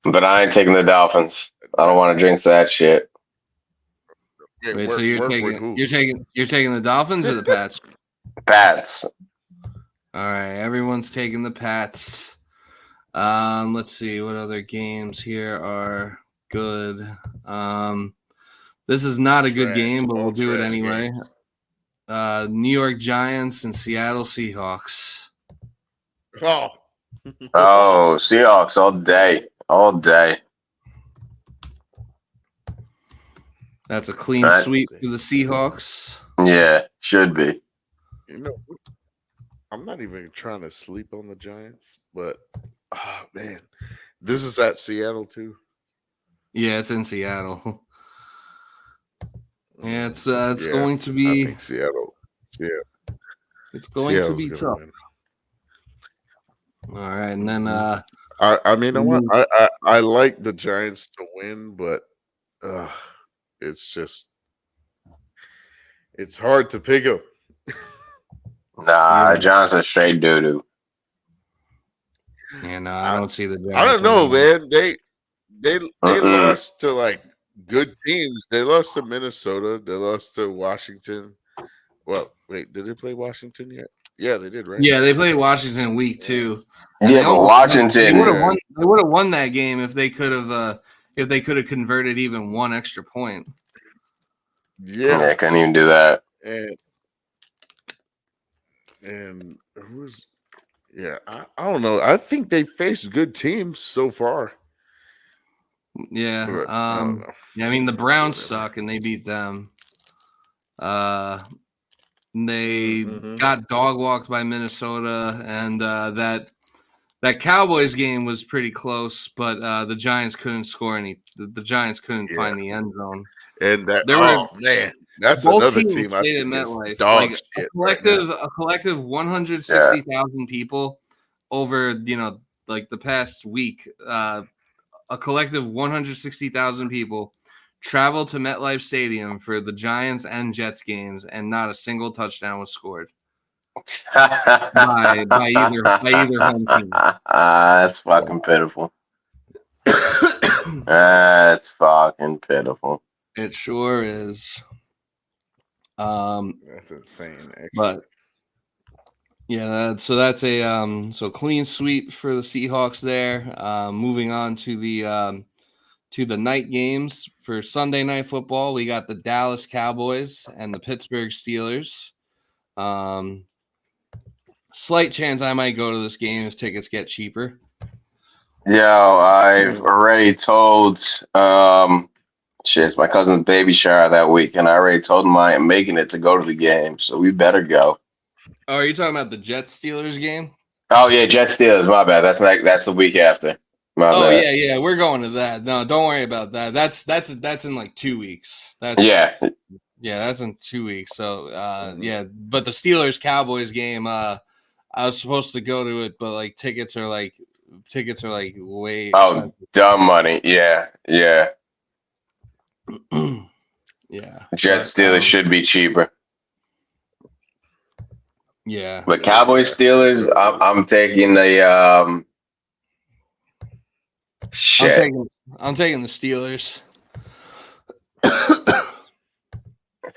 S2: But I ain't taking the Dolphins. I don't want to jinx that shit.
S1: Yeah,
S3: Wait, so you're taking the Dolphins or the Pats?
S2: Pats.
S3: All right, everyone's taking the Pats. Let's see what other games here are good. This is not a good game, but we'll do it anyway. New York Giants and Seattle Seahawks.
S2: Oh, Seahawks all day. All day.
S3: That's a clean sweep for the Seahawks.
S2: Yeah, should be.
S1: You know, I'm not even trying to sleep on the Giants, but man, this is at Seattle too.
S3: Yeah, it's in Seattle. Yeah, it's going to be.
S1: I think Seattle.
S3: It's going to be tough. Win. All right, and then
S1: I mean, I like the Giants to win, but it's hard to pick them.
S2: Nah, Giants are straight doo-doo.
S3: Yeah, no, I don't see the Giants.
S1: I don't know, man. They lost to like good teams. They lost to Minnesota. They lost to Washington. Well, wait, did they play Washington yet? Yeah, they did, right?
S3: Yeah, they played Washington week 2.
S2: Yeah, but Washington
S3: they would have won that game if they could have converted even one extra point.
S2: Yeah, I couldn't even do that.
S1: And who's I don't know. I think they faced good teams so far.
S3: Yeah.
S1: But, I don't know.
S3: Yeah, I mean the Browns suck and they beat them. They got dog walked by Minnesota, and that Cowboys game was pretty close, but the Giants couldn't score any. The Giants couldn't find the end zone.
S1: And that man, that's
S3: both
S1: another
S3: teams
S1: team.
S3: I think MetLife. Like a collective 160,000 people over like the past week. A collective 160,000 people traveled to MetLife Stadium for the Giants and Jets games, and not a single touchdown was scored by either home team.
S2: That's fucking pitiful. That's fucking pitiful.
S3: It sure is.
S1: That's insane. Actually.
S3: But yeah, that's a clean sweep for the Seahawks there. Moving on to the night games for Sunday Night Football, we got the Dallas Cowboys and the Pittsburgh Steelers. Slight chance I might go to this game if tickets get cheaper.
S2: Yo, I've already told it's my cousin's baby shower that week, and I already told him I am making it to go to the game, so we better go.
S3: Oh, are you talking about the Jets Steelers game?
S2: Oh yeah, Jets Steelers. My bad. That's the week after. My bad.
S3: Yeah, we're going to that. No, don't worry about that. That's in like 2 weeks.
S2: Yeah,
S3: that's in 2 weeks. So but the Steelers Cowboys game, I was supposed to go to it, but like tickets are like way expensive.
S2: Dumb money. Yeah.
S3: Yeah.
S2: Jets Steelers should be cheaper.
S3: Yeah.
S2: But Cowboys Steelers, I'm taking the shit.
S3: I'm taking the Steelers.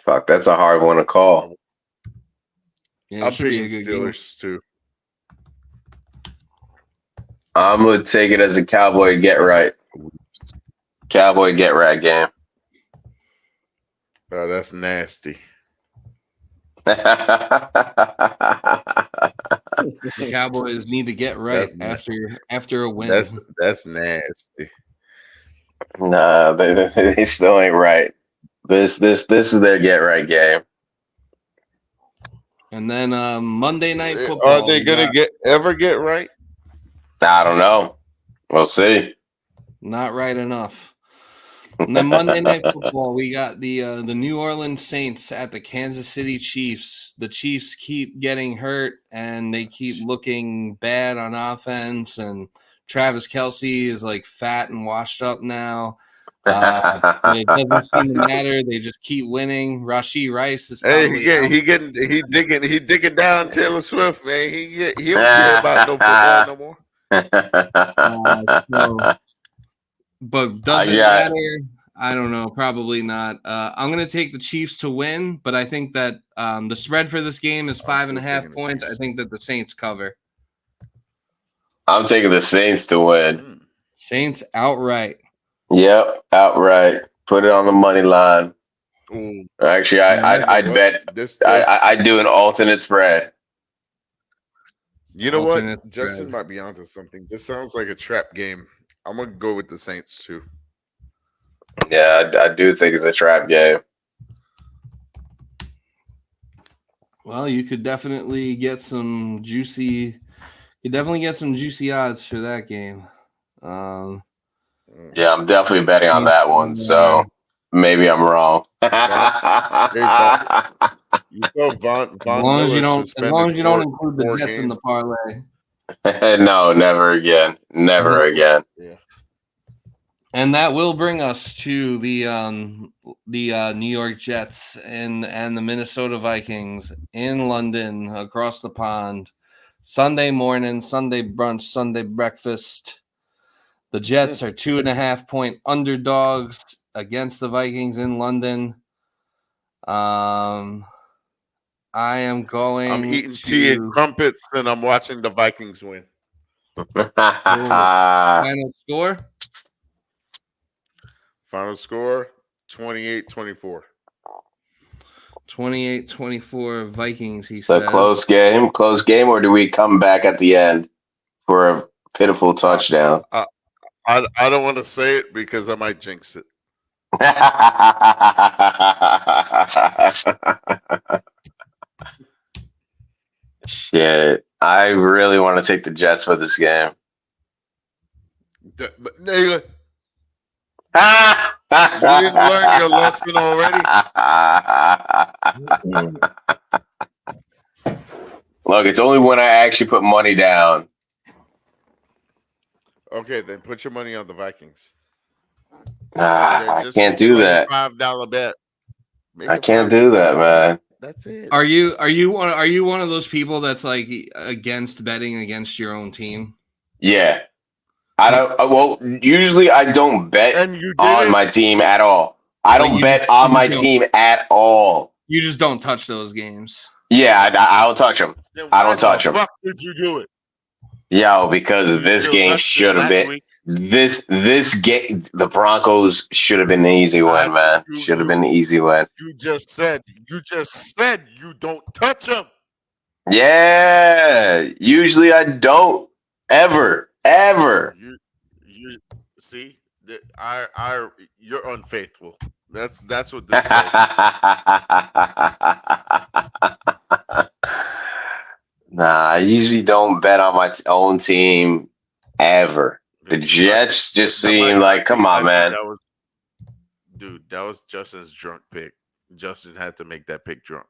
S2: Fuck, that's a hard one to call.
S1: Yeah, I'm picking Steelers too.
S2: I'm gonna take it as a Cowboy get right game.
S1: Oh, that's nasty.
S3: The Cowboys need to get right
S1: That's na-
S3: after a win.
S1: that's nasty.
S2: Nah, they still ain't right. This is their get right game.
S3: And then Monday Night
S1: Are
S3: Football.
S1: they
S3: we
S1: gonna
S3: got
S1: ever get right?
S2: I don't know. We'll see.
S3: not right enough. And then Monday Night Football, we got the New Orleans Saints at the Kansas City Chiefs. The Chiefs keep getting hurt, and they keep looking bad on offense. And Travis Kelce is like fat and washed up now. But it doesn't seem to matter. They just keep winning. Rashee Rice is
S1: Hey,
S3: probably out.
S1: he digging down Taylor Swift, man. He don't care about no football no more.
S3: But does it
S2: got-
S3: matter? I don't know. Probably not. I'm going to take the Chiefs to win, but I think that the spread for this game is
S1: I'm
S3: 5.5
S1: still taking the
S3: points. I
S1: Chiefs.
S3: think that the Saints cover.
S2: I'm taking the Saints to win.
S1: Mm.
S3: Saints outright.
S2: Yep, outright. Put it on the money line.
S1: Ooh,
S2: Actually,
S1: you know
S2: I'd
S1: what?
S2: bet
S1: This
S2: I'd do an alternate spread.
S1: you know
S3: Alternate
S1: what? Justin
S3: spread.
S1: might be onto something. This sounds like a trap game. I'm gonna go with the Saints too.
S2: Yeah, I do think it's a trap game.
S3: Well, you could definitely get some juicy. You definitely get some juicy odds for that game.
S1: Mm.
S2: Yeah, I'm definitely betting on that one. So maybe I'm wrong.
S1: You saw Von
S3: As long as you
S1: Miller
S3: don't
S1: suspended
S3: include the
S1: four
S3: Jets in the
S1: games.
S3: parlay.
S2: No, never again. Never again.
S1: Yeah.
S3: And that will bring us to the New York Jets and the Minnesota Vikings in London across the pond. Sunday morning, Sunday brunch, Sunday breakfast. The Jets are 2.5 point underdogs against the Vikings in London. I am going.
S1: I'm eating tea and crumpets, and I'm watching the Vikings win.
S3: Final score.
S1: Final score 28-24.
S3: 28-24 Vikings, he
S2: So
S3: said.
S2: close game, or do we come back at the end for a pitiful touchdown?
S1: I don't want to say it because I might jinx it.
S2: Shit, I really want to take the Jets for this game.
S1: But nigga, you didn't learn your lesson already.
S2: Look, it's only when I actually put money down.
S1: Okay, then put your money on the Vikings.
S2: I
S1: Just
S2: can't
S1: make it
S2: do
S1: like
S2: that.
S1: a $5 bet. Make
S2: I
S1: it
S2: can't do that,
S1: $5
S2: man.
S1: That's it.
S3: Are you one of those people that's like against betting against your own team?
S2: Yeah. I don't. Well, usually I don't bet
S1: And you
S2: on
S1: did it.
S2: my team at all. I
S3: Like,
S2: don't
S3: you
S2: bet on my
S3: don't.
S2: team at all.
S3: You just don't touch those games.
S2: Yeah, I don't touch them.
S1: Then
S2: I
S1: why
S2: don't touch
S1: the
S2: 'em.
S1: Fuck did you do it?
S2: Yo, because
S1: You
S2: this
S1: still
S2: game
S1: touched it
S2: should have
S1: last
S2: been
S1: week.
S2: this game. The Broncos should have been an easy win, man. Should have been an easy win.
S1: You just said you don't touch them.
S2: Yeah. Usually I don't ever.
S1: You see that you're unfaithful. That's what this tells me.
S2: Nah, I usually don't bet on my own team ever. The Jets just seem like, come on, man.
S1: That was Justin's drunk pick. Justin had to make that pick drunk.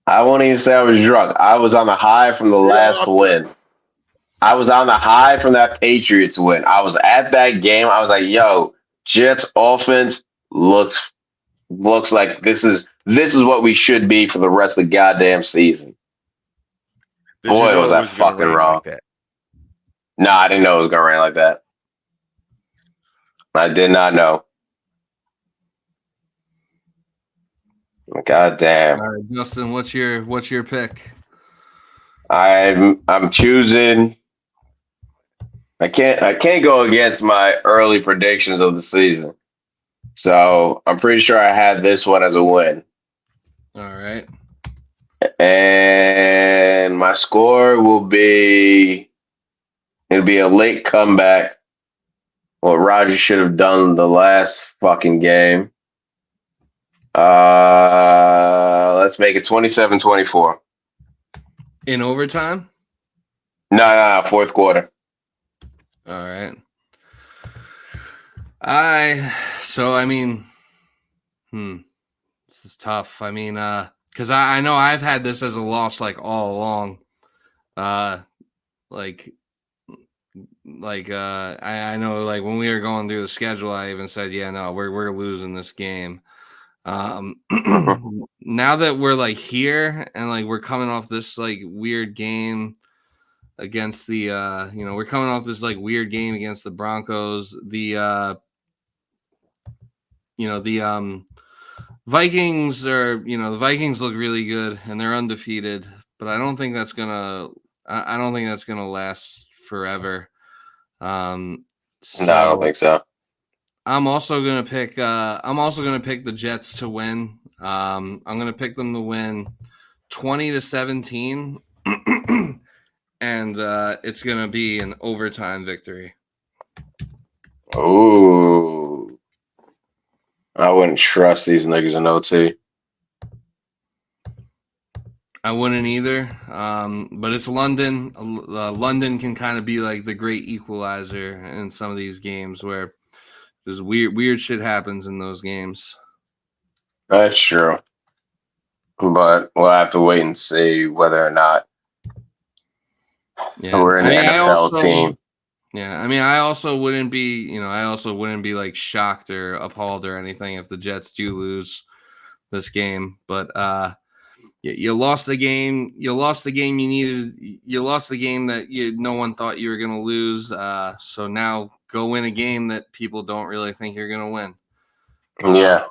S2: I won't even say I was drunk. I was on the high from the last win. I was on the high from that Patriots win. I was at that game. I was like, yo, Jets offense looks like this is what we should be for the rest of the goddamn season. Boy, was I fucking wrong.
S1: Like that?
S2: No, I didn't know it was gonna rain like that. I did not know. God damn.
S3: All right, Justin, what's your pick?
S2: I'm choosing. I can't go against my early predictions of the season. So I'm pretty sure I had this one as a win.
S3: All right.
S2: And my score will be it'll be a late comeback. What Roger should have done the last fucking game. Let's make it 27-24.
S3: In overtime?
S2: No, fourth quarter.
S3: All right. This is tough. I mean, because I know I've had this as a loss like all along. Like I know like when we were going through the schedule, I even said, yeah, no, we're losing this game. Now that we're like here and like we're coming off this like weird game against the we're coming off this like weird game against the Broncos. The Vikings the Vikings look really good and they're undefeated, but I don't think that's gonna last forever.
S2: No, I don't think so.
S3: I'm also gonna pick the Jets to win. I'm gonna pick them to win 20-17. And it's gonna be an overtime victory.
S2: Ooh. I wouldn't trust these niggas in OT.
S3: I wouldn't either, but it's London. London can kind of be like the great equalizer in some of these games where there's weird shit happens in those games.
S2: That's true. But we'll have to wait and see whether or not we're an NFL team.
S3: Yeah, I mean, I also wouldn't be like shocked or appalled or anything if the Jets do lose this game. But you lost the game. You lost the game you needed. You lost the game that no one thought you were going to lose. So now go win a game that people don't really think you're going to win.
S2: Yeah.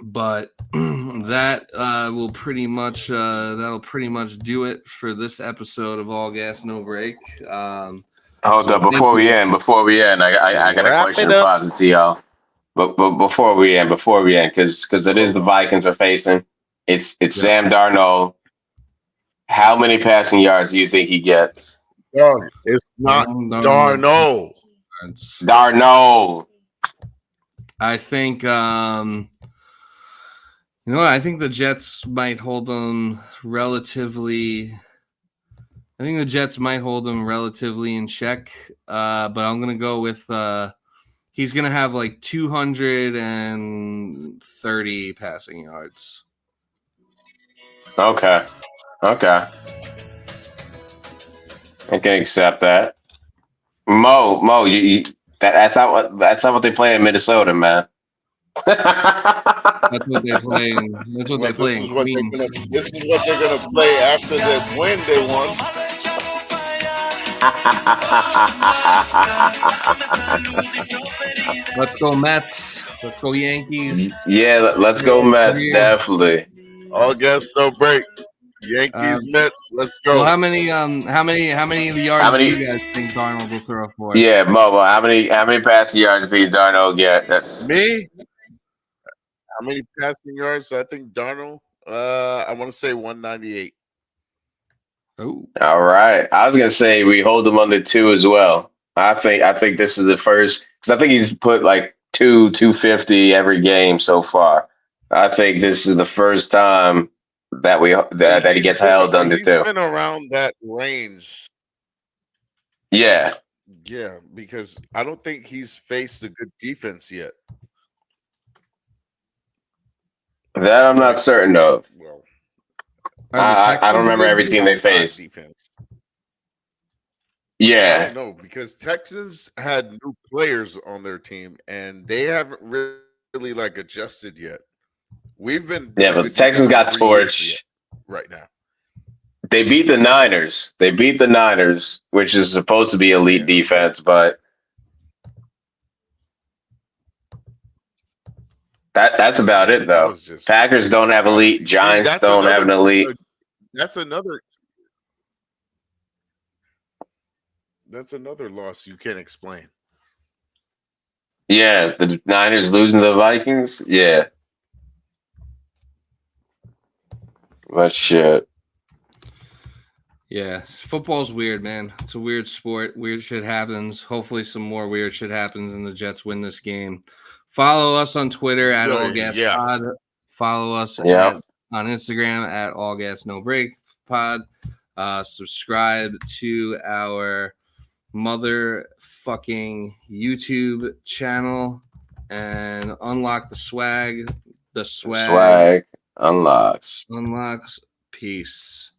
S3: But that will pretty much do it for this episode of All Gas No Break.
S2: Hold up, before we end, I got a question to posit to y'all. But before we end, because it is the Vikings we're facing. It's Sam Darnold. How many passing yards do you think he gets?
S1: It's not Darnold.
S2: Darnold.
S3: I think I think the Jets might hold them relatively. I think the Jets might hold them relatively in check. But I'm gonna go with he's gonna have like 230 passing yards.
S2: Okay. I can accept that. Mo, that's not what they play in Minnesota, man.
S3: That's what they play. That's what they play in Queens.
S1: This is what they're gonna play after the win they won.
S3: Let's go Mets. Let's go Yankees.
S2: Yeah, let's go Mets. Definitely.
S1: All gas, no break. Yankees, Mets. Let's go.
S3: Well, how many yards do you guys think Darnold will throw for?
S2: Yeah, Mo. How many passing yards did Darnold get? That's
S1: me. How many passing yards? I think Darnold. I want to say 198.
S3: Oh,
S2: all right. I was gonna say we hold him under 2 as well. I think this is the first because I think he's put like 250 every game so far. I think this is the first time that he gets held under 2.
S1: He's been around that range.
S2: Yeah.
S1: Yeah, because I don't think he's faced a good defense yet.
S2: That I'm not certain of.
S1: Well,
S2: I don't remember every team they faced.
S1: Defense.
S2: Yeah.
S1: I don't know because Texans had new players on their team and they haven't really like adjusted yet. We've been
S2: but the Texans got torched
S1: right now.
S2: They beat the Niners. Which is supposed to be elite defense, but that's about it though. Packers don't have elite. Giants don't have an elite.
S1: That's another loss you can't explain.
S2: Yeah, the Niners losing to the Vikings. Yeah, but shit.
S3: Yeah, football's weird, man. It's a weird sport. Weird shit happens. Hopefully, some more weird shit happens and the Jets win this game. Follow us on Twitter at
S1: Yeah.
S3: AllGasPod. Follow us
S2: Yeah.
S3: on Instagram at AllGasNoBreakPod. Subscribe to our motherfucking YouTube channel and unlock the swag. The swag
S2: Swag unlocks.
S3: unlocks. Peace.